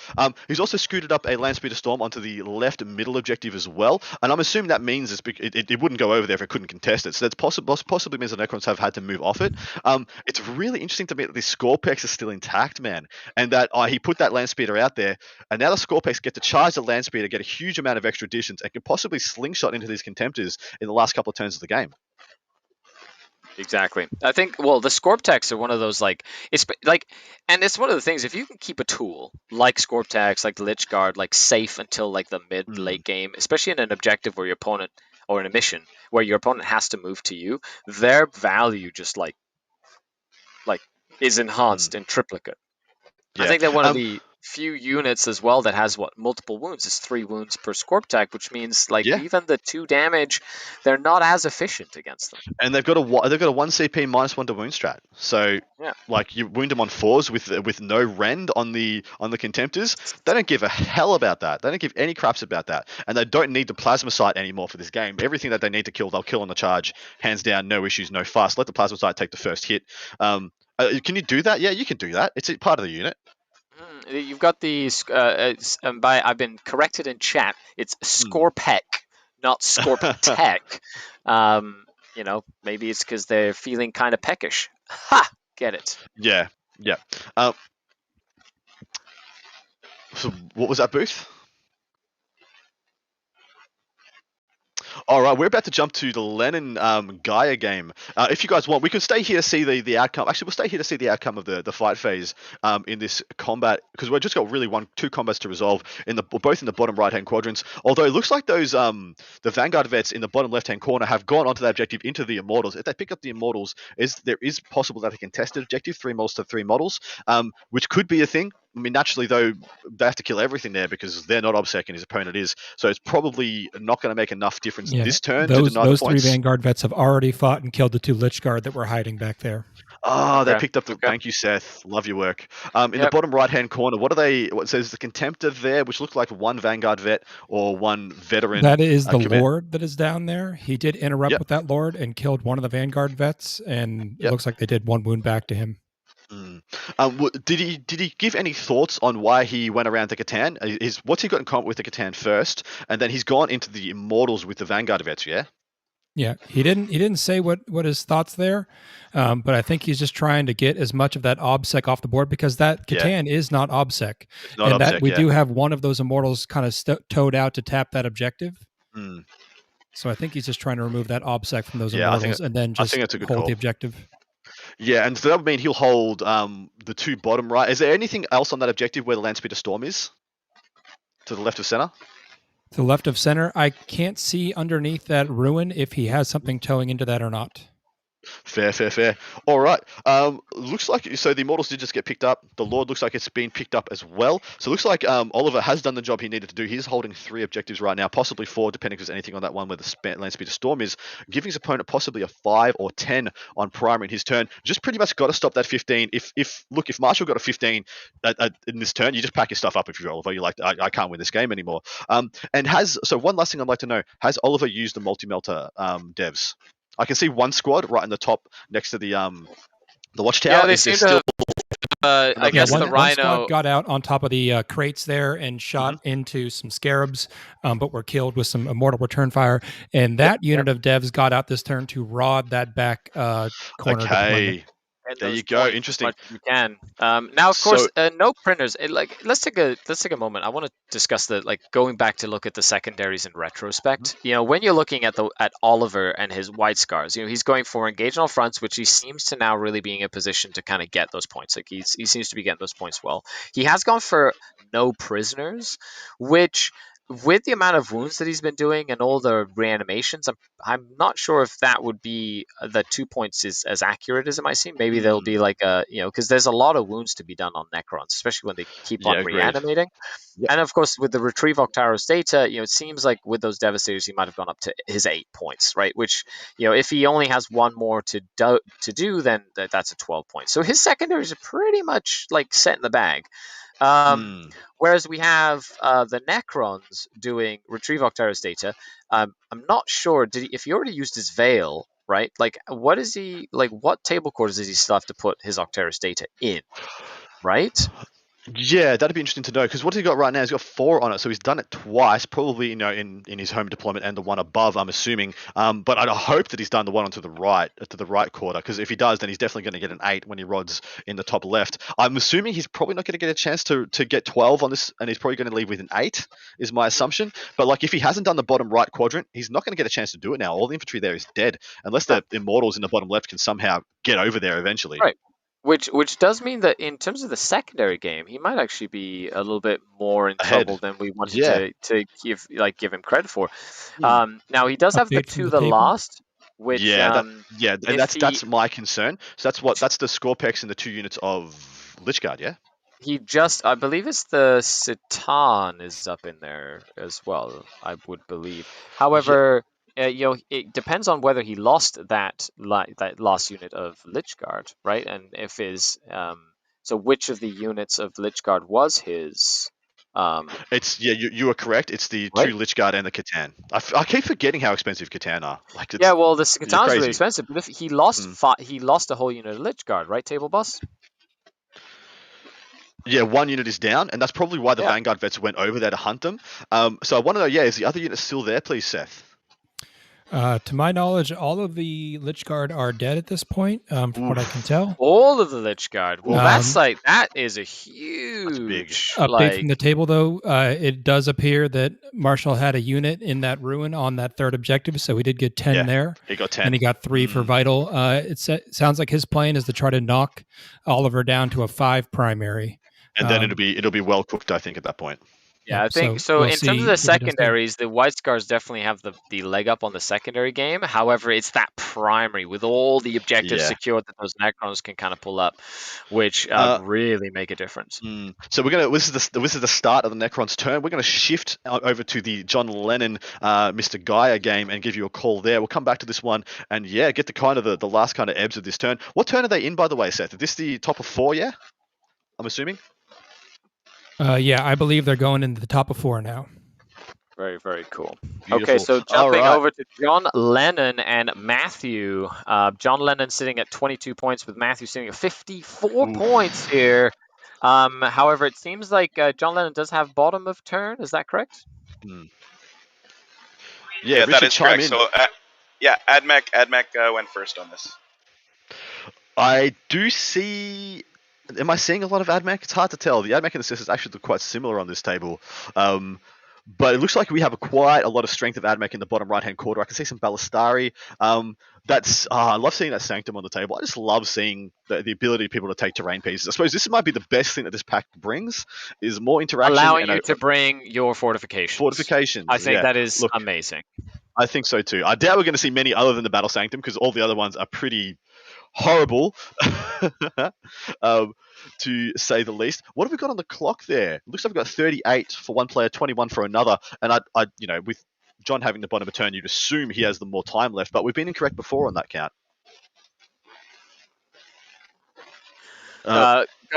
He's also scooted up a Landspeeder Storm onto the left middle objective as well, and I'm assuming that means it wouldn't go over there if it couldn't contest it. So that's possibly means the Necrons have had to move off it. It's really interesting to me that the Scorpex is still intact, man, and that he put that Landspeeder out there, and now the Scorpex get to charge the Landspeeder, get a huge amount of extra additions, and could possibly slingshot into these Contemptors in the last couple of turns of the game. Exactly. I think, the Scorptex are one of those, and it's one of the things, if you can keep a tool like Scorptex, like the Lich Guard, like safe until like the mid-late game, especially in an objective where your opponent, or in a mission where your opponent has to move to you, their value just like is enhanced in triplicate. Yeah. I think they're one of the few units as well that has multiple wounds. It's 3 wounds per Scorptech, which means even the 2 damage, they're not as efficient against them. And they've got a 1 CP -1 to wound strat. So you wound them on 4s with no rend on the Contemptors. They don't give a hell about that. They don't give any craps about that. And they don't need the Plasma Sight anymore for this game. Everything that they need to kill, they'll kill on the charge, hands down, no issues, no fuss. Let the Plasma Sight take the first hit. Can you do that? Yeah, you can do that. It's part of the unit. You've got the I've been corrected in chat. It's Scorpec, not Scorptech. Maybe it's because they're feeling kind of peckish. Ha! Get it? Yeah. So what was that, Booth? All right, we're about to jump to the Lenin Gaia game. If you guys want, we can stay here to see the outcome. Actually, we'll stay here to see the outcome of the fight phase in this combat, because we've just got really 2 combats to resolve both in the bottom right-hand quadrants. Although it looks like those the Vanguard vets in the bottom left-hand corner have gone onto that objective into the Immortals. If they pick up the Immortals, there is possible that they can test an objective 3 models to 3 models, which could be a thing. I mean, naturally, though, they have to kill everything there because they're not OBSEC and his opponent is. So it's probably not going to make enough difference this turn to deny those the points. 3 Vanguard vets have already fought and killed the 2 Lich Guard that were hiding back there. Oh, they picked up the... Thank you, Seth. Love your work. In the bottom right-hand corner, what says the Contemptor there, which looked like 1 Vanguard vet or 1 veteran. That is the Lord that is down there. He did interrupt with that Lord and killed one of the Vanguard vets, and it looks like they did 1 wound back to him. Did he give any thoughts on why he went around to Catan? What's he got in common with the Catan first, and then he's gone into the Immortals with the Vanguard vets, yeah? Yeah, he didn't say what his thoughts there, but I think he's just trying to get as much of that OBSEC off the board because that Catan is not OBSEC, not and OBSEC, that we do have one of those Immortals kind of towed out to tap that objective. So I think he's just trying to remove that OBSEC from those Immortals and then just hold the objective. Yeah, and so that would mean he'll hold the two bottom right. Is there anything else on that objective where the Landspeeder Storm is? To the left of center? To the left of center, I can't see underneath that ruin if he has something towing into that or not. Fair. All right. Looks like so the Immortals did just get picked up. The Lord looks like it's been picked up as well. So it looks like Oliver has done the job he needed to do. He's holding 3 objectives right now, possibly 4, depending if there's anything on that one where the Landspeeder Storm is, giving his opponent possibly a 5 or 10 on primary in his turn. Just pretty much got to stop that 15. If Marshall got a 15 in this turn, you just pack your stuff up. If you're Oliver, you're like, I can't win this game anymore. And so one last thing I'd like to know: has Oliver used the multi-melter devs? I can see one squad right in the top next to the watchtower. Yeah, they seem to. I guess the Rhino one squad got out on top of the crates there and shot into some Scarabs, but were killed with some Immortal Return Fire. And that unit of devs got out this turn to rod that back corner. Okay. There you go. Interesting. You can. Now, of course, no printers. Let's take a moment. I want to discuss going back to look at the secondaries in retrospect. You know, when you're looking at Oliver and his white scars, you know, he's going for engage on fronts, which he seems to now really be in a position to kind of get those points. Like he seems to be getting those points well. He has gone for no prisoners, which, with the amount of wounds that he's been doing and all the reanimations, I'm not sure if that would be the 2 points is as accurate as it might seem. Maybe there'll be because there's a lot of wounds to be done on Necrons, especially when they keep on reanimating. Yep. And of course, with the Retrieval Octaros data, you know, it seems like with those Devastators, he might have gone up to his 8 points, right? Which, you know, if he only has one more to do, then that's a 12 points. So his secondaries are pretty much set in the bag. Whereas we have the Necrons doing Retrieval Octaros data. I'm not sure if he already used his Veil, right? What table quarters does he still have to put his Octaros data in, right? Yeah, that'd be interesting to know, because what he's got right now, he's got 4 on it, so he's done it twice, probably, you know, in his home deployment and the one above, I'm assuming. But I'd hope that he's done the one onto the right quarter, because if he does, then he's definitely going to get an 8 when he rods in the top left. I'm assuming he's probably not going to get a chance to get 12 on this, and he's probably going to leave with an 8, is my assumption. But if he hasn't done the bottom right quadrant, he's not going to get a chance to do it now. All the infantry there is dead, unless the Immortals in the bottom left can somehow get over there eventually. Right. Which does mean that in terms of the secondary game, he might actually be a little bit more in trouble than we wanted to give him credit for. Now he does have the to the last, which and that's my concern. So that's the Scorpex and the 2 units of Lichguard, yeah. I believe it's the Citan is up in there as well, I would believe. However, it depends on whether he lost that last unit of Lichguard, right? And if so which of the units of Lichguard was his? It's you are correct. It's the 2 Lichguard and the Catan. I keep forgetting how expensive Catan are. Well, the Catan's really expensive, but if he lost he lost a whole unit of Lichguard, right, Table Boss? Yeah, 1 unit is down, and that's probably why the Vanguard vets went over there to hunt them. So I want to know, is the other unit still there, please, Seth? To my knowledge, all of the Lichguard are dead at this point, from what I can tell. All of the Lichguard. Well, that is a huge update from the table, though. It does appear that Marshall had a unit in that ruin on that 3rd objective, so he did get 10 there. He got 10, and he got 3 for vital. It sounds like his plan is to try to knock Oliver down to a 5 primary, and then it'll be well cooked, I think, at that point. Yeah, I think so. In terms of the secondaries, the White Scars definitely have the leg up on the secondary game. However, it's that primary with all the objectives secured that those Necrons can kind of pull up, which really make a difference. So this is the start of the Necrons' turn. We're gonna shift over to the John Lennon, Mr. Gaia game and give you a call there. We'll come back to this one and get the kind of the last kind of ebbs of this turn. What turn are they in, by the way, Seth? Is this the top of 4? Yeah, I'm assuming. I believe they're going into the top of 4 now. Very, very cool. Beautiful. Okay, so All jumping right. over to John Lennon and Matthew. John Lennon sitting at 22 points with Matthew sitting at 54 points here. However, it seems like John Lennon does have bottom of turn. Is that correct? Yeah, Richard, that is chime correct. in. So, AdMech went first on this. I do see. Am I seeing a lot of AdMech? It's hard to tell. The AdMech and the Sisters actually look quite similar on this table. But it looks like we have quite a lot of strength of AdMech in the bottom right-hand corner. I can see some Ballistari. I love seeing that Sanctum on the table. I just love seeing the ability of people to take terrain pieces. I suppose this might be the best thing that this pack brings, is more interaction. Allowing you to bring your fortifications. Fortifications. I think that is amazing. I think so too. I doubt we're going to see many other than the Battle Sanctum, because all the other ones are pretty horrible, to say the least. What have we got on the clock there? It looks like we've got 38 for one player, 21 for another. And I with John having the bottom of turn, you'd assume he has the more time left, but we've been incorrect before on that count.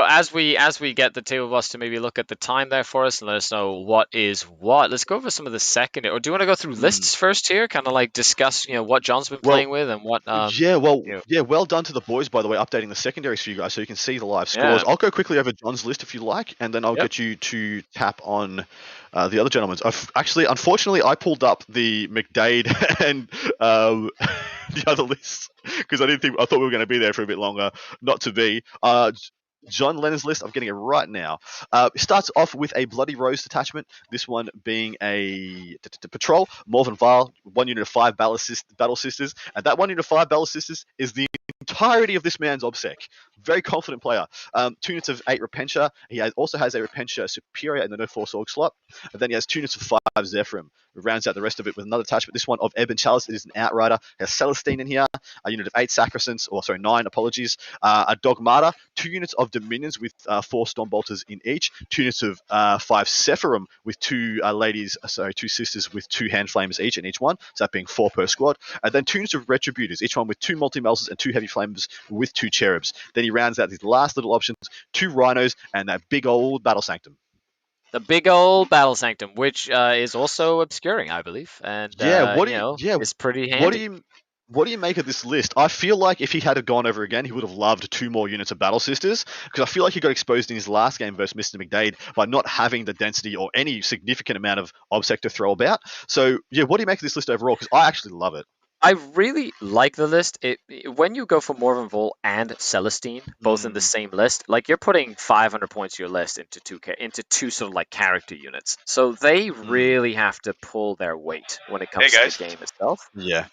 As we get the table boss to maybe look at the time there for us and let us know what is what, let's go over some of the second. Or do you want to go through lists first here? Kind of like discuss, what John's been playing with and what. Well done to the boys, by the way, updating the secondaries for you guys so you can see the live scores. I'll go quickly over John's list if you like, and then I'll get you to tap on the other gentlemen's. Unfortunately, I pulled up the McDade and the other lists because I thought we were going to be there for a bit longer. Not to be. John Lennon's list, I'm getting it right now. It starts off with a Bloody Rose detachment, this one being a patrol, Morven Vile, 1 unit of 5 Battle Sisters, and that 1 unit of 5 Battle Sisters is the entirety of this man's OBSEC. Very confident player. 2 units of 8 Repentia. He also has a Repentia Superior in the no Force Org slot, and then he has 2 units of 5 Zephyrim. Rounds out the rest of it with another attachment. This one of Ebon Chalice. It is an Outrider. It has Celestine in here. A unit of 8 Sacrosanct, 9, apologies. A Dogmata. 2 units of Dominions with 4 Stormbolters in each. 2 units of 5 Sephirim with 2 sisters with 2 Hand Flamers each in each one. So that being 4 per squad. And then 2 units of Retributors, each one with 2 Multi-Melses and 2 Heavy Flamers with 2 Cherubs. Then he rounds out these last little options, 2 Rhinos and that big old Battle Sanctum. The big old Battle Sanctum, which is also obscuring, I believe, and it's pretty handy. What do you make of this list? I feel like if he had gone over again, he would have loved 2 more units of Battle Sisters, because I feel like he got exposed in his last game versus Mr. McDade by not having the density or any significant amount of OBSEC to throw about. So, what do you make of this list overall? Because I actually love it. I really like the list. When you go for Morven Vol and Celestine, both in the same list, like you're putting 500 points of your list into two sort of like character units. So they really have to pull their weight when it comes to the game itself. Yeah.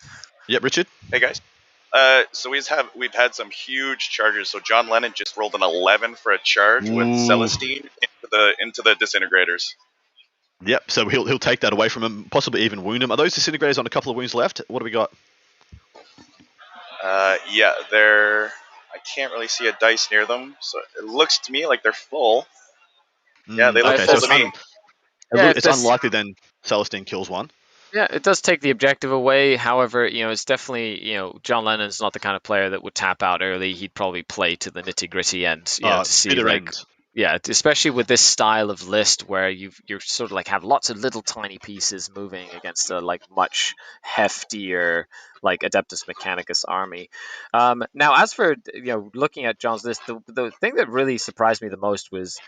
Yep, Richard. Hey guys. So we've had some huge charges. So John Lennon just rolled an 11 for a charge with Celestine into the disintegrators. Yep, so he'll take that away from him, possibly even wound him. Are those disintegrators on a couple of wounds left? What do we got? They're... I can't really see a dice near them, so it looks to me like they're full. Yeah, they look full to me. It's unlikely then Celestine kills one. Yeah, it does take the objective away. However, it's definitely, John Lennon's not the kind of player that would tap out early. He'd probably play to the nitty-gritty end, to see end. Yeah, especially with this style of list where you're sort of like have lots of little tiny pieces moving against a like much heftier like Adeptus Mechanicus army. Now, as for looking at John's list, the thing that really surprised me the most was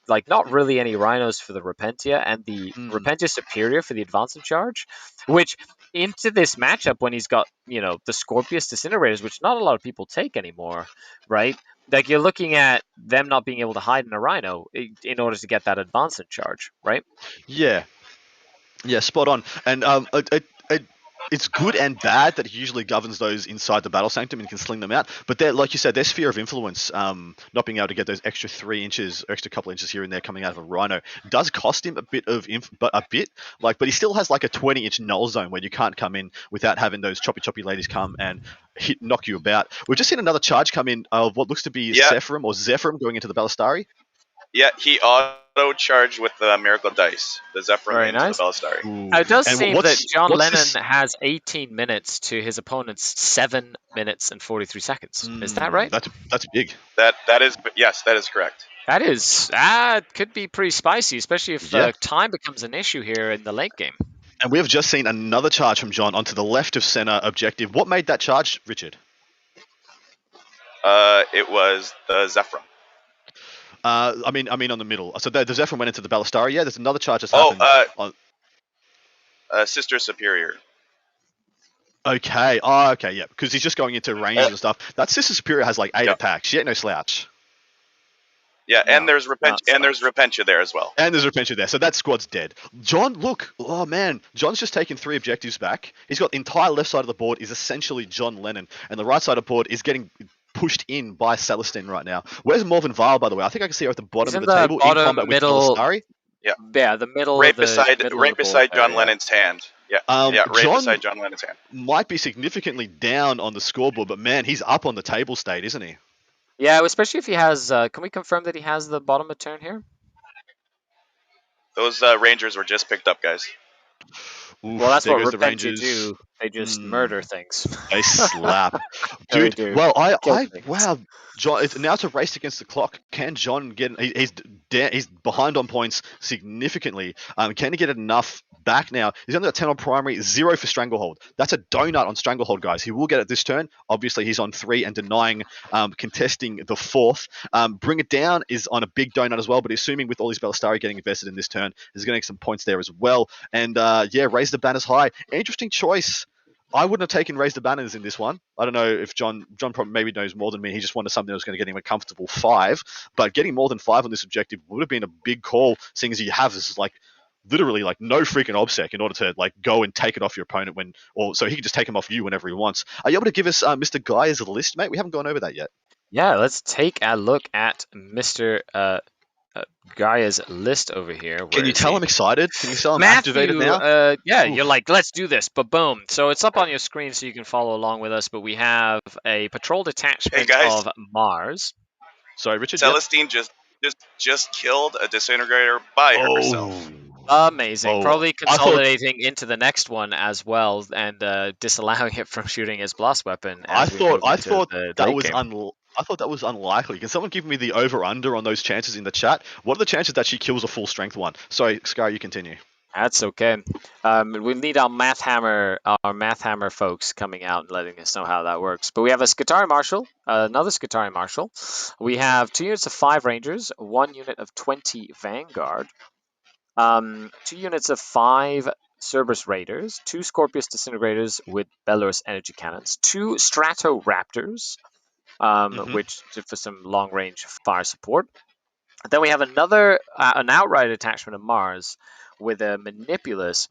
like not really any Rhinos for the Repentia and the Repentia Superior for the Advance and Charge, which into this matchup when he's got the Scorpius Disintegrators, which not a lot of people take anymore, right? Like you're looking at them not being able to hide in a Rhino in order to get that advance and charge, right? Yeah, spot on. And it's good and bad that he usually governs those inside the Battle Sanctum and can sling them out. But like you said, their sphere of influence, not being able to get those extra 3 inches, extra couple inches here and there coming out of a Rhino, does cost him a bit of but he still has like a 20-inch null zone where you can't come in without having those choppy ladies come and knock you about. We've just seen another charge come in of what looks to be Sephirim or Zephyrim going into the Ballistari. Yeah, he auto-charged with the Miracle Dice, the Zephyrim into the Ballistari. It does seem that John Lennon has 18 minutes to his opponent's 7 minutes and 43 seconds. Is that right? That's big. That is correct. That is, could be pretty spicy, especially if time becomes an issue here in the late game. And we have just seen another charge from John onto the left of center objective. What made that charge, Richard? It was the Zephyr. I mean on the middle. So the Zephyr went into the Ballistari. Yeah, there's another charge that's happened. Sister Superior. Okay. Oh, okay. Yeah, because he's just going into range and stuff. That Sister Superior has like 8 attacks. She ain't no slouch. Yeah, and there's Repentia there as well. And there's Repentia there, so that squad's dead. John, look, oh man, John's just taken 3 objectives back. He's got the entire left side of the board is essentially John Lennon, and the right side of the board is getting pushed in by Celestine right now. Where's Morven Vile, by the way? I think I can see her at the bottom of the table in combat with Ballistari. Yeah, the middle. Right beside John Lennon's hand. Yeah, beside John Lennon's hand. Might be significantly down on the scoreboard, but man, he's up on the table state, isn't he? Yeah, especially if he has. Can we confirm that he has the bottom of turn here? Those Rangers were just picked up, guys. Oof, well, that's what Repentia do. They just murder things. They slap, dude. Well, wow, John. Now it's a race against the clock. Can John get? He's behind on points significantly. Can he get enough back now? He's only got 10 on primary, 0 for Stranglehold. That's a donut on Stranglehold, guys. He will get it this turn. Obviously, he's on 3 and denying contesting the 4th. Bring It Down is on a big donut as well, but assuming with all these Ballistari getting invested in this turn, he's going to get some points there as well. And raise the banners high. Interesting choice. I wouldn't have taken Raise the Banners in this one. I don't know if John probably maybe knows more than me. He just wanted something that was going to get him a comfortable 5. But getting more than 5 on this objective would have been a big call, seeing as you have this like literally like no freaking obsec in order to like go and take it off your opponent so he can just take him off you whenever he wants. Are you able to give us Mr. Guy's list, mate? We haven't gone over that yet. Yeah, let's take a look at Mr. Gaia's list over here. Can you tell I'm excited? Can you tell I'm activated now? You're like, let's do this, but boom. So it's up on your screen so you can follow along with us, but we have a patrol detachment of Mars. Sorry, Richard? Celestine just killed a disintegrator by herself. Amazing. Probably consolidating into the next one as well and disallowing it from shooting his blast weapon. I thought that was unlikely. Can someone give me the over-under on those chances in the chat? What are the chances that she kills a full strength one? Sorry, SKARI, you continue. That's okay. We need our math hammer folks coming out and letting us know how that works. But we have a Skitarii Marshal, another Skitarii Marshal. We have 2 units of 5 Rangers, 1 unit of 20 Vanguard, 2 units of 5 Cerberus Raiders, 2 Scorpius Disintegrators with Belarus Energy Cannons, 2 Strato Raptors, which for some long-range fire support. Then we have another an outright attachment of Mars with a Manipulus,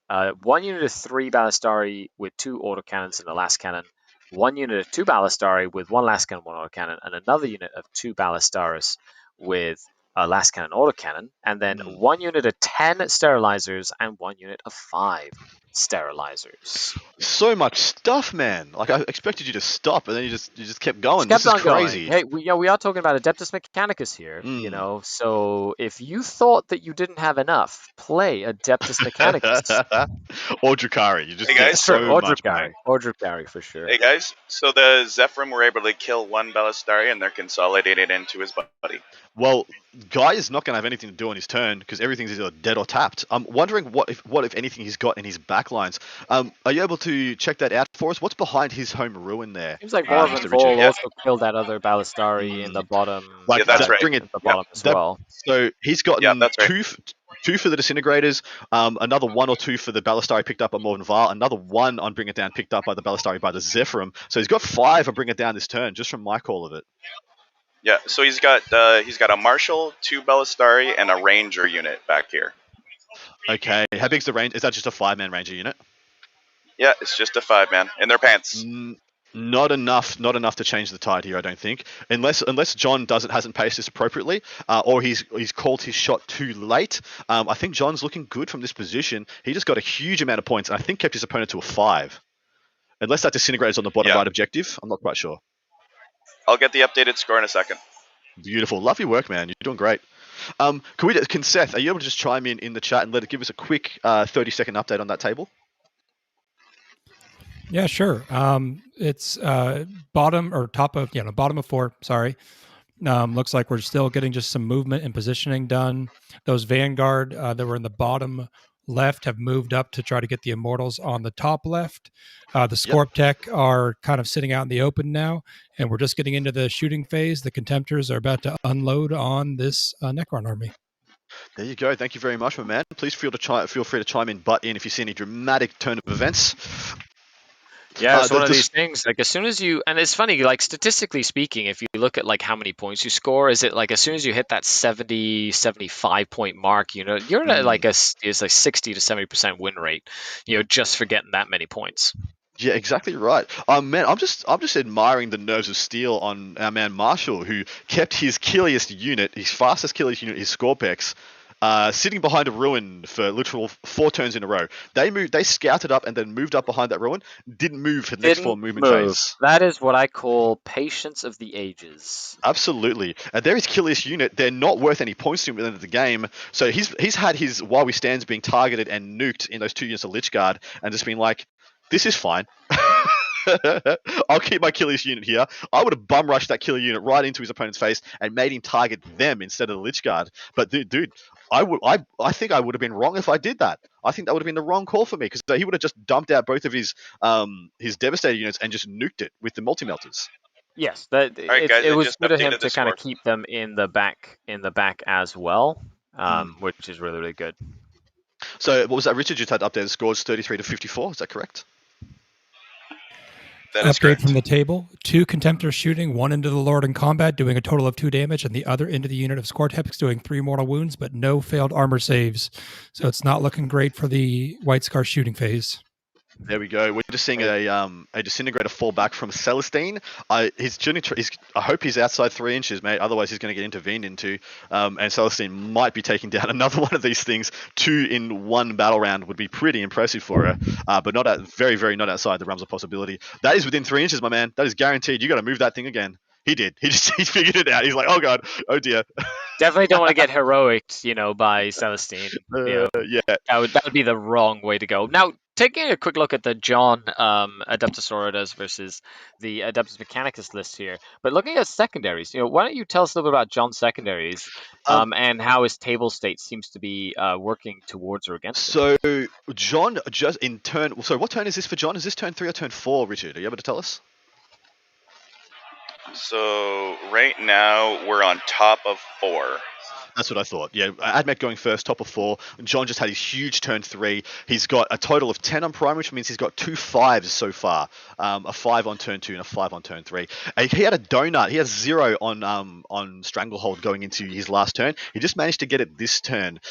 1 unit of 3 Ballistari with 2 autocannons and a last cannon, 1 unit of 2 Ballistari with 1 last cannon, 1 autocannon, and another unit of 2 Ballistaris with a last cannon autocannon, and then 1 unit of 10 sterilizers and 1 unit of 5 sterilizers. So much stuff, man. Like I expected you to stop, and then you just kept going. This is crazy. Hey, we are talking about Adeptus Mechanicus here, you know. So if you thought that you didn't have enough, play Adeptus Mechanicus or Drukhari. You just guys, or Drukhari for sure. Hey guys, so the Zephyrim were able to kill 1 Ballistari, and they're consolidated into his body. Well, Guy is not going to have anything to do on his turn because everything's either dead or tapped. I'm wondering what if anything he's got in his backlines. Are you able to check that out for us? What's behind his home ruin there? Seems like Morven Vol also killed that other Ballistari in the bottom. Like, that's right. Bring it the bottom as well. So he's got two for the Disintegrators, another 1 or 2 for the Ballistari picked up by Morven Val, another 1 on Bring It Down picked up by the Ballistari by the Zephyrim. So he's got 5 on Bring It Down this turn, just from my call of it. Yeah, so he's got a Marshal, 2 Ballistari, and a Ranger unit back here. Okay, how big's the range? Is that just a 5-man Ranger unit? Yeah, it's just a 5-man in their pants. Not enough to change the tide here, I don't think. Unless John hasn't paced this appropriately, or he's called his shot too late. I think John's looking good from this position. He just got a huge amount of points, and I think kept his opponent to a 5. Unless that Disintegrator's on the bottom right objective, I'm not quite sure. I'll get the updated score in a second. Beautiful. Lovely work, man. You're doing great. Can Seth, are you able to just chime in the chat and give us a quick 30-second update on that table? Yeah, sure. It's bottom of 4. Sorry. Looks like we're still getting just some movement and positioning done. Those Vanguard that were in the bottom left have moved up to try to get the Immortals on the top left. The Scorp Tech are kind of sitting out in the open now, and we're just getting into the shooting phase. The Contemptors are about to unload on this Necron army. There you go. Thank you very much, my man. Please feel free to chime in, butt in if you see any dramatic turn of events. Yeah, it's one of these things. Like as soon as you, and it's funny, like statistically speaking, if you look at like how many points you score, is it like as soon as you hit that 70, 75 point mark, you know, you're at like it's like 60 to 70% win rate, you know, just for getting that many points. Yeah, exactly right. Man, I'm just admiring the nerves of steel on our man Marshall, who kept his killiest unit, his fastest killiest unit, his Scorpex, sitting behind a ruin for literal 4 turns in a row. They scouted up and then moved up behind that ruin, didn't move for the next 4 movement phase. That is what I call patience of the ages. Absolutely. And they're his killiest unit. They're not worth any points to him at the end of the game. So he's had his While We Stands being targeted and nuked in those 2 units of Lich Guard and just been like, this is fine. I'll keep my killiest unit here. I would have bum rushed that killer unit right into his opponent's face and made him target them instead of the Lich Guard. But dude, I think I would have been wrong if I did that. I think that would have been the wrong call for me because he would have just dumped out both of his Devastator units and just nuked it with the multi-melters. Yes, it was good of him to kind of keep them in the back as well, which is really, really good. So what was that, Richard? You had updated scores 33 to 54. Is that correct? That is correct. From the table: 2 Contemptors shooting, 1 into the Lord in combat, doing a total of 2 damage, and the other into the unit of Scorched, doing 3 mortal wounds, but no failed armor saves. So it's not looking great for the White Scar shooting phase. There we go. We're just seeing a disintegrator fall back from Celestine. I hope he's outside 3 inches, mate. Otherwise, he's going to get intervened into. And Celestine might be taking down another one of these things. 2 in 1 battle round would be pretty impressive for her. But very, very not outside the realms of possibility. That is within 3 inches, my man. That is guaranteed. You got to move that thing again. He did. He figured it out. He's like, oh god, oh dear. Definitely don't want to get heroicked, by Celestine. Yeah, that would be the wrong way to go. Now, taking a quick look at the John Adeptus Sororitas versus the Adeptus Mechanicus list here, but looking at secondaries, why don't you tell us a little bit about John's secondaries and how his table state seems to be working towards or against him? So John just in turn. So what turn is this for John? Is this turn 3 or turn 4, Richard? Are you able to tell us? So right now we're on top of 4. That's what I thought. Yeah, Admech going first, top of 4. John just had his huge turn 3. He's got a total of 10 on primary, which means he's got 2 5s so far. A 5 on turn 2 and a 5 on turn 3. He had a donut. He had 0 on Stranglehold going into his last turn. He just managed to get it this turn.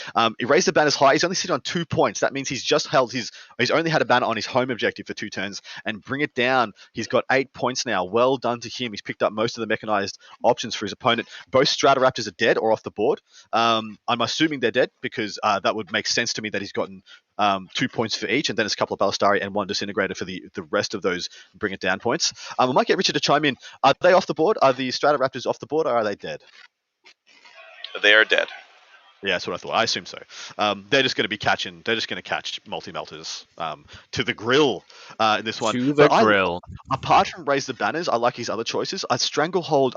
He raised the banners high. He's only sitting on 2 points. That means he's just held he's only had a banner on his home objective for 2 turns. And bring it down. He's got 8 points now. Well done to him. He's picked up most of the mechanized options for his opponent. Both Stratoraptors are dead or off the board. I'm assuming they're dead because that would make sense to me that he's gotten 2 points for each, and then it's a couple of Ballistari and 1 Disintegrator for the rest of those bring it down points. I might get Richard to chime in. Are they off the board? Are the Stratoraptors off the board, or are they dead? They are dead. Yeah, that's what I thought. I assume so. They're just going to be catching. They're just going to catch multi-melters to the grill in this one. To the grill. Apart from Raise the Banners, I like his other choices. Stranglehold.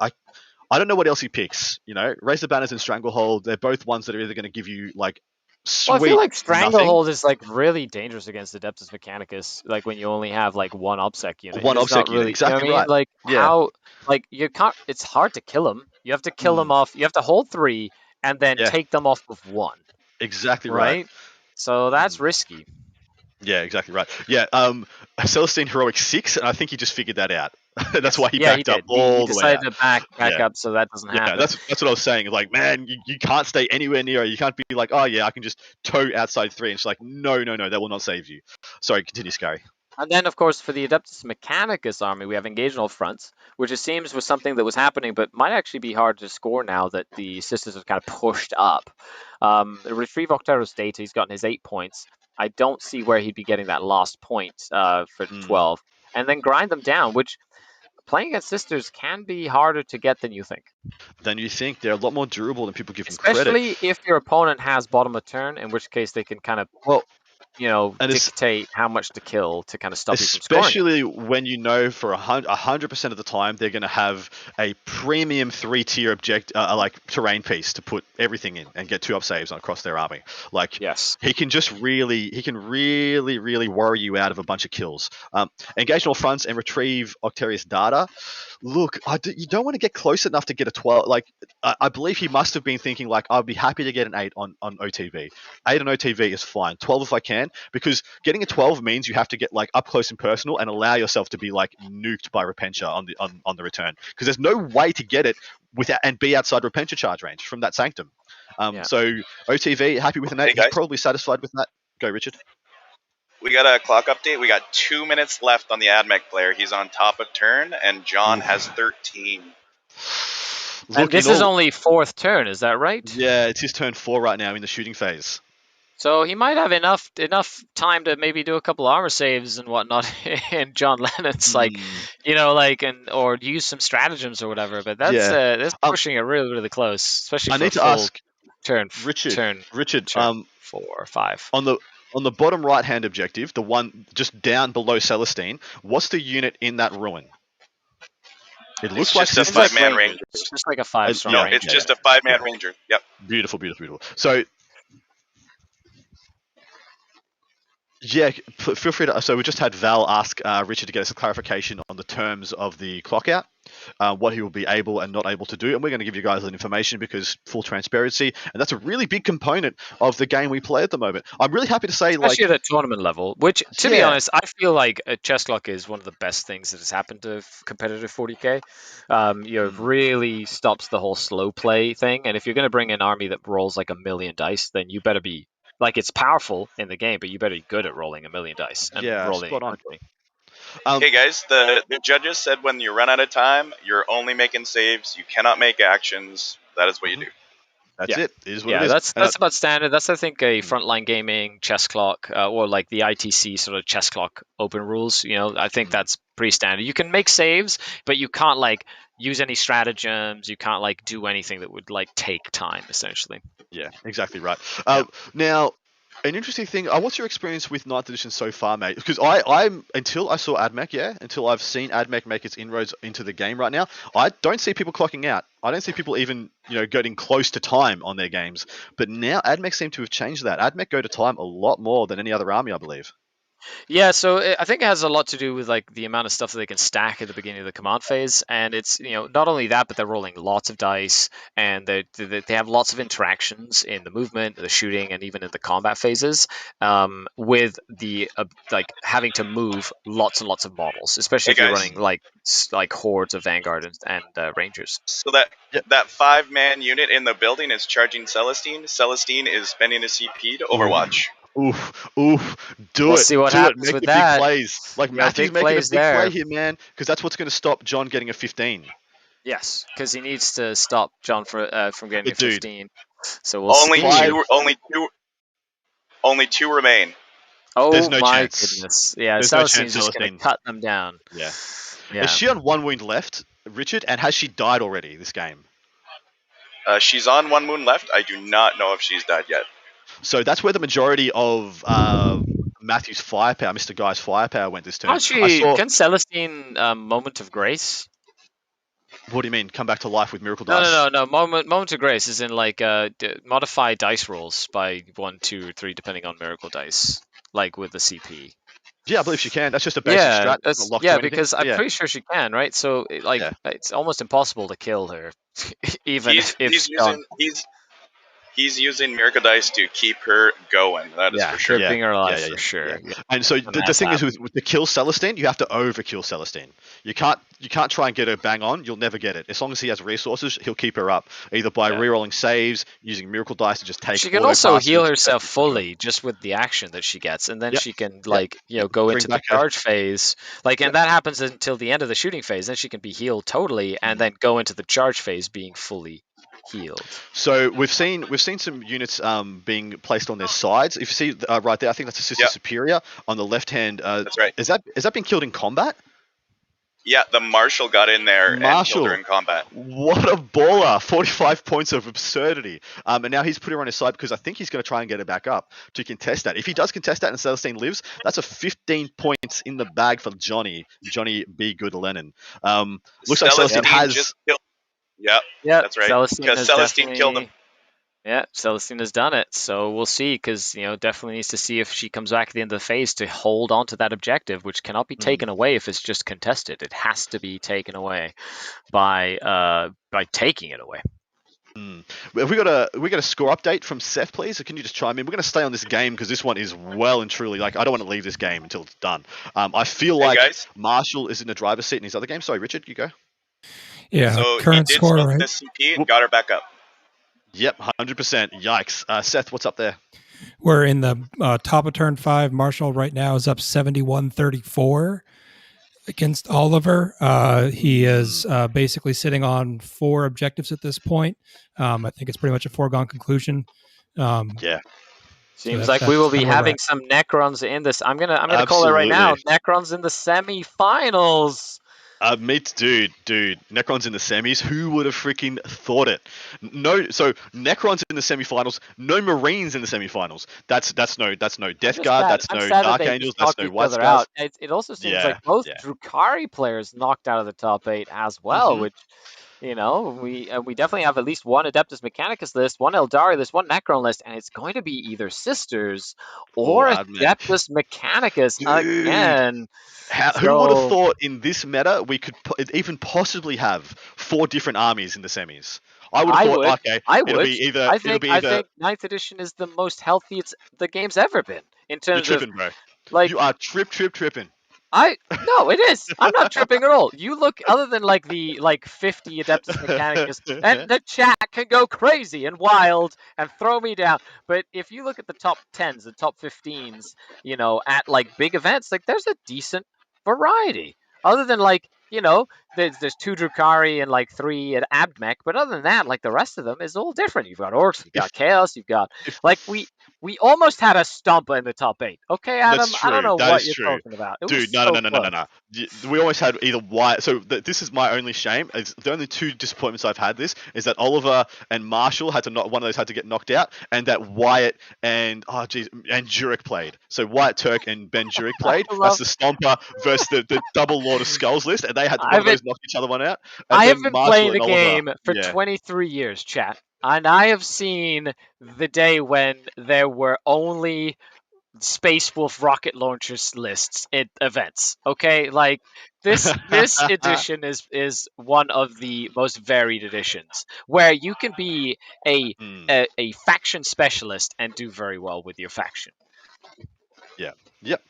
I don't know what else he picks. Raise the Banners and Stranglehold. They're both ones that are either going to give you like sweet. Well, I feel like Stranglehold is like really dangerous against Adeptus Mechanicus. Like when you only have like 1 OBSEC unit. 1 OBSEC unit, exactly right. Like how, like you can't. It's hard to kill them. You have to kill them off. You have to hold 3 and then take them off with 1. Exactly right. So that's risky. Yeah, exactly right. Yeah, Celestine Heroic 6, and I think he just figured that out. That's why he backed up all the way. He decided to back up so that doesn't happen. That's what I was saying. Like, man, you can't stay anywhere near her. You can't be like, oh yeah, I can just tow outside 3. And she's like, no, that will not save you. Sorry, continue, SKARI. And then, of course, for the Adeptus Mechanicus army, we have Engage on all fronts, which it seems was something that was happening, but might actually be hard to score now that the sisters have kind of pushed up. The Retrieve Octero's data, he's gotten his 8 points. I don't see where he'd be getting that last point for 12. And then grind them down, which playing against sisters can be harder to get than you think. They're a lot more durable than people give them credit. Especially if your opponent has bottom of turn, in which case they can kind of... Well, dictate how much to kill to kind of stop you from scoring. Especially when you know for 100% of the time they're going to have a premium 3-tier like terrain piece to put everything in and get 2-up saves across their army. Like, yes, he can really worry you out of a bunch of kills. Engage on all fronts and retrieve Octarius data. Look, you don't want to get close enough to get a 12. Like, I believe he must have been thinking, like, I'd be happy to get an 8 on OTV. 8 on OTV is fine. 12 if I can, because getting a 12 means you have to get, like, up close and personal and allow yourself to be, like, nuked by Repentia on the return. Because there's no way to get it without and be outside Repentia charge range from that Sanctum. So OTV, happy with an 8. He's probably satisfied with that. Go, Richard. We got a clock update. We got 2 minutes left on the AdMech player. He's on top of turn, and John has 13. And this is only 4th turn, is that right? Yeah, it's his turn 4 right now in the shooting phase. So he might have enough time to maybe do a couple armor saves and whatnot in John Lennon's, or use some stratagems or whatever. But that's pushing it really, really close, especially. I need to ask Richard. 4 or 5 on the bottom right-hand objective, the one just down below Celestine. What's the unit in that ruin? It looks like just a 5-man ranger. It's just like a 5-star ranger. No, it's just a 5-man ranger. Yep. Beautiful. So, yeah, feel free to. So we just had Val ask Richard to get us a clarification on the terms of the clock out, what he will be able and not able to do, and we're going to give you guys that information because full transparency, and that's a really big component of the game we play at the moment. I'm really happy to say, especially at the tournament level, which, to be honest, I feel like a chess clock is one of the best things that has happened to competitive 40k. It really stops the whole slow play thing, and if you're going to bring an army that rolls like 1,000,000 dice, then you better be. Like, it's powerful in the game, but you better be good at rolling 1,000,000 dice and rolling spot on. Hey guys, the judges said when you run out of time, you're only making saves. You cannot make actions. That is what you do. That's it. It is what it is. That's about standard. That's, I think, a Frontline Gaming chess clock or like the ITC sort of chess clock open rules. I think that's pretty standard. You can make saves, but you can't use any stratagems. You can't do anything that would take time, essentially. Yeah, exactly right. Now, an interesting thing. What's your experience with 9th edition so far, mate? Because I'm until I saw AdMech, until I've seen AdMech make its inroads into the game right now, I don't see people clocking out. I don't see people even getting close to time on their games. But now AdMech seem to have changed that. AdMech go to time a lot more than any other army, I believe. Yeah, so I think it has a lot to do with the amount of stuff that they can stack at the beginning of the command phase, and it's not only that, but they're rolling lots of dice, and they have lots of interactions in the movement, the shooting, and even in the combat phases, with the having to move lots and lots of models, especially if you're running like hordes of Vanguard and Rangers. So that 5-man unit in the building is charging Celestine. Celestine is spending a CP to Overwatch. Oof, we'll see what happens with that. Big plays. Matthew's making a big play here, man, because that's what's going to stop John getting a 15. Yes, because he needs to stop John from getting a 15. So we'll see. Only two remain. Oh, there's no my chance. Goodness. Yeah, there's no chance just going to cut them down. Yeah. Is she on 1 wound left, Richard? And has she died already this game? She's on 1 wound left. I do not know if she's died yet. So that's where the majority of Matthew's firepower, Mr. Guy's firepower, went this turn. Can Celestine Moment of Grace? What do you mean? Come back to life with Miracle Dice? No. Moment of Grace is in modify dice rolls by 1, 2, or 3, depending on Miracle Dice, with the CP. Yeah, I believe she can. That's just a basic strat. Because I'm pretty sure she can, right? So it's almost impossible to kill her, even He's using Miracle Dice to keep her going. That is for sure. Keeping her alive for sure. Yeah. And so the thing is with the kill Celestine, you have to overkill Celestine. You can't try and get her bang on. You'll never get it. As long as he has resources, he'll keep her up either by rerolling saves, using Miracle Dice to just take. She can also heal herself fully just with the action that she gets, and then she can go into the charge phase. And that happens until the end of the shooting phase. Then she can be healed totally, and then go into the charge phase being fully healed. So we've seen some units being placed on their sides. If you see right there, I think that's a Sister Superior on the left hand. That's right. Is that been killed in combat? Yeah, the Marshal got in there and killed her in combat. What a baller! 45 points of absurdity. And now he's put her on his side because I think he's going to try and get her back up to contest that. If he does contest that and Celestine lives, that's a 15 points in the bag for Johnny. Johnny B. Good Lennon. Looks like Celestine has... just killed... Yeah, that's right. Because Celestine killed him. Yeah, Celestine has done it, so we'll see, because, definitely needs to see if she comes back at the end of the phase to hold on to that objective, which cannot be taken away if it's just contested. It has to be taken away by taking it away. Have we got a score update from Seth, please? Or can you just chime in? We're going to stay on this game because this one is well and truly, I don't want to leave this game until it's done. I feel like Marshall is in the driver's seat in his other game. Sorry, Richard, you go. Yeah, so current he did score, smoke right? the CP and got her back up. Yep, 100%. Yikes. Seth, what's up there? We're in the top of turn 5. Marshall right now is up 71-34 against Oliver. He is basically sitting on 4 objectives at this point. I think it's pretty much a foregone conclusion. Yeah. Seems like we will be having some Necrons in this. I'm gonna call it right now. Necrons in the semi-finals. Dude, Necrons in the semis. Who would have freaking thought it? So Necrons in the semifinals. No Marines in the semifinals. That's no Death Guard. That's no Dark Angels. That's no White Scouts. It also seems like both Drukhari players knocked out of the top 8 as well, which. We definitely have at least one Adeptus Mechanicus list, one Eldari list, one Necron list, and it's going to be either Sisters or Adeptus Mechanicus again. Who would have thought in this meta we could even possibly have 4 different armies in the semis? I would have thought, it'll be either. I think 9th edition is the most healthy the game's ever been in terms of. Bro. You are tripping. No, it is. I'm not tripping at all. You look, other than the 50 Adeptus Mechanicus, and the chat can go crazy and wild and throw me down. But if you look at the top 10s, the top 15s, at big events, there's a decent variety. Other than there's 2 Drukhari and 3 at Abmech, but other than that, the rest of them is all different. You've got Orcs, you've got Chaos, you've got we almost had a stomp in the top 8. Okay, Adam, I don't know what you're talking about. Dude, no. We almost had either Wyatt. So this is my only shame. It's the only 2 disappointments I've had. This is that Oliver and Marshall had to one of those had to get knocked out, and that Wyatt and Jurek played. So Wyatt Turk and Ben Jurek played. That's the Stomper versus the double Lord of Skulls list, and they had one of those knock each other one out. I have been playing the game for 23 years, chat. And I have seen the day when there were only Space Wolf rocket launchers lists at events. Okay, this edition is one of the most varied editions where you can be a faction specialist and do very well with your faction. Yeah. Yep.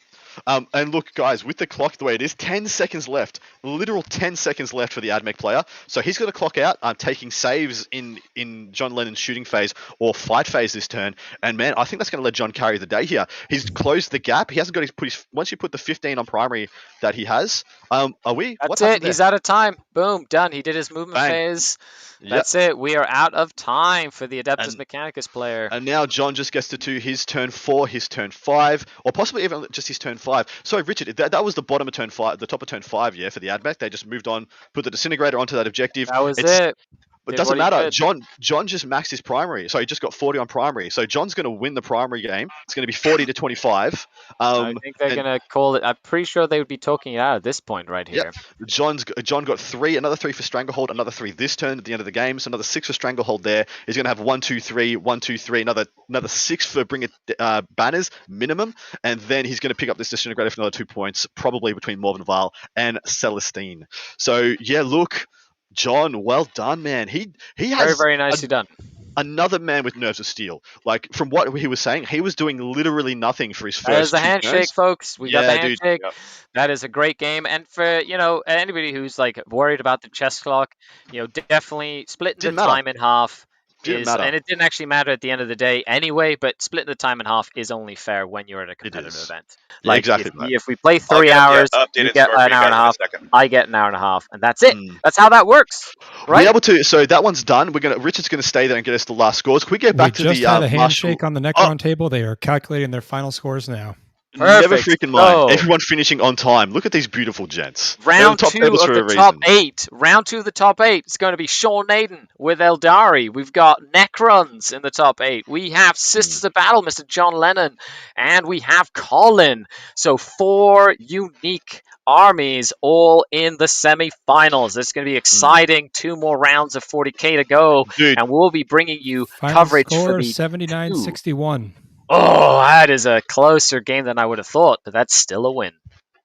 And look, guys, with the clock the way it is, 10 seconds left. Literal 10 seconds left for the Admech player. So he's going to clock out, taking saves in John Lennon's shooting phase or fight phase this turn. And, man, I think that's going to let John carry the day here. He's closed the gap. He hasn't got once you put the 15 on primary that he has, That's it. He's out of time. Boom, done. He did his movement phase. That's it. We are out of time for the Adeptus Mechanicus player. And now John just gets to do his turn 4, his turn 5, or possibly even just his turn 5. Sorry, Richard, that was the bottom of turn 5, the top of turn 5, for the Admech. They just moved on, put the Disintegrator onto that objective. That was it. But it doesn't matter. John just maxed his primary. So he just got 40 on primary. So John's going to win the primary game. It's going to be 40-25. I think they're going to call it. I'm pretty sure they would be talking it out at this point right here. Yep. John got 3, another 3 for Stranglehold, another 3 this turn at the end of the game. So another 6 for Stranglehold there. He's going to have 1, 2, 3, 1, 2, 3, another 6 for Bring It Banners minimum. And then he's going to pick up this Disintegrator for another 2 points, probably between Morvenval and Celestine. So, look. John, well done, man. He has very, very nicely done. Another man with nerves of steel. From what he was saying, he was doing literally nothing for his first. There's the handshake, folks. We got the handshake. Yep. That is a great game, and for anybody who's worried about the chess clock, definitely splitting the time in half. And it didn't actually matter at the end of the day anyway, but splitting the time in half is only fair when you're at a competitive event. Exactly. If we play 3 hours, you get an hour and a half, I get an hour and a half, and that's it. That's how that works. Right? We're able to, so that one's done. Richard's going to stay there and get us the last scores. Can we get back to the just had a handshake on the Necron table. They are calculating their final scores now. Never Perfect. freaking mind. So, Everyone finishing on time. Look at these beautiful gents. They're the round top 2 tables of for the a top reason. 8. Round 2 of the top 8 is going to be Sean Naden with Eldari. We've got Necrons in the top 8. We have Sisters of Battle, Mr. John Lennon. And we have Colin. So 4 unique armies all in the semi-finals. It's going to be exciting. 2 more rounds of 40k to go. Dude, And we'll be bringing you Final coverage score for the 79-61. Oh, that is a closer game than I would have thought, but that's still a win.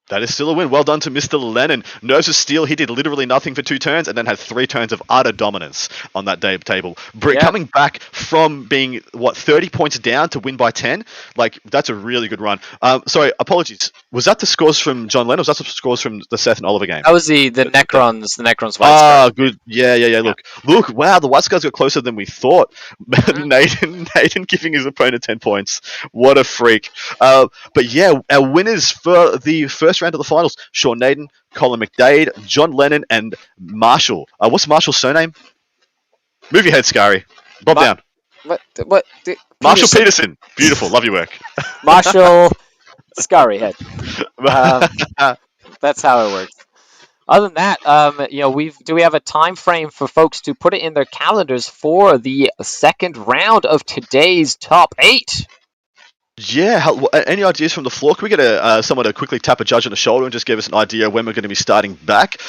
that is still a win. Well done to Mr. Lennon. Nerves of Steel, he did literally nothing for 2 turns and then had 3 turns of utter dominance on that table. Yep. Coming back from being, 30 points down to win by 10? Like, that's a really good run. Sorry, apologies. Was that the scores from John Lennon or was that the scores from the Seth and Oliver game? That was the Necrons White Scar. Good. Yeah. Look, wow, the White Scars got closer than we thought. Nathan giving his opponent 10 points. What a freak. But yeah, our winners for the first round of the finals, Sean Naden, Colin McDade, John Lennon, and Marshall. What's Marshall's surname? Move your head, SKARI. Bob down. What? Marshall Peterson. Beautiful. Love your work. Marshall SKARI head. That's how it works. Other than that, do we have a time frame for folks to put it in their calendars for the second round of today's top 8? Yeah, any ideas from the floor? Can we get someone to quickly tap a judge on the shoulder and just give us an idea when we're going to be starting back?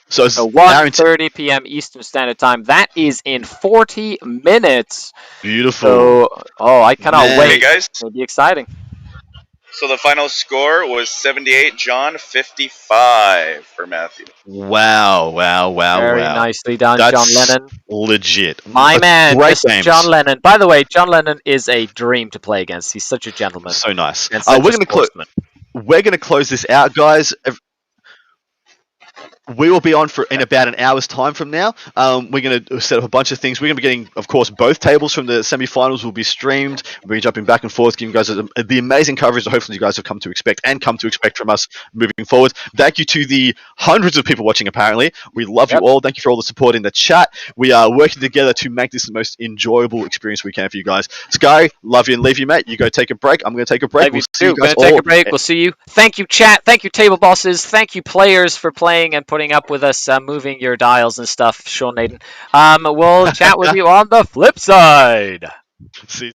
So 1:30 p.m. Eastern Standard Time. That is in 40 minutes. Beautiful. So, I cannot wait. Hey guys. It'll be exciting. So the final score was 78 John, 55 for Matthew. Wow. Very nicely done, That's John Lennon. Legit. My man, great Mr. games. John Lennon. By the way, John Lennon is a dream to play against. He's such a gentleman. So nice. And such We're a going to close this out, guys. We will be on in about an hour's time from now. We're going to set up a bunch of things. We're going to be getting, of course, both tables from the semi-finals will be streamed. We'll be jumping back and forth, giving you guys the amazing coverage that hopefully you guys have come to expect from us moving forward. Thank you to the hundreds of people watching, apparently. We love you all. Thank you for all the support in the chat. We are working together to make this the most enjoyable experience we can for you guys. SKARI, love you and leave you, mate. You go take a break. I'm going to take a break. We'll see you guys all. Take a break. We'll see you. Thank you, chat. Thank you, table bosses. Thank you, players, for playing and putting up with us moving your dials and stuff, Sean Naden. We'll chat with you on the flip side. See